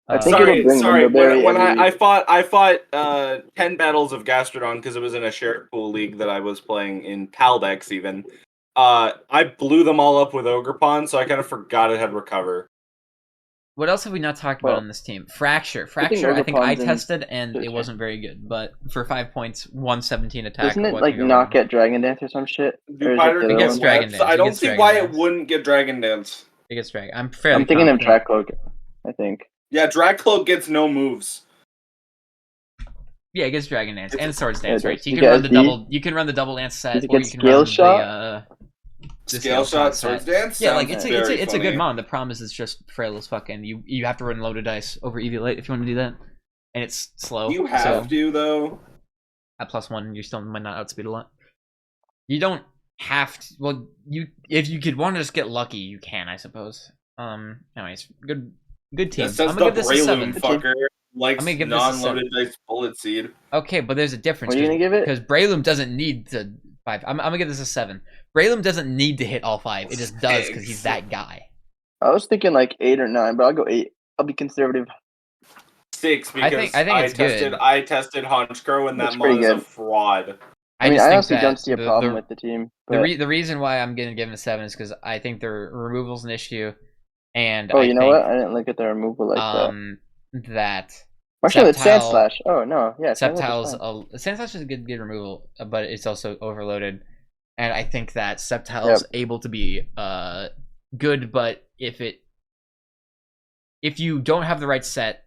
S3: I think
S2: Sorry,
S3: it'll bring
S2: sorry.
S3: Rindo Berry
S2: When
S3: every
S2: I fought 10 battles of Gastrodon because it was in a shared pool league that I was playing in Paldex even. I blew them all up with Ogerpon, so I kind of forgot it had recover.
S1: What else have we not talked about on this team? Fracture. I think
S3: Ogerpon's
S1: I
S3: in
S1: tested and it
S3: shit.
S1: wasn't very good. But for 5 points, 117 attack.
S3: Isn't it
S1: what
S3: like
S1: can go
S3: not
S1: wrong?
S3: get Dragon Dance or some shit? Or is
S2: Jupiter
S3: it the
S1: It
S3: other
S1: gets
S3: one?
S1: Dragon Dance.
S2: I
S1: It
S2: don't
S1: gets
S2: see
S1: Dragon
S2: why
S1: Dance.
S2: it wouldn't get Dragon Dance.
S1: It gets Dragon. I'm fairly
S3: I'm thinking of
S1: confident.
S3: Dracloak, I think.
S2: Yeah, Dragcloak gets no moves.
S1: Yeah, it gets Dragon Dance and Swords Dance,
S3: Yeah,
S1: right? So
S3: you
S1: you can run
S3: guys
S1: the
S3: see?
S1: double. You can run the double dance set,
S3: Does it
S1: or
S3: get
S1: you can
S3: Scale
S1: run
S3: Shot?
S1: the
S2: Scale Shot,
S1: set.
S2: Swords Dance?
S1: Yeah, like
S2: Sounds
S1: it's
S2: very
S1: a good
S2: funny.
S1: mon. The problem is it's just frail as fuck, and you have to run loaded dice over Eviolite if you want to do that, and it's slow.
S2: You have to, though.
S1: At +1, you still might not outspeed a lot. You don't have to. Well, if you could want to just get lucky, you can, I suppose. Anyways, good team.
S2: That says
S1: I'm
S2: the
S1: gonna give this a 7.
S2: Breloom fucker likes
S1: I'm gonna give this a
S2: non-loaded dice bullet seed.
S1: Okay, but there's a difference.
S3: What are you gonna give it?
S1: Because Breloom doesn't need to 5. I'm gonna give this a 7. Breloom doesn't need to hit all 5. It just does because he's that guy.
S3: I was thinking like 8 or 9, but I'll go 8. I'll be conservative.
S2: 6 because
S1: I think it's good.
S2: I tested Honchkrow and that
S3: It's pretty
S2: mon is a
S3: good.
S2: fraud.
S3: I mean,
S1: just
S3: I
S1: think
S3: honestly
S1: that
S3: don't see a
S1: the-
S3: problem
S1: the-
S3: with the team. But,
S1: The reason why I'm gonna give him a 7 is because I think their removal's an issue, and
S3: oh,
S1: I
S3: you know
S1: think,
S3: what? I didn't look at the removal like
S1: that
S3: Actually, it's Sand
S1: Sceptile-
S3: Slash. Oh no, yeah. Sand Slash is
S1: Sceptile's
S3: fine.
S1: Sand Slash is a good removal, but it's also overloaded, and I think that Sceptile's able to be good, but if you don't have the right set,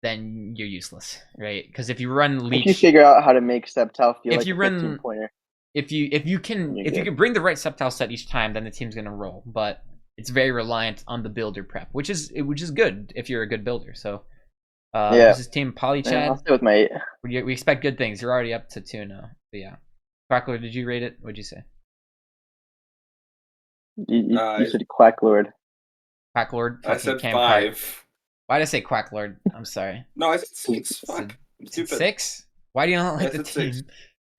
S1: then you're useless, right? Because if you run Leech,
S3: If you figure out how to make Sceptile feel
S1: If
S3: like
S1: you
S3: a
S1: run-
S3: 15 pointer,
S1: if you can
S3: You're good.
S1: bring the right Sceptile set each time, then the team's gonna roll. But it's very reliant on the builder prep, which is good if you're a good builder. So
S3: Yeah.
S1: Versus Team
S3: Yeah, I'll
S1: Polychad.
S3: stay with my 8.
S1: We expect good things. You're already up to 2 now. But yeah. Crackler, did you rate it? What'd you say?
S3: You said Quack Lord.
S1: Quacklord?
S2: I
S1: Fucking
S2: said
S1: Cam Quack.
S2: 5.
S1: Why'd I say Quacklord? I'm sorry.
S2: No, I said 6.
S1: It's
S2: Fuck. I'm
S1: Is it
S2: stupid.
S1: 6? Why do you not like
S2: I
S1: the
S2: said
S1: team?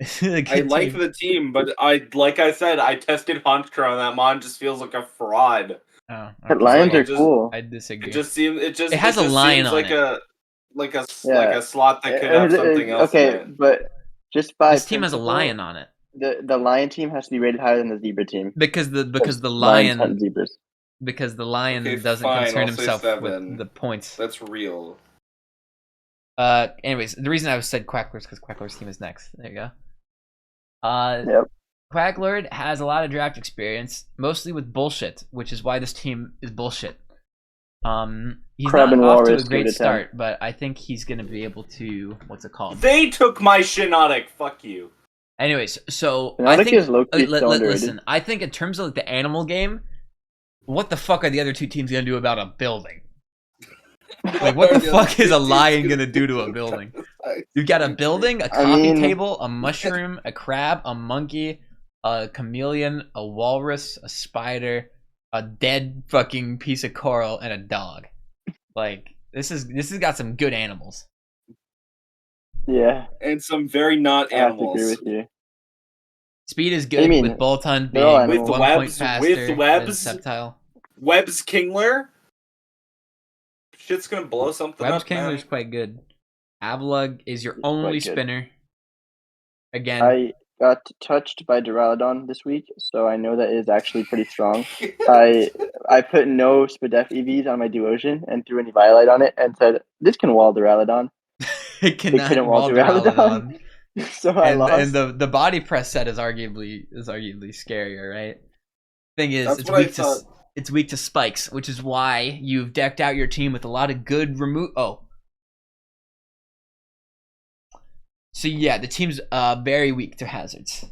S2: 6.
S1: A
S2: I
S1: good
S2: like
S1: team.
S2: the team, but like I said, I tested Honchkrow and that mon just feels like a fraud.
S1: Oh,
S3: But
S1: okay.
S3: lions
S2: Like,
S3: are
S2: it just-
S3: cool.
S1: I disagree.
S2: It just seems
S1: It has a
S2: just
S1: lion
S2: seems
S1: on
S2: like
S1: it.
S2: like
S3: Yeah.
S2: a slot that could have something else in
S3: Okay,
S2: it.
S3: but just by
S1: This team has a
S3: principle,
S1: lion on it
S3: the lion team has to be rated higher than the zebra team.
S1: because the
S3: Lions hunt
S1: lion
S3: zebras.
S2: Okay,
S1: doesn't
S2: fine,
S1: concern
S2: I'll say
S1: himself
S2: 7.
S1: with the points.
S2: That's real.
S1: Anyways, the reason I said Quacklord is because Quacklord's team is next. There you go.
S3: Yep.
S1: Quacklord has a lot of draft experience, mostly with bullshit, which is why this team is bullshit. He's
S3: Crab
S1: not
S3: and
S1: off to a
S3: Walrus,
S1: great
S3: give it a 10.
S1: start, but I think he's gonna be able to. What's it called?
S2: They took my Shiinotic. Fuck you.
S1: Anyways, so I
S3: Fnatic
S1: think
S3: is low-key still underrated.
S1: listen. I think in terms of like the animal game, what the fuck are the other 2 teams gonna do about a building? Like, what the fuck is a lion gonna do to a building? You got a building, a coffee table, a mushroom, a crab, a monkey, a chameleon, a walrus, a spider, a dead fucking piece of coral, and a dog. Like, this has got some good animals.
S3: Yeah,
S2: And some very not
S3: I have to
S2: animals.
S3: agree with you.
S1: Speed is
S3: What do you
S1: good
S3: mean?
S1: with Bolton
S3: They're all
S1: being
S3: animals.
S1: 1
S2: With
S1: point
S2: webs-
S1: faster
S2: with
S1: than
S2: webs?
S1: Sceptile.
S2: Webb's Kingler? Shit's gonna blow something
S1: Webb's
S2: up,
S1: Kingler is
S2: man.
S1: quite good. Avalug is your
S3: He's
S1: only
S3: quite good.
S1: spinner. Again,
S3: I got touched by Duraludon this week, so I know that is actually pretty strong. I put no Spadef EVs on my Duosion and threw an Eviolite on it and said, this can wall Duraludon.
S1: it
S3: It
S1: cannot
S3: couldn't wall
S1: wall
S3: Duraludon.
S1: Duraludon.
S3: So I lost.
S1: And the body press set is arguably scarier, right? Thing is,
S2: That's what I thought.
S1: it's weak to spikes, which is why you've decked out your team with a lot of good remove. Oh, so yeah, the team's very weak to hazards,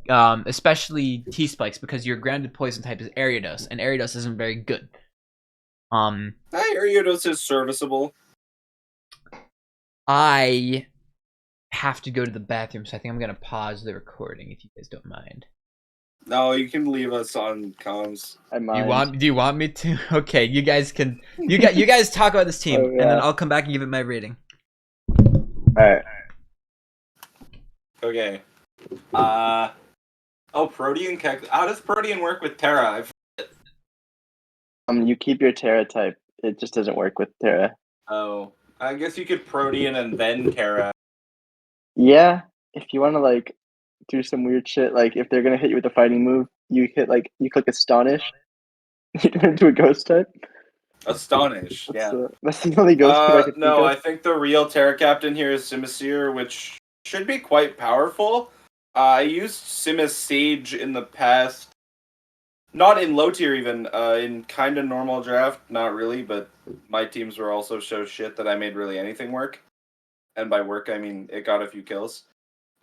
S1: especially T spikes because your grounded poison type is Ariados, and Ariados isn't very good.
S2: Ariados is serviceable.
S1: I have to go to the bathroom, so I think I'm gonna pause the recording if you guys don't mind.
S2: No, you can leave us on comms.
S3: I mind.
S1: Do you want me to? Okay, you guys can. You guys talk about this team,
S3: Oh,
S1: and then
S3: yeah.
S1: I'll come back and give it my rating.
S3: Alright.
S2: Okay. Protean Keck. How does Protean work with Terra?
S3: You keep your Terra type. It just doesn't work with Terra.
S2: I guess you could Protean and then Terra.
S3: Yeah, if you want to like do some weird shit, like if they're gonna hit you with a fighting move, you click Astonish, you turn into a ghost type.
S2: Astonish. Yeah.
S3: That's the only ghost type I could
S2: No, I
S3: think
S2: think the real Terra Captain here is Simisear, which should be quite powerful. I used Simis Sage in the past. Not in low tier even, in kind of normal draft, not really, but my teams were also so shit that I made really anything work. And by work, I mean it got a few kills.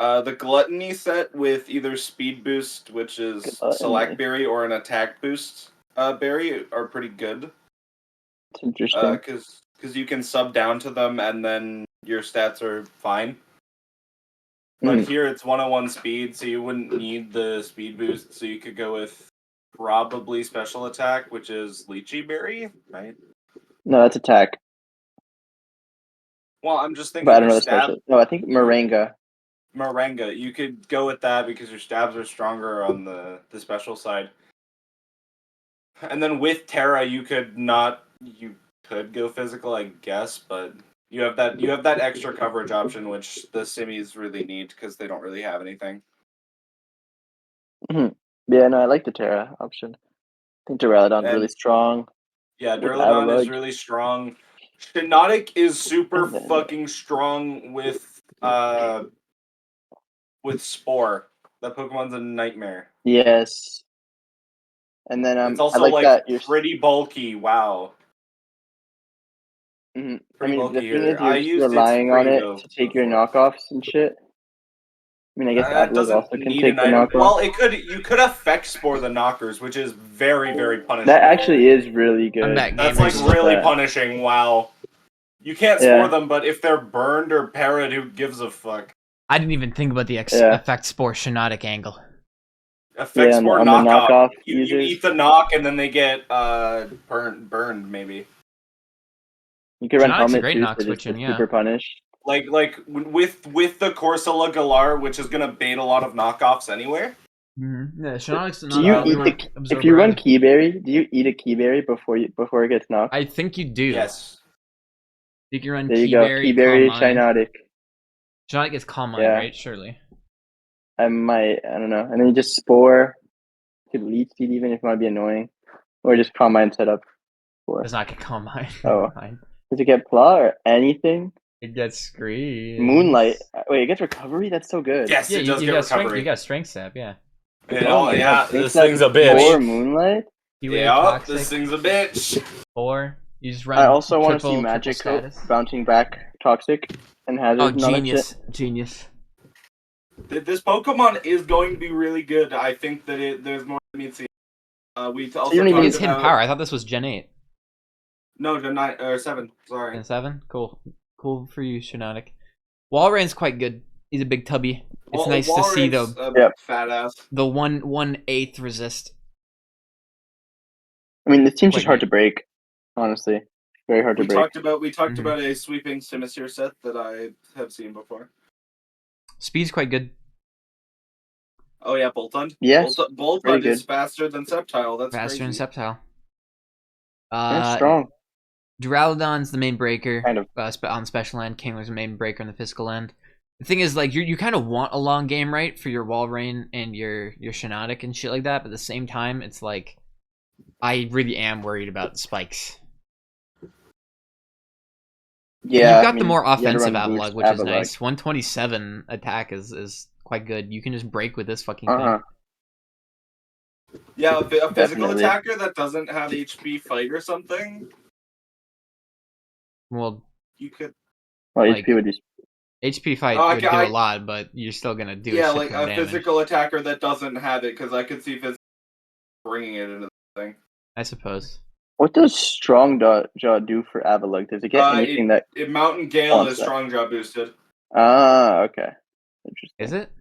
S2: The Gluttony set with either Speed Boost, which is
S3: Gluttony.
S2: Select Berry, or an Attack Boost berry are pretty good.
S3: It's interesting.
S2: Because you can sub down to them and then your stats are fine. But here it's 101 speed, so you wouldn't need the speed boost, so you could go with probably special attack, which is Lychee Berry, right?
S3: No, that's attack.
S2: Well, I'm just thinking
S3: But I don't know
S2: your
S3: the
S2: stab
S3: special. No, I think Moringa.
S2: Moringa. You could go with that because your stabs are stronger on the special side. And then with Terra, you could go physical, I guess, but you have that extra coverage option, which the Simmies really need because they don't really have anything.
S3: Yeah, no, I like the Terra option. I think Duraludon's really strong.
S2: Yeah,
S3: with
S2: Duraludon is
S3: Avalugg.
S2: really strong. Shiinotic is super
S3: And then-
S2: fucking strong with Spore. That Pokemon's a nightmare.
S3: Yes. And then
S2: It's also
S3: I like that you're
S2: pretty bulky. Wow.
S3: I
S2: Pretty
S3: mean,
S2: bulky
S3: the thing
S2: here.
S3: is,
S2: I
S3: you're
S2: used its
S3: relying on it
S2: Freego
S3: to take your
S2: before.
S3: knockoffs and shit. I mean, I guess
S2: That
S3: Avalugg
S2: doesn't
S3: also can
S2: need
S3: take
S2: an
S3: the
S2: item.
S3: knockoff.
S2: Well, you could affect Spore the knockers, which is very, very punishing.
S3: That actually is really good.
S1: I'm back,
S2: That's
S1: gamers.
S2: like really
S3: that.
S2: punishing. Wow. You can't
S3: Yeah.
S2: spore them, but if they're burned or parried, who gives a fuck?
S1: I didn't even think about the
S3: Yeah.
S1: effect spore Shiinotic angle.
S2: Effect
S3: Yeah,
S2: spore
S3: on the
S2: knockoff.
S3: knockoff
S2: You
S3: users.
S2: eat the knock and then they get burned maybe.
S3: You could run
S1: Shiinotic's a
S3: helmet
S1: great
S3: too,
S1: knock
S3: so just
S1: switching,
S3: to
S1: yeah.
S3: super punish.
S2: Like with the Corsola Galar, which is gonna bait a lot of knockoffs anyway.
S1: Mm-hmm. Yeah, Shiinotic's
S3: Do you eat if you run Keyberry? Do you eat a Keyberry before it gets knocked?
S1: I think you do.
S2: Yes.
S1: You can run
S3: There you go.
S1: Keyberry,
S3: Keyberry,
S1: Calm Mind.
S3: Shiinotic.
S1: Shiinotic gets Calm Mind,
S3: Yeah.
S1: right? Surely.
S3: I don't know. And then you just spore. You could lead seed even if it might be annoying. Or just Calm Mind setup.
S1: Does not get Calm Mind.
S3: Oh.
S1: Never mind.
S3: Does it get Pla or anything?
S1: It gets Scream.
S3: Moonlight. Wait, it gets recovery? That's so good.
S2: Yes,
S1: Yeah,
S2: it
S1: you
S2: does get
S1: got strength.
S2: recovery.
S1: You got strength step. Yeah.
S2: Yeah,
S3: Think
S2: this
S3: that's
S2: thing's a
S3: Or
S2: bitch.
S3: Moonlight?
S1: Keyway
S2: Yeah,
S1: toxic.
S2: this thing's a bitch.
S1: 4. You just run.
S3: I also want to see
S1: triple
S3: Magic Coat
S1: status.
S3: bouncing back Toxic and Hazard
S1: Oh,
S3: and all that
S1: genius!
S3: shit.
S1: Genius.
S2: This Pokemon is going to be really good. I think that there's more that needs to see. We also
S3: You don't even-
S2: talked
S1: It's hidden
S2: about
S1: power. I thought this was Gen 8.
S2: no Gen 9 or 7. Sorry.
S1: Gen 7. Cool. Cool for you, Shiinotic. Walreign's quite good. He's a big tubby. It's nice to see
S2: Walrein's
S1: the
S2: a
S3: Yep.
S2: fat ass.
S1: 1/8 resist.
S3: I mean, this team's
S1: Quite
S3: just hard
S1: good.
S3: to break. Honestly, very hard to
S2: We
S3: break.
S2: talked
S1: Mhm.
S2: about a sweeping Simisear set that I have seen before.
S1: Speed's quite good.
S2: Oh yeah, Boltund.
S3: Yes,
S2: Boltund
S3: pretty
S2: is
S3: good.
S2: faster than Sceptile. That's
S1: Faster than
S2: crazy.
S1: Sceptile.
S3: And strong,
S1: Duraludon's the main breaker.
S3: kind of.
S1: On the special end. Kingler's the main breaker on the physical end. The thing is, like, you kind of want a long game, right, for your Walrein and your Shiinotic and shit like that. But at the same time, it's like, I really am worried about spikes.
S3: Yeah,
S1: You've got
S3: I
S1: the
S3: mean,
S1: more
S3: you gotta
S1: offensive
S3: run
S1: Avalugg,
S3: boost
S1: which is
S3: Avalugg.
S1: nice. 127 attack is quite good. You can just break with this fucking
S3: Uh-huh.
S2: Yeah, a physical
S3: Definitely.
S2: attacker that doesn't have HP fight or something.
S1: thing. Well,
S2: You could.
S3: Well,
S1: Like,
S3: HP would just.
S1: HP fight
S2: Oh,
S1: would do
S2: I-
S1: a lot, but you're still gonna do
S2: Yeah,
S1: a shit
S2: like
S1: ton of
S2: a
S1: damage.
S2: physical attacker that doesn't have it, because I could see physical bringing it into the thing.
S1: I suppose.
S3: What does Strong Jaw do for Avalugg? Does it get anything that?
S2: If Mountain Gale
S3: Wants
S2: is
S3: that.
S2: strong job boosted,
S3: Ah, okay. Interesting.
S1: Is it?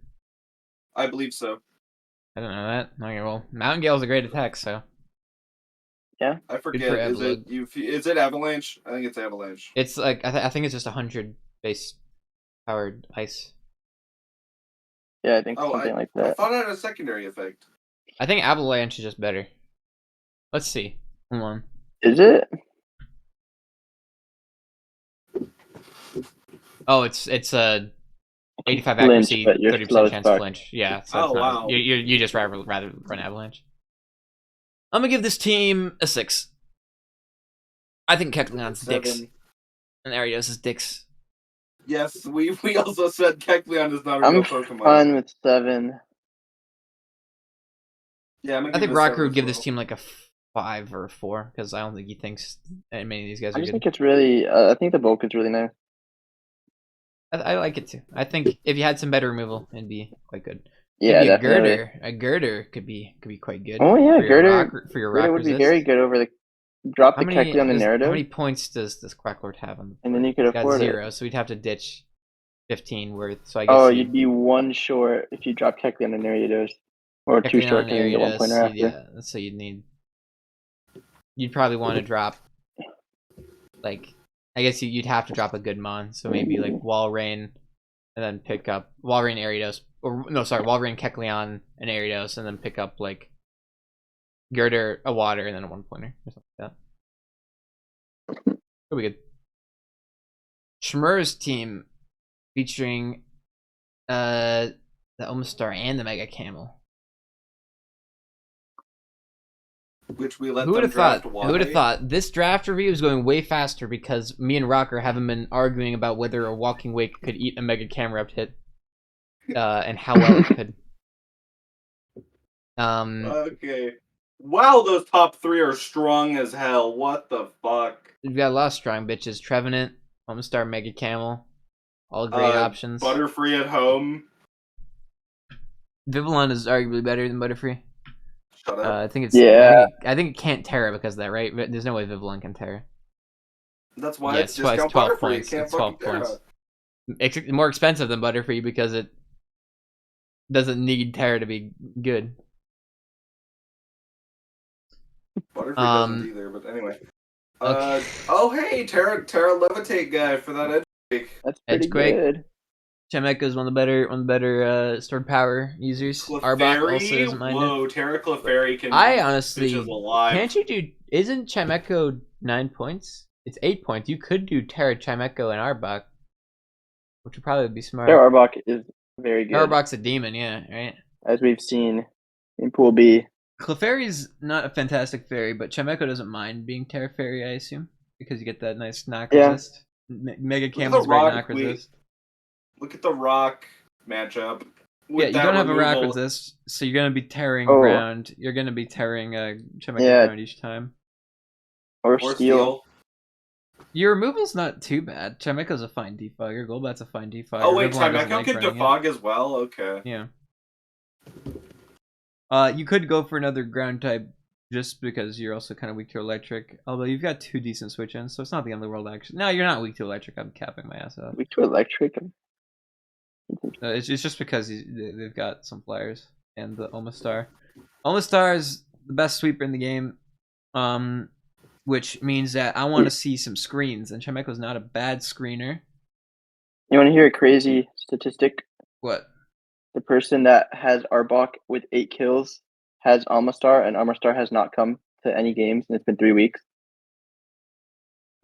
S2: I believe so.
S1: I don't know that. Okay, well, Mountain Gale's a great attack, so
S2: I forget.
S1: for
S2: Is it
S1: Avalugg.
S2: is it Avalanche? I think it's Avalanche.
S1: it's like I think it's just 100 base powered ice.
S3: Yeah, I think
S2: Oh,
S3: something like
S2: I
S3: that.
S2: thought it had a secondary effect.
S1: I think Avalanche is just better. Let's see. Hold on.
S3: Is it?
S1: Oh, it's a 85
S3: Flinch,
S1: accuracy,
S3: but you're
S1: 30%
S3: slow as
S1: chance
S3: fuck.
S1: flinch. Yeah. So
S2: Oh,
S1: it's not,
S2: wow.
S1: You just rather run Avalanche. I'm gonna give this team a 6. I think Kecleon's dicks
S2: 7.
S1: and Arios is dicks.
S2: Yes, we also said Kecleon is not a
S3: I'm
S2: real Pokemon.
S3: fine with 7.
S2: Yeah, I'm gonna
S1: I think
S2: give it a 7
S1: Rocker would
S2: as
S1: give this
S2: well.
S1: team like a 5 or a 4 because I don't think he thinks many of these guys
S3: I
S1: are
S3: just
S1: good.
S3: think it's really. I think the bulk is really nice.
S1: I like it too. I think if you had some better removal, it'd be quite good.
S3: Yeah,
S1: Maybe a
S3: definitely.
S1: girder. A girder could be quite good.
S3: Oh yeah,
S1: for your
S3: Girder.
S1: rock, for your
S3: Girder
S1: rock
S3: would be
S1: resist.
S3: very good over the. Drop
S1: How
S3: the
S1: many,
S3: Kecleon and
S1: how
S3: Narrative,
S1: many points does Quacklord have on?
S3: and then you could
S1: He's got
S3: afford
S1: 0,
S3: it.
S1: so we'd have to ditch 15 worth. So I guess
S3: Oh, you'd be 1 short if you drop Kecleon and Narrative, or 2
S1: Kecleon
S3: short
S1: and
S3: because you get 1 pointer
S1: Ariados,
S3: after.
S1: yeah. So you'd probably want to drop, like, I guess you'd have to drop a good mon. So maybe like Walrein, and then pick up Walrein, Ariados, or no, sorry, Walrein, Kecleon, and Ariados, and then pick up like Girder, a water, and then a 1 pointer or something like that. That'll be good. Shmur's team featuring the Omastar and the Mega Camel.
S2: Which we let
S1: Who would
S2: them
S1: have thought?
S2: draft.
S1: Who would have
S2: why?
S1: thought this draft review is going way faster because me and Rocker haven't been arguing about whether a Walking Wake could eat a Mega Camerupt hit, and how well it could.
S2: Okay. Wow, those top 3 are strong as hell. What the fuck?
S1: We've got a lot of strong bitches. Trevenant, Omastar, Mega Camel, all great options.
S2: Butterfree at home.
S1: Vivillon is arguably better than Butterfree.
S2: Shut up.
S1: I think it's
S3: Yeah.
S1: I think it can't Terra because of that, right? There's no way Vivillon can Terra.
S2: That's why
S1: Yeah,
S2: it's
S1: it's
S2: discount
S1: 12
S2: Butterfree. You
S1: points.
S2: can't
S1: It's 12
S2: fucking
S1: points. It's more expensive than Butterfree because it doesn't need Terra to be good.
S2: Butterfree
S1: Um,
S2: doesn't either, but anyway.
S1: Okay.
S2: Oh hey, Terra Levitate guy for that edge break.
S3: That's
S1: Edge
S3: pretty
S1: Quake.
S3: good.
S1: Chemeko is one of the better stored power users. Arbok also doesn't mind it.
S2: Whoa, Terra Clefairy can
S1: I
S2: bitch
S1: honestly
S2: is alive.
S1: can't you do? Isn't Chemeko 9 points? It's 8 points. You could do Terra, Chemeko, and Arbok, which would probably be smart.
S3: Their Arbok is very good,
S1: Arbok's a demon, yeah, right.
S3: as we've seen in Pool B.
S1: Clefairy's not a fantastic fairy, but Chemeko doesn't mind being Terra Fairy, I assume, because you get that nice knock
S3: Yeah.
S1: resist. Mega
S2: Look at
S1: Camel's
S2: the
S1: great
S2: rock
S1: knock
S2: we-
S1: resist.
S2: Look at the rock matchup.
S1: Yeah,
S2: With
S1: you
S2: that
S1: don't have a rock
S2: removal.
S1: resist, so you're gonna be tearing
S3: Oh.
S1: ground. You're gonna be tearing Chemeko
S3: Yeah.
S1: ground each time.
S3: Or
S2: Or
S3: Steel.
S1: Your removal's not too bad. Chimeko's a fine defogger. Golbat's a fine defogger.
S2: Oh wait,
S1: Rivlon doesn't
S2: Chimecho
S1: like
S2: can
S1: running it.
S2: defog as well? Okay.
S1: Yeah. You could go for another ground type just because you're also kind of weak to electric. Although you've got 2 decent switch-ins, so it's not the end of the world actually. No, you're not weak to electric. I'm capping my ass off.
S3: Weak to Electric.
S1: It's just because they've got some flyers and the Omastar. Omastar is the best sweeper in the game, which means that I want to see some screens, and Chimeko's not a bad screener.
S3: You want to hear a crazy statistic?
S1: What?
S3: The person that has Arbok with 8 kills has Almastar, and Almastar has not come to any games, and it's been 3 weeks.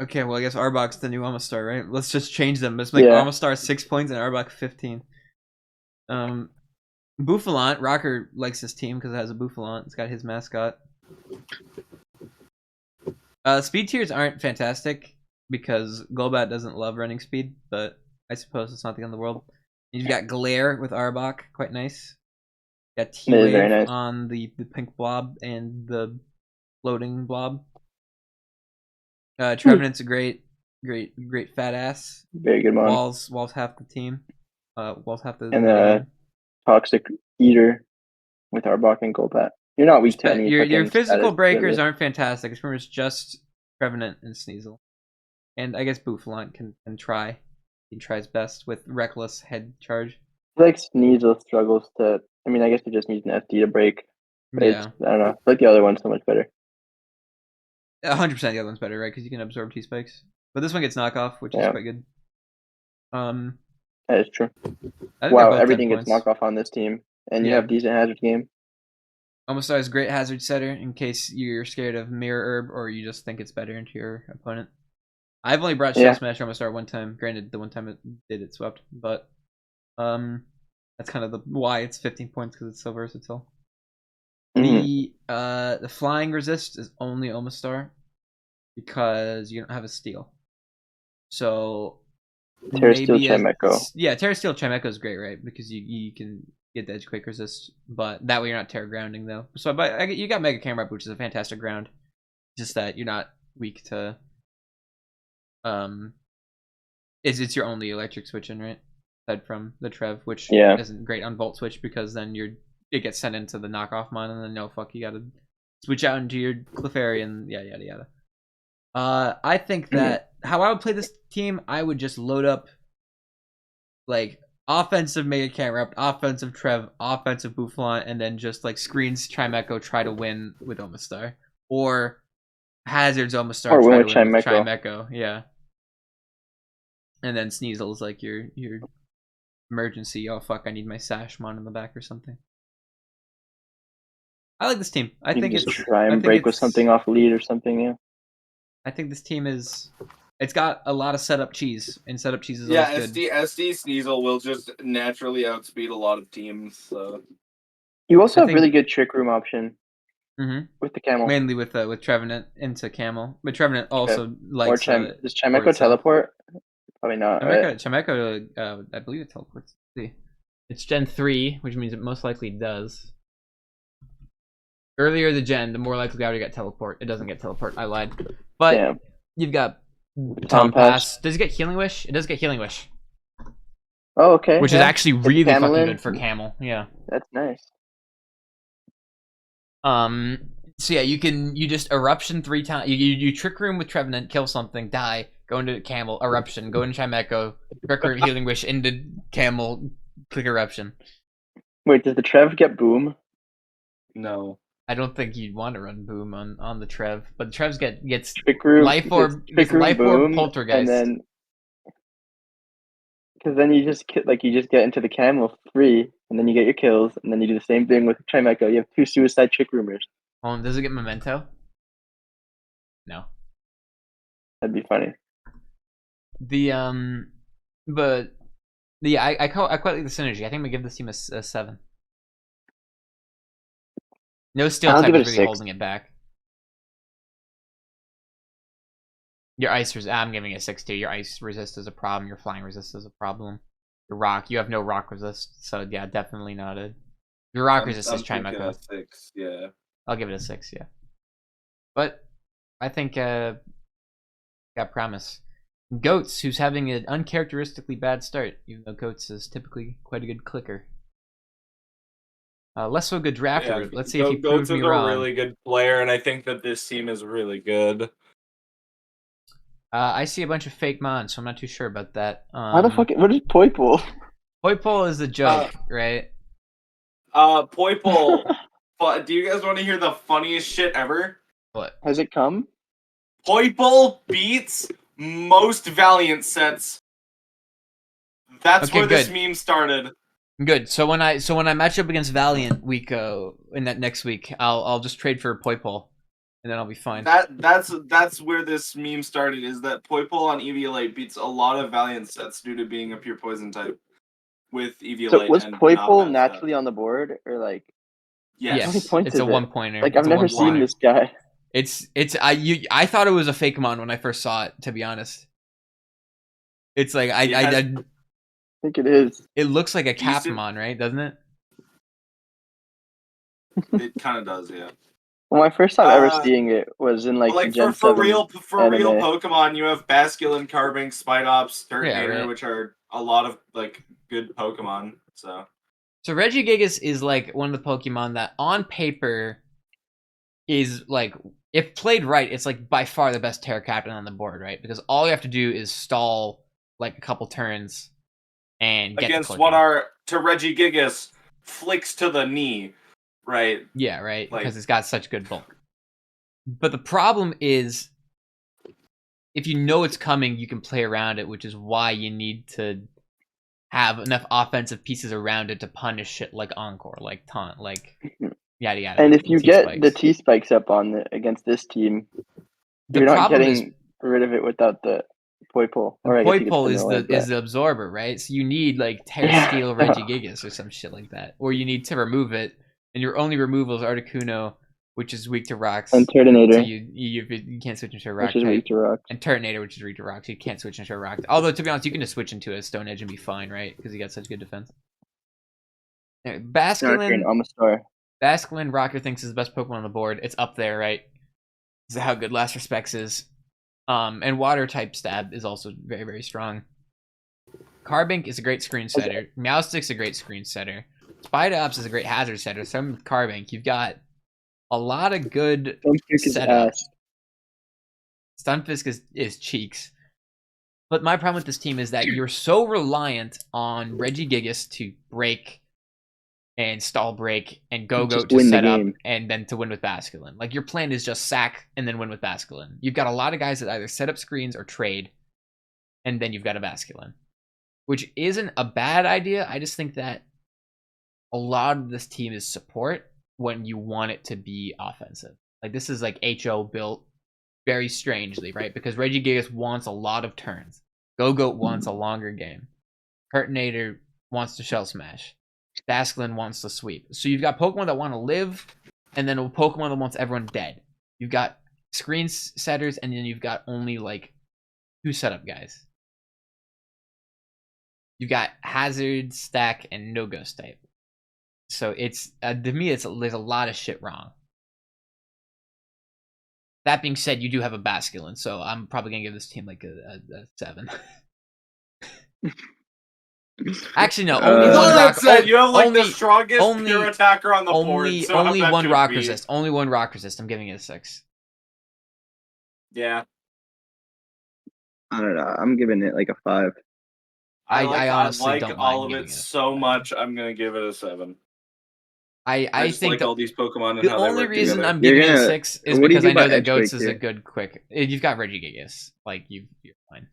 S1: Okay, well, I guess Arbok's the new Omastar, right? Let's just change them. Let's make
S3: Yeah.
S1: Omastar 6 points and Arbok 15. Bouffalant, Rocker likes this team because it has a Bouffalant. It's got his mascot. Speed tiers aren't fantastic because Golbat doesn't love running speed, but I suppose it's not the end of the world. You've got Glare with Arbok, quite nice. You got
S3: It is very
S1: T-Wave
S3: nice.
S1: on the pink blob and the floating blob. Trevenant's a great fat ass.
S3: Very good one.
S1: Walls half the team. Walls half the
S3: And
S1: game.
S3: Toxic Eater with Arbok and Golbat. You're not weak to any
S1: Your
S3: fucking
S1: physical
S3: status,
S1: breakers
S3: really.
S1: aren't fantastic. It's pretty much just Trevenant and Sneasel. And I guess Bouffalant can try. He tries best with Reckless head charge.
S3: I feel like Sneasel struggles to. I mean, I guess it just needs an FD to break. But
S1: Yeah.
S3: I don't know. I feel like the other one's so much better.
S1: 100% the other one's better, right? Because you can absorb T-spikes. But this one gets knockoff, which is
S3: Yeah.
S1: quite good.
S3: That is true.
S1: I think they're
S3: Wow,
S1: both
S3: everything
S1: 10
S3: gets
S1: points.
S3: knockoff on this team, and you
S1: Yeah.
S3: have decent hazard game.
S1: Omastar is a great hazard setter in case you're scared of Mirror Herb or you just think it's better into your opponent. I've only brought Shield
S3: Yeah.
S1: Smash Omastar one time. Granted, the one time it did, it swept. But that's kind of why it's 15 points, because it's so versatile.
S3: Mhm.
S1: The flying resist is only Omastar because you don't have a steal. So
S3: Terra Steel
S1: maybe
S3: Chimecho.
S1: Yeah, Terra Steel Chimecho is great, right? Because you can get the edge quick resist, but that way you're not Terra grounding though. So but you got Mega Camera, which is a fantastic ground. Just that you're not weak to it's your only electric switch in, right? Aside from the Trev, which
S3: Yeah.
S1: isn't great on Volt Switch because then it gets sent into the knockoff mon, and then no fuck, you gotta switch out into your Clefairy and yada yada yada. I think that how I would play this team, I would just load up like offensive Mega Camera, offensive Trev, offensive Bouffalant, and then just like screens Chimecho try to win with Omastar, or hazards Omastar
S3: Or
S1: try
S3: win
S1: to win with
S3: Chimecho.
S1: Chimecho, yeah. And then Sneasel's like your emergency. Oh fuck! I need my Sashmon in the back or something. I like this team. I
S3: You
S1: think
S3: can
S1: it's
S3: just try
S1: I
S3: and
S1: think
S3: break with
S1: it's-
S3: something off lead or something. Yeah.
S1: I think this team is. It's got a lot of setup cheese, and setup cheese is
S2: Yeah,
S1: always good.
S2: SD Sneasel will just naturally outspeed a lot of teams. So.
S3: You also
S1: I
S3: have
S1: think-
S3: really good trick room option
S1: Mm-hmm.
S3: with the camel.
S1: Mainly with Trevenant into Camel, but Trevenant also
S3: or
S1: likes.
S3: Does Chimecho
S1: itself.
S3: teleport? Probably not. Right?
S1: Chimecho, I believe it teleports. Let's see. It's Gen 3, which means it most likely does. Earlier the gen, the more likely we already get teleport. It doesn't get teleport. I lied. But
S3: Damn.
S1: you've got
S3: Tom
S1: Tom Pass. Does it get Healing Wish? It does get Healing Wish,
S3: Oh, okay.
S1: which is
S3: yeah.
S1: actually really fucking
S3: Camelin.
S1: good for Camel. Yeah.
S3: That's nice.
S1: So yeah, you just eruption 3 times. You Trick Room with Trevenant, kill something, die, go into Camel, Eruption, go into Chimecho, Tricker, Healing Wish, into Camel, click Eruption.
S3: Wait, does the Trev get boom?
S2: No.
S1: I don't think you'd want to run Boom on the Trev, but the Trevs gets
S3: Trick Room,
S1: Life Orb,
S3: Trick
S1: gets
S3: Room
S1: Life Orb,
S3: boom,
S1: Poltergeist.
S3: and then because then you just get into the Camel free, and then you get your kills, and then you do the same thing with Chimecho. You have 2 suicide Trick Roomers.
S1: Does it get Memento? No.
S3: That'd be funny.
S1: But yeah, I quite like the synergy. I think I'm gonna give this team a 7. No steel
S3: I'll
S1: type
S3: give it
S1: is
S3: a
S1: really
S3: 6.
S1: holding it back. Your ice I'm giving it a 6 too. Your ice resist is a problem. Your flying resist is a problem. Your rock, you have no rock resist, so yeah, definitely not a. Your rock resist is
S2: thinking
S1: Chimecho.
S2: a 6, yeah.
S1: I'll give it a 6, yeah. But I think got promise. Goats, who's having an uncharacteristically bad start, even though Goats is typically quite a good clicker. Less so good drafter. Let's see if he proves
S5: Goats
S1: me
S5: is
S1: wrong.
S5: a really good player, and I think that this team is really good.
S1: I see a bunch of fake mons, so I'm not too sure about that.
S3: How the fuck? What is Poipole?
S1: Poipole is a joke, right?
S2: Poipole. But do you guys want to hear the funniest shit ever?
S1: What?
S3: Has it come?
S2: Poipole beats most Valiant sets. That's
S1: Okay,
S2: where this
S1: good.
S2: meme started.
S1: Good. So when I match up against Valiant week in that next week, I'll just trade for Poipole, and then I'll be fine.
S2: That's where this meme started. Is that Poipole on EVLite beats a lot of Valiant sets due to being a pure poison type with EVLite.
S3: So was
S2: and
S3: Poipole
S2: not
S3: naturally on the board, or like?
S2: Yes.
S3: How many points
S1: it's
S3: is
S1: a
S3: it?
S1: 1-pointer.
S3: Like I've
S1: It's a
S3: never
S1: 1-pointer.
S3: seen this guy.
S1: I thought it was a fake mon when I first saw it. To be honest, it's like
S3: I think it is.
S1: it looks like a cap
S2: Decent.
S1: mon, right? Doesn't it?
S2: It kind of does, yeah.
S3: Well, my first time ever seeing it was in like,
S2: Like
S3: Gen
S2: for
S3: 7
S2: real
S3: anime.
S2: Pokemon, you have Basculin, Carbink, Spidops, Turtonator,
S1: right.
S2: which are a lot of like good Pokemon. So
S1: Regigigas is like one of the Pokemon that on paper is like, if played right, it's like by far the best Terra Captain on the board, right? Because all you have to do is stall like a couple turns and get
S2: against
S1: the
S2: what
S1: clicker.
S2: are to Regigigas flicks to the knee, right?
S1: Yeah, right.
S2: Like-
S1: Because it's got such good bulk. But the problem is, if you know it's coming, you can play around it, which is why you need to have enough offensive pieces around it to punish shit like Encore, like Taunt, like yada yada.
S3: And if you get
S1: T-spikes.
S3: the T spikes up on against this team,
S1: the
S3: you're not
S1: problem
S3: getting
S1: is
S3: rid of it without the Poipole.
S1: the
S3: Or I guess you could
S1: Poipole is
S3: Spinel
S1: the absorber, right? So you need like Terra
S3: Yeah.
S1: Steel Regigigas or some shit like that, or you need to remove it, and your only removal is Articuno, which is weak to rocks.
S3: and Turtonator,
S1: So you can't switch into a rock
S3: which is
S1: type.
S3: weak to rocks.
S1: And Turtonator, which is weak to rocks. You can't switch into a rock. Although, to be honest, you can just switch into a Stone Edge and be fine, right? Because you got such good defense. Anyway,
S3: Darkran, Omastar.
S1: Basculin, Rocker thinks is the best Pokemon on the board. It's up there, right? This is how good Last Respects is. And Water type Stab is also very, very strong. Carbink is a great screen setter. Meowstic's a great screen setter. Spidops is a great hazard setter. So with Carbink, you've got a lot of good
S3: Stunfisk is
S1: setup.
S3: ass.
S1: Stunfisk is cheeks. But my problem with this team is that you're so reliant on Regigigas to break and stall break and go-go
S3: Just
S1: to
S3: win the
S1: set up
S3: game.
S1: and then to win with Basculin. Like, your plan is just sack and then win with Basculin. You've got a lot of guys that either set up screens or trade, and then you've got a Basculin. Which isn't a bad idea. I just think that a lot of this team is support when you want it to be offensive. Like, this is like HO built very strangely, right? Because Regigigas wants a lot of turns. Go-Goat wants a longer game. Turtonator wants to shell smash. Basculin wants to sweep. So you've got Pokemon that want to live, and then a Pokemon that wants everyone dead. You've got screen setters, and then you've got only like 2 setup guys. You've got Hazard, Stack, and no Ghost type. So it's to me, there's a lot of shit wrong. That being said, you do have a Basculin, so I'm probably gonna give this team like a 7. Actually, no. Only
S3: Well,
S1: one rock.
S2: said, you have like
S1: only,
S2: the strongest
S1: only-
S2: pure attacker on the board.
S1: only
S2: So how
S1: only
S2: that
S1: one
S2: could
S1: rock
S2: be.
S1: resist. Only one rock resist. I'm giving it a 6.
S2: Yeah.
S3: I don't know. I'm giving it like a 5.
S1: I honestly don't
S2: all
S1: mind
S2: of
S1: giving
S2: it
S1: it a
S2: so
S1: 5.
S2: much. I'm gonna give it a 7.
S1: I
S2: Just
S1: think
S2: like all these Pokemon and
S1: the
S2: how they
S1: only
S2: work
S1: reason
S2: together.
S1: I'm
S3: You're
S1: giving it a
S3: gonna-
S1: 6 is
S3: what do you
S1: because
S3: do
S1: I know
S3: about
S1: that Goats
S3: Edgewaker?
S1: is a good quick. You've got Regigigas, like you're fine.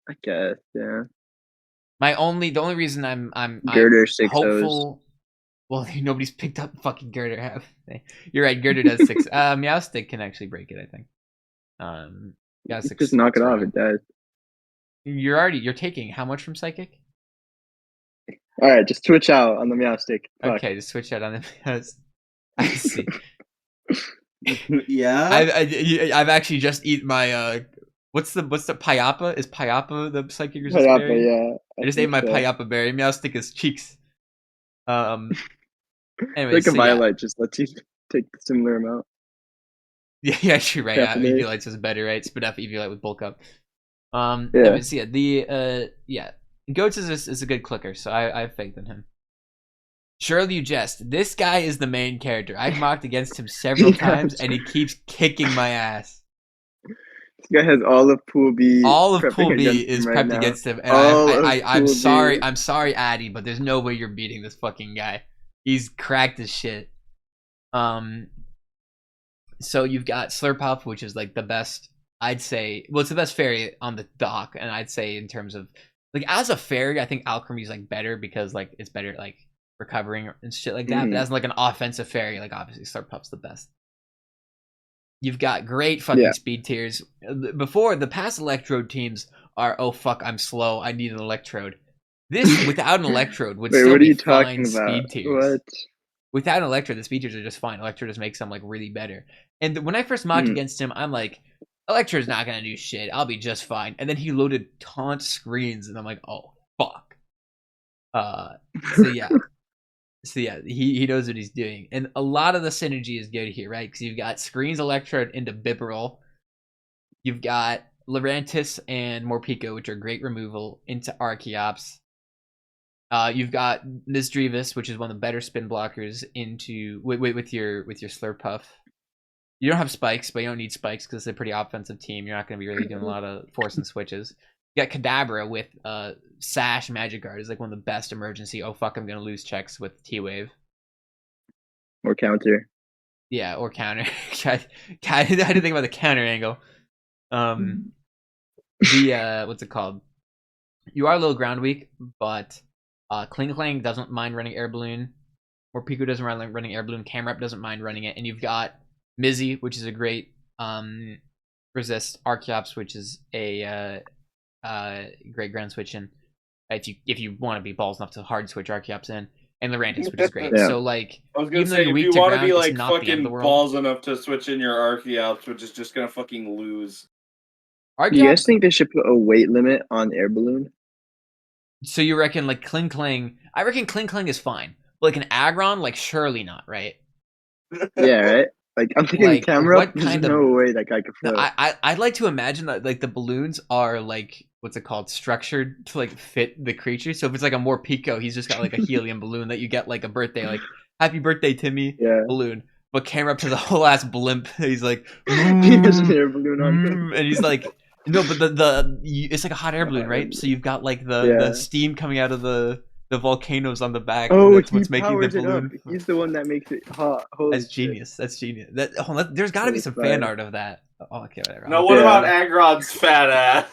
S3: I guess, yeah.
S1: The only reason I'm
S3: Girder 6 O's.
S1: hopeful. Well, nobody's picked up fucking Girder, have they? You're right. Girder does 6. Meowstic can actually break it, I think. Meowstic
S3: Just knock it off.
S1: strong.
S3: It does.
S1: You're taking how much from Psychic?
S3: All right, just switch out on the Meowstic. Fuck.
S1: Okay, just switch out on the Meowstic. I see.
S2: Yeah.
S1: I've actually just eaten my what's the Payapa? Is Payapa the Psychic resist
S3: Payapa,
S1: berry?
S3: yeah.
S1: I just ate my Payapa berry. Meowstic is cheeks. Anyway,
S3: Like a
S1: so yeah.
S3: Violet just lets you take the similar amount.
S1: Yeah, you're actually right.
S3: Definitely.
S1: Eviolites was better, right? Spadef Eviolite with bulk up.
S3: Yeah.
S1: Anyways, yeah, Goats is a good clicker, so I have faith in him. Surely you jest. This guy is the main character. I've mocked against him several times, and he keeps kicking my ass.
S3: This guy has all of Pool B.
S1: All of
S3: prepping
S1: Pool B
S3: against
S1: is
S3: him right
S1: prepped
S3: now.
S1: against him, and
S3: All of
S1: I'm
S3: Pool
S1: sorry.
S3: B.
S1: I'm sorry, Addy, but there's no way you're beating this fucking guy. He's cracked as shit. So you've got Slurpuff, which is like the best. I'd say, well, it's the best fairy on the dock, and I'd say in terms of like as a fairy, I think Alchemy is like better because like it's better at, like recovering and shit like that. But as like an offensive fairy, like obviously Slurpuff's the best. You've got great fucking speed tiers. Before, the past Electrode teams are, oh fuck, I'm slow, I need an Electrode. This, without an Electrode, would
S3: Wait,
S1: still
S3: what are
S1: be
S3: you
S1: fine
S3: talking about?
S1: speed tiers.
S3: What?
S1: Without an Electrode, the speed tiers are just fine. Electrode just makes them like really better. And when I first mocked against him, I'm like, Electrode's not gonna do shit. I'll be just fine. And then he loaded taunt screens, and I'm like, oh fuck. So yeah, he knows what he's doing, and a lot of the synergy is good here, right? Because you've got screens Electrode into Bibarel, you've got Lurantis and Morpeko, which are great removal, into Archeops. You've got Misdreavus, which is one of the better spin blockers, into with your Slurpuff. You don't have spikes, but you don't need spikes because it's a pretty offensive team. You're not going to be really doing a lot of forcing switches. You got Kadabra with Sash Magic Guard is like one of the best emergency. Oh fuck, I'm gonna lose checks with T-Wave.
S3: Or counter.
S1: Yeah, or counter. I didn't think about the counter angle. What's it called? You are a little ground weak, but Kling Klang doesn't mind running Air Balloon. Or Pico doesn't mind running Air Balloon. Camrap doesn't mind running it, and you've got Mizzy, which is a great resist. Archeops, which is a great ground switch in. If you want to be balls enough to hard switch Archeops in, and Lurantis, which is great.
S3: Yeah.
S1: So like,
S2: I was gonna
S1: even though
S2: say,
S1: you're
S2: if
S1: weak
S2: you
S1: to
S2: want to
S1: ground,
S2: be
S1: it's
S2: like
S1: not the end of
S2: fucking
S1: the world.
S2: balls enough to switch in your Archeops, which is just gonna fucking lose.
S3: Do you guys
S1: Archeops.
S3: think they should put a weight limit on Air Balloon?
S1: So you reckon like Kling Klang? I reckon Kling Klang is fine. But like an Aggron, like surely not, right?
S3: Yeah, right? Like, I'm thinking
S1: Like,
S3: camera,
S1: what
S3: there's
S1: kind of-
S3: no way that guy could
S1: No,
S3: float.
S1: I'd like to imagine that like the balloons are like what's it called, structured to like fit the creature. So if it's like a Morpeko, he's just got like a helium balloon that you get like a birthday, like happy birthday Timmy
S3: Yeah.
S1: balloon. But Camrap has a whole ass blimp. He's like,
S3: He has an air balloon on him.
S1: and he's like, no, but it's like a hot air balloon, right? So you've got like the
S3: Yeah.
S1: steam coming out of the volcanoes on the back.
S3: Oh,
S1: and that's
S3: he
S1: what's making the
S3: powers it up.
S1: balloon.
S3: He's the one that makes it hot. Holy
S1: That's
S3: shit.
S1: genius. That's genius. There's got to be
S3: That's
S1: some
S3: fire.
S1: fan art of that. Oh, okay, whatever.
S2: No, what
S3: Yeah.
S2: about Aggron's fat ass?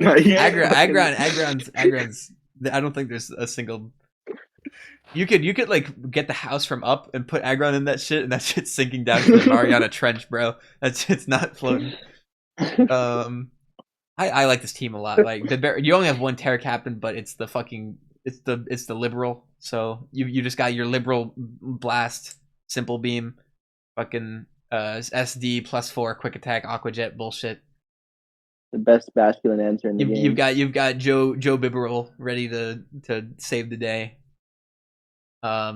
S1: Aggron's. I don't think there's a single. You could like get the house from up and put Aggron in that shit, and that shit's sinking down to the Mariana Trench, bro. It's not floating. I like this team a lot. Like you only have one Terra Captain, but it's the liberal. So you just got your liberal blast, simple beam, fucking SD +4 quick attack Aqua Jet bullshit.
S3: The best masculine answer in the game.
S1: You've got Joe Bibarel ready to save the day. I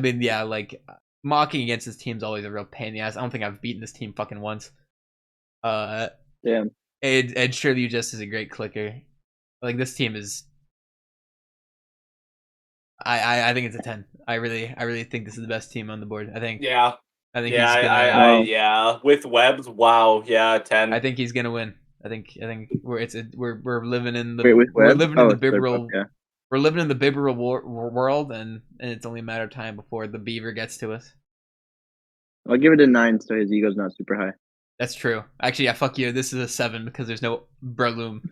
S1: mean, yeah, like mocking against this team's always a real pain in the ass. I don't think I've beaten this team fucking once.
S3: Damn.
S1: And surely you just is a great clicker. Like this team is. I think it's a 10. I really think this is the best team on the board. I think.
S5: Yeah.
S1: I think
S5: Yeah,
S1: he's gonna.
S3: Wow.
S5: yeah. With webs, wow. Yeah, 10.
S1: I think he's gonna win. I think we're living in the
S3: Wait, with
S1: we're
S3: Webb?
S1: living in the
S3: third
S1: Bibarel
S3: puck, yeah.
S1: we're living in the Bibarel world, and it's only a matter of time before the Beaver gets to us.
S3: I'll give it a 9, so his ego's not super high.
S1: That's true. Actually, yeah, fuck you. This is a 7 because there's no Berloom.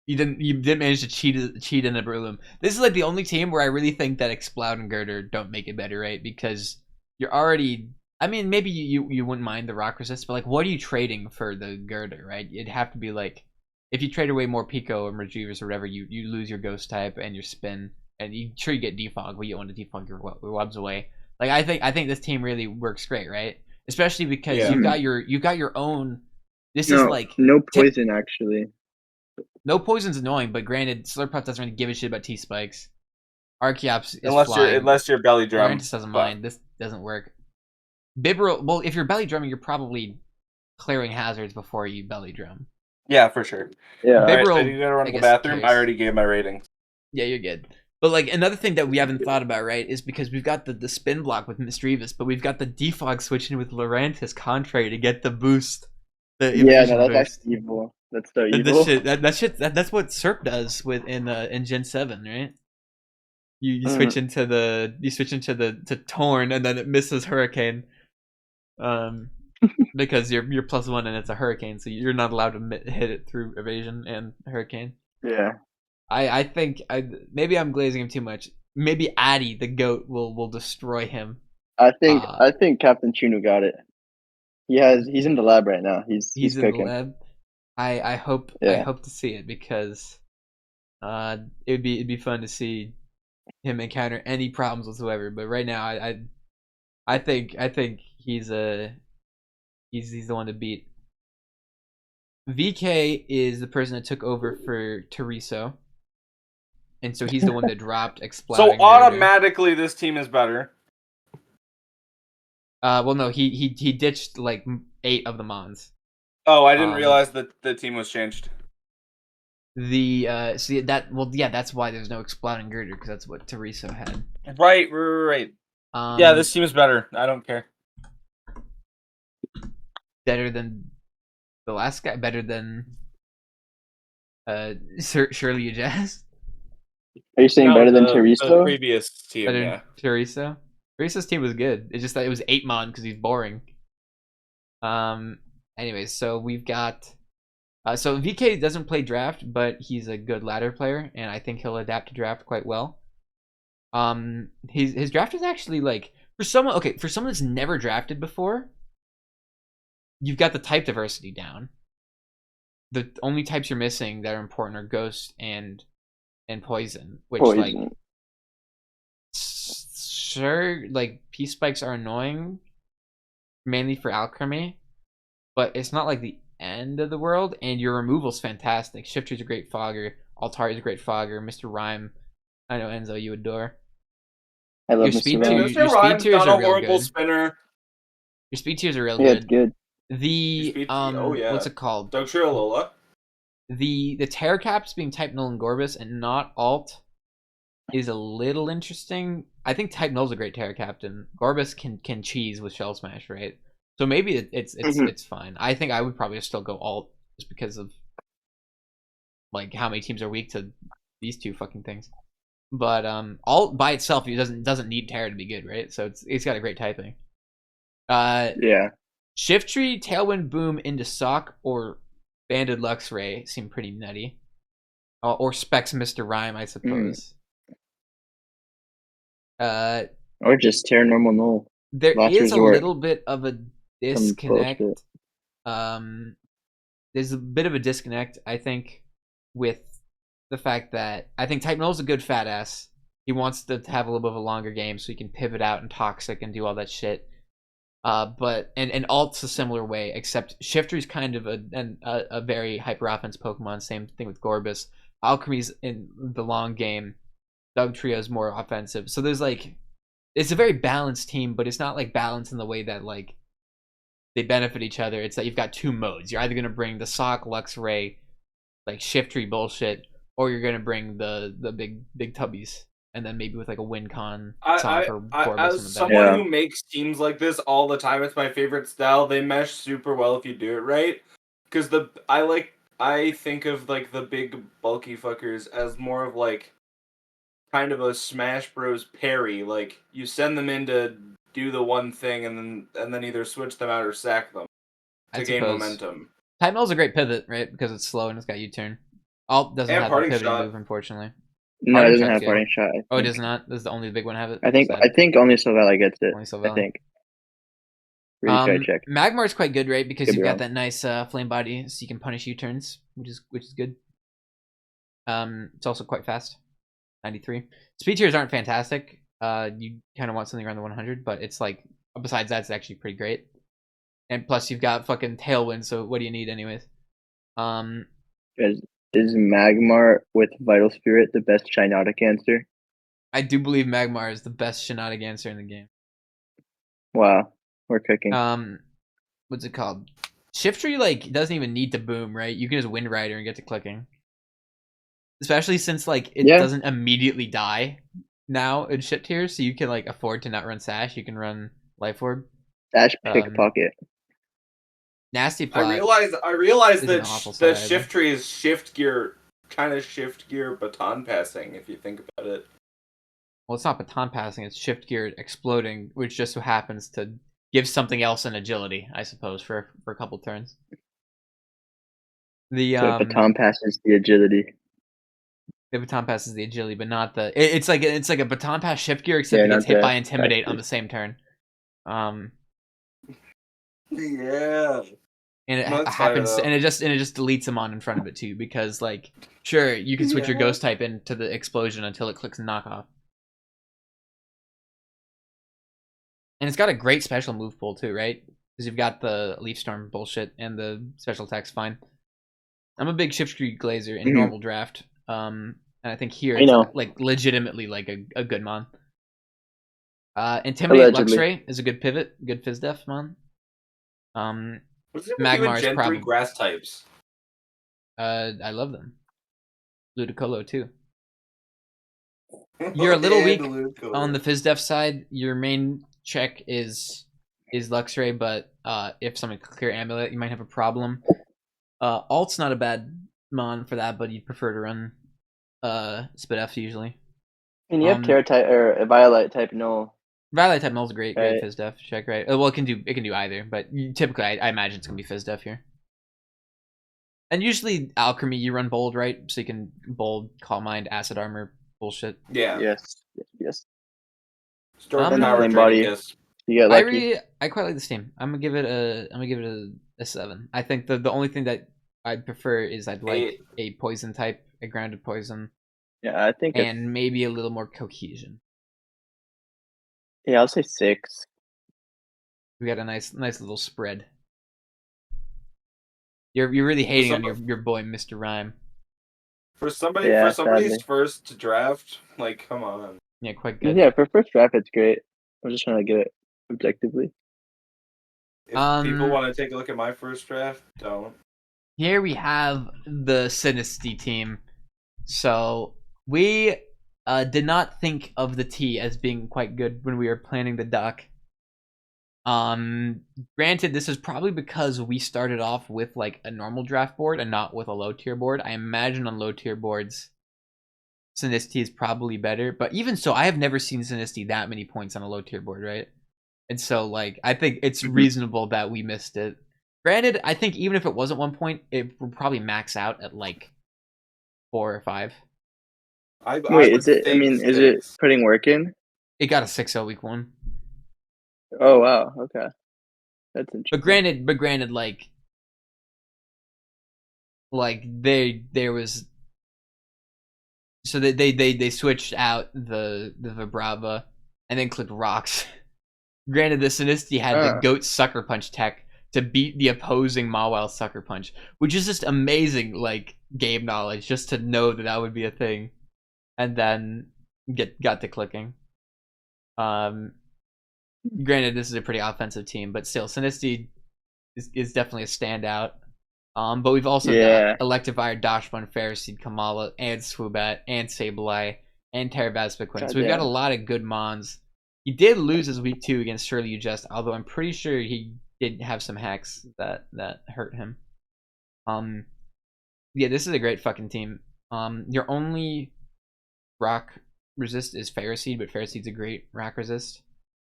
S1: You didn't manage to cheat in a Berloom. This is like the only team where I really think that Exploud and Girder don't make it better, right? Because you're already. I mean, maybe you wouldn't mind the rock resist, but like, what are you trading for the Girder, right? It'd have to be like, if you trade away more Pico or Retrievers or whatever, you lose your Ghost type and your spin, and you get defog, but you don't want to defog your webs away. Like I think this team really works great, right? Especially because
S5: Yeah.
S1: you've got your own. This is like
S3: no poison actually.
S1: no poison's annoying, but granted, Slurpuff doesn't really give a shit about T spikes. Archeops is
S5: Unless
S1: flying.
S5: you're belly drum.
S1: Lurantis doesn't
S5: but-
S1: mind. This doesn't work. Bibarel, well, if you're belly drumming, you're probably clearing hazards before you belly drum.
S5: Yeah, for sure.
S3: Yeah.
S5: All right,
S1: Bibarel,
S5: I need to run
S1: I
S5: to the
S1: guess,
S5: bathroom.
S1: cares.
S5: I already gave my ratings.
S1: Yeah, you're good. But like another thing that we haven't thought about, right, is because we've got the spin block with Misdreavus, but we've got the defog switching with Lurantis contrary to get the boost. The
S3: Yeah,
S1: evasion
S3: no, that's
S1: boost.
S3: actually evil. That's so
S1: That
S3: evil.
S1: that's what Serp does with in Gen 7, right? You
S3: Mhm.
S1: switch into to Torn, and then it misses Hurricane. Because you're +1 and it's a Hurricane, so you're not allowed to hit it through evasion and Hurricane.
S3: Yeah.
S1: I think maybe I'm glazing him too much. Maybe Addy the goat will destroy him.
S3: I think Captain Chunu got it. He's in the lab right now. He's
S1: He's in
S3: cooking.
S1: the lab. I hope to see it because it'd be fun to see him encounter any problems whatsoever. But right now I think he's the one to beat. VK is the person that took over for Teriso. And so he's the one that dropped Exploding
S2: So
S1: Girder.
S2: automatically, this team is better.
S1: Well, no, he ditched like 8 of the Mons.
S2: Oh, I didn't
S1: Um,
S2: realize that the team was changed.
S1: See that that's why there's no Exploding Girder because that's what Teriso had.
S2: Right. Yeah, this team is better. I don't care.
S1: Better than the last guy. Better than Shirley Jazz.
S3: Are you saying better than
S5: the
S3: Teriso?
S5: previous team,
S1: Better
S5: yeah.
S1: than Teriso. Teriso's team was good. It's just that it was 8 Mon because he's boring. Anyways, so we've got. So VK doesn't play draft, but he's a good ladder player, and I think he'll adapt to draft quite well. His draft is actually like for someone that's never drafted before. You've got the type diversity down. The only types you're missing that are important are Ghost and Poison, which like sure like P spikes are annoying, mainly for Alchemy, but it's not like the end of the world. And your removal's fantastic. Shifter's a great fogger. Altari's a great fogger. Mr. Rhyme, I know Enzo you adore.
S3: I love
S1: Your
S3: Mr.
S1: speed
S3: Rhyme.
S1: tier-
S2: Mr.
S1: your speed
S2: Rhyme's
S1: tiers
S2: not
S1: are
S2: a
S1: real
S2: horrible
S1: good.
S2: spinner.
S1: Your speed tiers are real
S3: Yeah, it's good.
S1: The
S2: Your speed tier- oh, yeah.
S1: what's it called?
S2: Doug Triolola.
S1: The Terror Caps being type null and Gorbis and not alt is a little interesting. I think type null's a great Terror Captain. Gorbis can cheese with Shell Smash, right? So maybe it's fine. I think I would probably still go alt just because of like how many teams are weak to these two fucking things. But alt by itself it doesn't need Terror to be good, right? So it's got a great typing.
S3: Yeah.
S1: Shift Tree, Tailwind Boom into Sock or Banded Luxray seem pretty nutty. Or Specs Mr. Rhyme, I suppose.
S3: Or just tear normal null.
S1: There
S3: Last
S1: is
S3: resort.
S1: a little bit of a disconnect.
S3: bullshit.
S1: There's a bit of a disconnect, I think, with the fact that I think Type Null's a good fat ass. He wants to have a little bit of a longer game so he can pivot out and Toxic and do all that shit. But Alt's a similar way, except Shifter's kind of a very hyper offense Pokemon. Same thing with Gorbis. Alchemy's in the long game. Doug Trio's more offensive. So there's like, it's a very balanced team, but it's not like balanced in the way that like they benefit each other. It's that you've got 2 modes. You're either gonna bring the Sock Luxray like Shift Tree bullshit, or you're gonna bring the big tubbies. And then maybe with like a WinCon song for Gorbis
S2: As
S1: on the back.
S2: someone who makes teams like this all the time, it's my favorite style. They mesh super well if you do it right. because I think of like the big bulky fuckers as more of like kind of a Smash Bros. Parry. Like you send them in to do the one thing and then either switch them out or sack them to
S1: I
S2: gain
S1: suppose.
S2: momentum.
S1: Tight Mill's a great pivot, right? Because it's slow and it's got U-turn. Alt doesn't
S2: And
S1: have the
S2: parting
S1: pivoting
S2: shot.
S1: move, unfortunately.
S3: No, it
S1: Parting
S3: doesn't
S1: shot's
S3: have
S1: good.
S3: parting shot.
S1: Oh, it does not. This is the only big one have it.
S3: I think
S1: Sad.
S3: only Sylvella gets it.
S1: Only
S3: I
S1: Sylvella.
S3: think. Really try to check.
S1: Magmar's quite good, right? Because
S3: Could
S1: you've
S3: be
S1: got
S3: wrong.
S1: that nice flame body, so you can punish U-turns, which is good. It's also quite fast. 93. Speed tiers aren't fantastic. You kind of want something around the 100, but it's like besides that, it's actually pretty great. And plus, you've got fucking Tailwind, so what do you need, anyways?
S3: Is Magmar with Vital Spirit the best Shinotic answer?
S1: I do believe Magmar is the best Shinotic answer in the game.
S3: Wow, we're cooking.
S1: What's it called? Shiftry like doesn't even need to boom, right? You can just Wind Rider and get to clicking. Especially since like it doesn't immediately die now in shit tiers, so you can like afford to not run Sash. You can run Life Orb.
S3: Sash Pickpocket.
S1: Nasty Plot.
S2: I realize
S1: isn't
S2: that
S1: awful
S2: the
S1: side
S2: shift tree is shift gear baton passing. If you think about it.
S1: Well, it's not baton passing, it's shift geared exploding, which just so happens to give something else an agility, I suppose, for a couple turns. The
S3: So baton passes the agility.
S1: the baton passes the agility, but not the it's like a baton pass shift gear, except
S3: Yeah,
S1: it gets
S3: not
S1: hit
S3: the
S1: by intimidate on
S3: fastest.
S1: the same turn.
S2: Yeah.
S1: And it
S2: That's
S1: happens,
S2: fired up.
S1: and it just deletes him on in front of it too, because like sure you can switch your
S2: Yeah.
S1: ghost type into the explosion until it clicks knockoff. And it's got a great special move pool too, right? Because you've got the Leaf Storm bullshit and the special attack's fine. I'm a big Shift Street Glazer in normal draft. And I think here
S3: I
S1: it's
S3: know.
S1: like legitimately like a good mon. Intimidate
S3: Allegedly.
S1: Luxray is a good pivot, good Fizdef mon.
S2: What's it with you
S1: Magmar
S2: and
S1: is
S2: Gen 3
S1: probably
S2: grass types?
S1: I love them. Ludicolo too. You're a little weak on the Fizdef side. Your main check is Luxray, but if someone could clear Amulet, you might have a problem. Alt's not a bad mon for that, but you'd prefer to run Spidef usually.
S3: And you have Terra type or a Violet type null.
S1: Violet type null's great
S3: Right.
S1: Fizdef check, right? Well, it can do either, but typically I imagine it's gonna be Fizdef here. And usually Alchemy you run bold, right? So you can bold, Calm Mind, Acid Armor, bullshit.
S2: Yeah.
S3: Yes.
S2: Storm
S1: And
S2: power
S3: flame
S2: training,
S3: body.
S2: yes.
S3: You get lucky.
S1: I quite like this team. I'm gonna give it a 7. I think the only thing that I'd prefer is I'd like
S2: 8.
S1: a poison type, a grounded poison,
S3: Yeah, I think.
S1: and maybe a little more cohesion.
S3: Yeah, I'll say 6.
S1: We got a nice little spread. You're really hating on your boy Mr. Rhyme.
S2: For somebody's
S3: sadly.
S2: first to draft, like, come on.
S1: Yeah, quite good.
S3: Yeah, for first draft, it's great. I'm just trying to get it objectively.
S2: If people want to take a look at my first draft, don't.
S1: Here we have the Sinisty team. So we did not think of the T as being quite good when we were planning the doc. Granted, this is probably because we started off with like a normal draft board and not with a low tier board. I imagine on low tier boards, Sinisty is probably better. But even so, I have never seen Sinisty that many points on a low tier board, right? And so, like, I think it's reasonable that we missed it. Granted, I think even if it wasn't 1 point, it would probably max out at like 4 or 5.
S3: Wait, is it putting work in?
S1: It got a 6-0 week 1.
S3: Oh wow, okay, that's interesting.
S1: But granted, like there was, so they switched out the Vibrava and then clicked Rocks. Granted, the Sinisty had the Goat Sucker Punch tech to beat the opposing Mawile Sucker Punch, which is just amazing, like, game knowledge, just to know that would be a thing. And then got to clicking. Granted, this is a pretty offensive team, but still, Sinisty is definitely a standout. But we've also got Electivire, Dachshund, Ferroseed, Kamala, and Swoobat, and Sableye, and Terabaspa. So we've got a lot of good mons. He did lose his week 2 against Surely You Jest, although I'm pretty sure he did have some hacks that hurt him. Yeah, this is a great fucking team. Your only rock resist is Ferroseed, but Ferroseed's a great rock resist.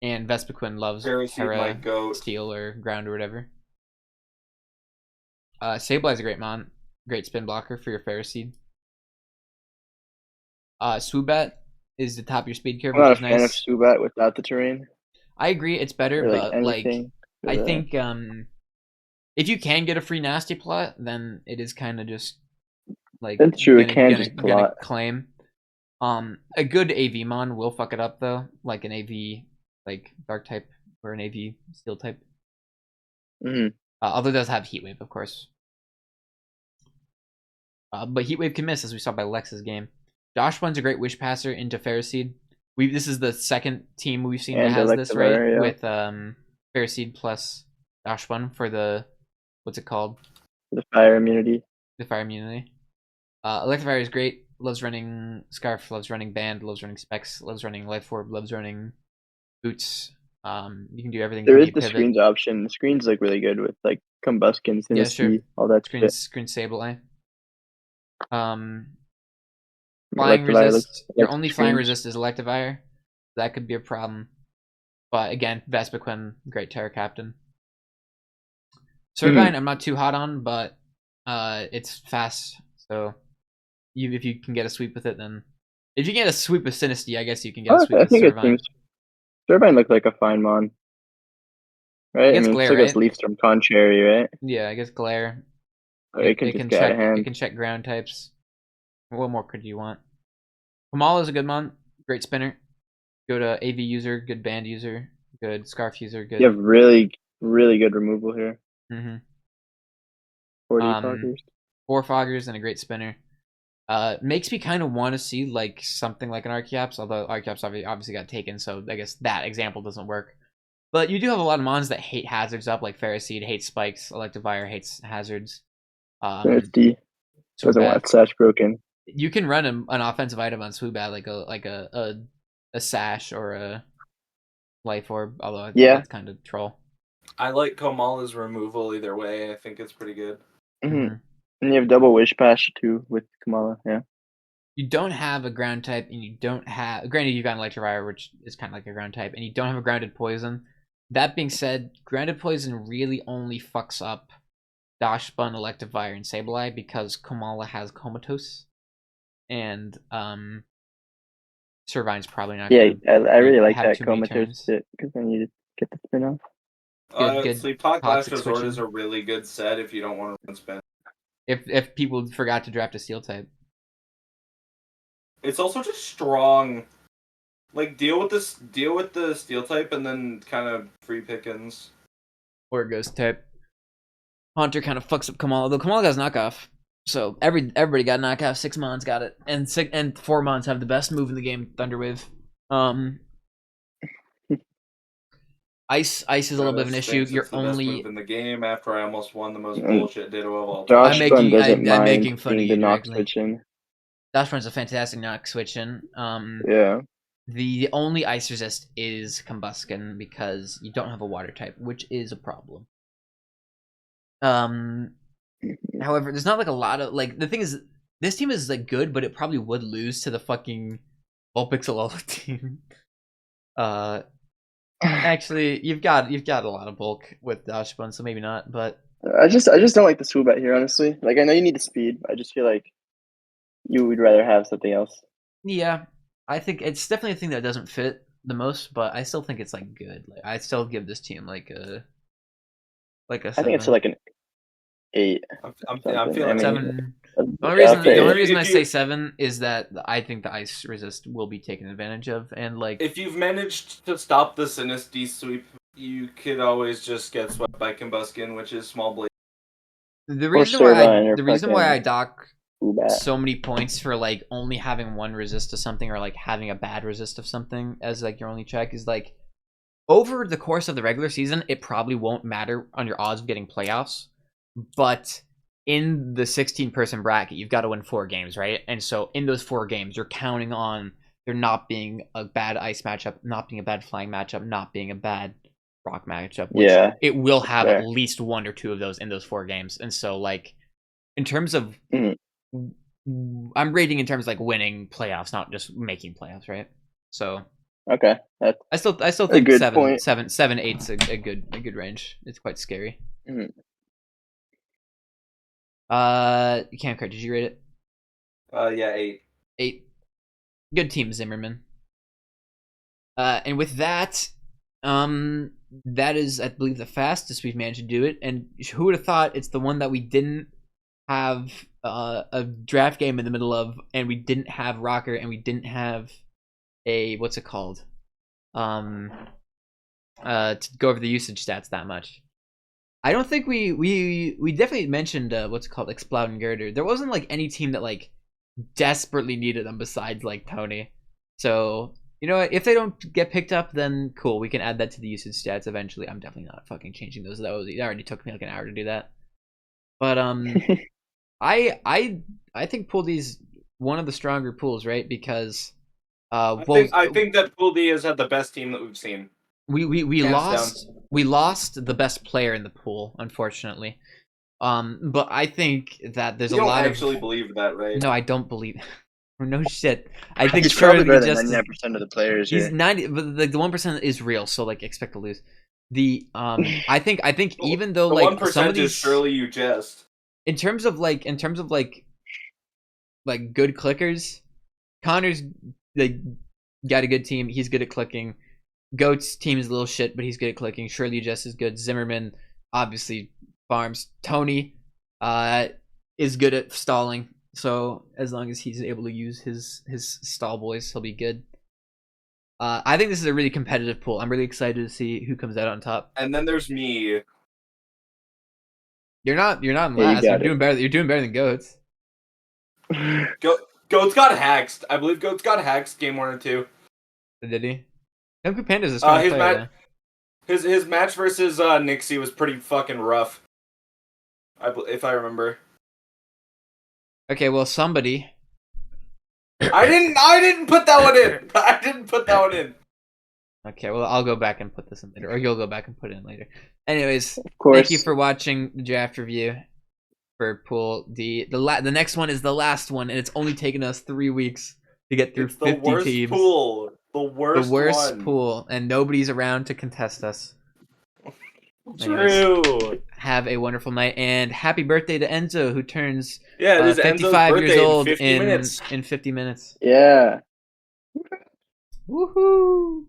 S1: And Vespiquen loves
S2: Ferroseed, my
S1: Terra,
S2: goat.
S1: Steel, or Ground or whatever. Sableye's a great mon. Great spin blocker for your Ferroseed. Swoobat is the top of your speed curve,
S3: I'm not a
S1: which is
S3: fan of
S1: nice.
S3: Subat without the terrain
S1: I agree, it's better,
S3: or like
S1: but like
S3: anything. for
S1: I
S3: that.
S1: think if you can get a free nasty plot, then it is kind of just like
S3: That's true, it can
S1: gonna
S3: just plot.
S1: claim. A good AV mon will fuck it up though, like an AV like dark type or an AV steel type.
S3: Mhm.
S1: Although it does have heat wave, of course. But heat wave can miss, as we saw by Lex's game. Doshpun's a great wish passer into Ferroseed. This is the second team we've seen that
S3: And
S1: has this, right?
S3: Electivire, yeah.
S1: With Ferroseed plus Doshpun for the what's it called?
S3: The fire immunity.
S1: The fire immunity. Electivire is great. Loves running Scarf. Loves running Band. Loves running Specs. Loves running Life Orb. Loves running Boots. You can do everything.
S3: There
S1: You
S3: is
S1: can
S3: the
S1: pivot.
S3: screens option. The screens look really good with like Combuskin,
S1: Yeah,
S3: Sinistea,
S1: sure.
S3: all that shit.
S1: Screen Sableye. Flying
S3: Electivire
S1: resist. Your
S3: like
S1: only flying
S3: screens.
S1: resist is Electivire. That could be a problem. But again, Vespiquen, great Terra Captain. Servine, I'm not too hot on, but it's fast. So if you can get a sweep with it, then if you get a sweep with Sinistea, I guess you can get a sweep
S3: I
S1: with
S3: think it
S1: Servine.
S3: seems Turbine looked like a fine mon. Right?
S1: Against Glare,
S3: it's like
S1: right?
S3: a Leafstorm Contrary, right?
S1: Yeah, I guess Glare.
S3: It can just get out of
S1: It
S3: hand.
S1: can check ground types. What more could you want? Kamala is a good mon. Great spinner. Good AV user, good band user, good scarf user, good.
S3: You have really, really good removal here.
S1: Mm-hmm.
S3: 40 foggers.
S1: 4 foggers and a great spinner. Makes me kind of want to see like something like an Archeops, although Archeops obviously got taken, so I guess that example doesn't work. But you do have a lot of mons that hate hazards up, like Ferroseed hates spikes, Electivire hates hazards.
S3: Sinistea doesn't want its sash broken.
S1: You can run an offensive item on Swoobat, like a sash or a life orb, although I think that's kind of troll.
S5: I like Komala's removal either way. I think it's pretty good.
S3: Mm-hmm. And you have double wish pass too with Kamala, yeah.
S1: You don't have a ground type, and you don't have. Granted, you've got an Electivire, which is kind of like a ground type, and you don't have a grounded poison. That being said, grounded poison really only fucks up Doshpun, Electivire, and Sableye because Kamala has Comatose, and Servine's probably not.
S3: Yeah, I really like
S1: have
S3: that
S1: too many
S3: Comatose
S1: turns.
S3: because then you get the spin off.
S1: Good
S2: Sleep Talk Last
S1: toxic
S2: Resort
S1: switching.
S2: is a really good set if you don't want to run spin.
S1: If people forgot to draft a steel type.
S2: It's also just strong. Like deal with the steel type and then kind of free pickings.
S1: Or ghost type. Haunter kind of fucks up Kamala, though Kamala got knockoff. So everybody got knockoff. 6 mons got it, and 4 mons have the best move in the game, Thunderwave. Ice is a little bit of an issue. You're
S2: the
S1: only
S2: best move in the game after I almost won the most bullshit Ditto of all
S3: Josh
S2: time.
S3: Gun doesn't
S1: I'm
S3: mind
S1: making fun of
S3: being
S1: you
S3: the knock
S1: directly.
S3: switching.
S1: Dashpun's a fantastic knock switching.
S3: Yeah.
S1: The only ice resist is Combuskin because you don't have a water type, which is a problem. However, there's not like a lot of like the thing is this team is like good, but it probably would lose to the fucking Vulpix team. Actually, you've got a lot of bulk with Dashpun, so maybe not. But
S3: I just don't like the Swoobat here, honestly. Like I know you need the speed, but I just feel like you would rather have something else.
S1: Yeah, I think it's definitely a thing that doesn't fit the most, but I still think it's like good. Like I still give this team like a 7.
S3: I think it's like an 8.
S2: I'm
S3: something.
S2: feeling
S3: I mean,
S1: 7. The
S3: yeah,
S1: only reason I
S2: If
S1: say
S2: you-
S1: 7 is that I think the ice resist will be taken advantage of, and like
S2: If you've managed to stop the Sinistea sweep, you could always just get swept by Combuskin, which is small blade.
S1: the reason why
S3: Servine or
S1: the reason why I
S3: fucking
S1: dock
S3: Swoobat.
S1: so many points for like only having one resist to something or like having a bad resist of something as like your only check is like over the course of the regular season it probably won't matter on your odds of getting playoffs, but in the 16-person bracket you've got to win 4 games, right? And so in those 4 games you're counting on there not being a bad ice matchup, not being a bad flying matchup, not being a bad rock matchup, which
S3: Yeah,
S1: it will have
S3: fair.
S1: at least 1 or 2 of those in those 4 games. And so like in terms of,
S3: Mhm.
S1: I'm rating in terms of like winning playoffs, not just making playoffs, right? So
S3: Okay, that's
S1: I still
S3: a
S1: think
S3: good point.
S1: 7, 8's a good range. It's quite scary.
S3: Mhm.
S1: Camcard, did you rate it?
S2: Yeah, 8.
S1: 8. Good team, Zimmerman. And with that, that is, I believe, the fastest we've managed to do it. And who would have thought it's the one that we didn't have a draft game in the middle of, and we didn't have Rocker, and we didn't have a what's it called? To go over the usage stats that much. I don't think we definitely mentioned what's it called, Exploud and Girder. There wasn't like any team that like desperately needed them besides like Tony. So you know what? If they don't get picked up, then cool. We can add that to the usage stats eventually. I'm definitely not fucking changing those. It already took me like an hour to do that. But I think Pool D is one of the stronger pools, right? Because
S2: I think that Pool D has had the best team that we've seen.
S1: we
S2: Hands
S1: lost the best player in the pool, unfortunately. But I think that there's
S2: You
S1: a
S2: don't
S1: lot
S2: actually
S1: of
S2: believe that, right?
S1: no, I don't believe. No shit. I think
S3: He's probably
S1: Shirley
S3: better than
S1: just
S3: 99% of the players
S1: he's
S3: here.
S1: 90, but the 1% is real, so like expect to lose. The I think even though
S2: The
S1: like
S2: 1%
S1: some of
S2: is
S1: these
S2: surely you jest.
S1: in terms of like good clickers, Connor's like got a good team. He's good at clicking. Goat's team is a little shit, but he's good at clicking. Shirley just is good. Zimmerman obviously farms. Tony is good at stalling. So as long as he's able to use his stall boys, he'll be good. I think this is a really competitive pool. I'm really excited to see who comes out on top.
S2: And then there's me.
S1: You're not in
S3: Yeah, you
S1: last. You're
S3: got
S1: doing better. You're doing better than Goats.
S2: Goats got hacked. I believe Goats got hacked game 1 or 2.
S1: Did he? Goku Panda's a strong
S2: His
S1: player.
S2: his match versus Nixie was pretty fucking rough. If I remember.
S1: Okay, well somebody.
S2: I didn't put that one in. I didn't put that one in.
S1: Okay, well I'll go back and put this in later, or you'll go back and put it in later. Anyways,
S3: Of course.
S1: thank you for watching the draft review for Pool D. The next one is the last one, and it's only taken us 3 weeks to get through
S2: It's the
S1: 50
S2: worst
S1: teams.
S2: pool. The worst one.
S1: Pool, and nobody's around to contest us.
S5: True.
S1: Have a wonderful night, and happy birthday to Enzo, who turns
S2: Yeah, it is Enzo's
S1: 55 years
S2: birthday
S1: old
S2: in 50 minutes.
S1: in 50 minutes.
S3: Yeah.
S1: Woohoo!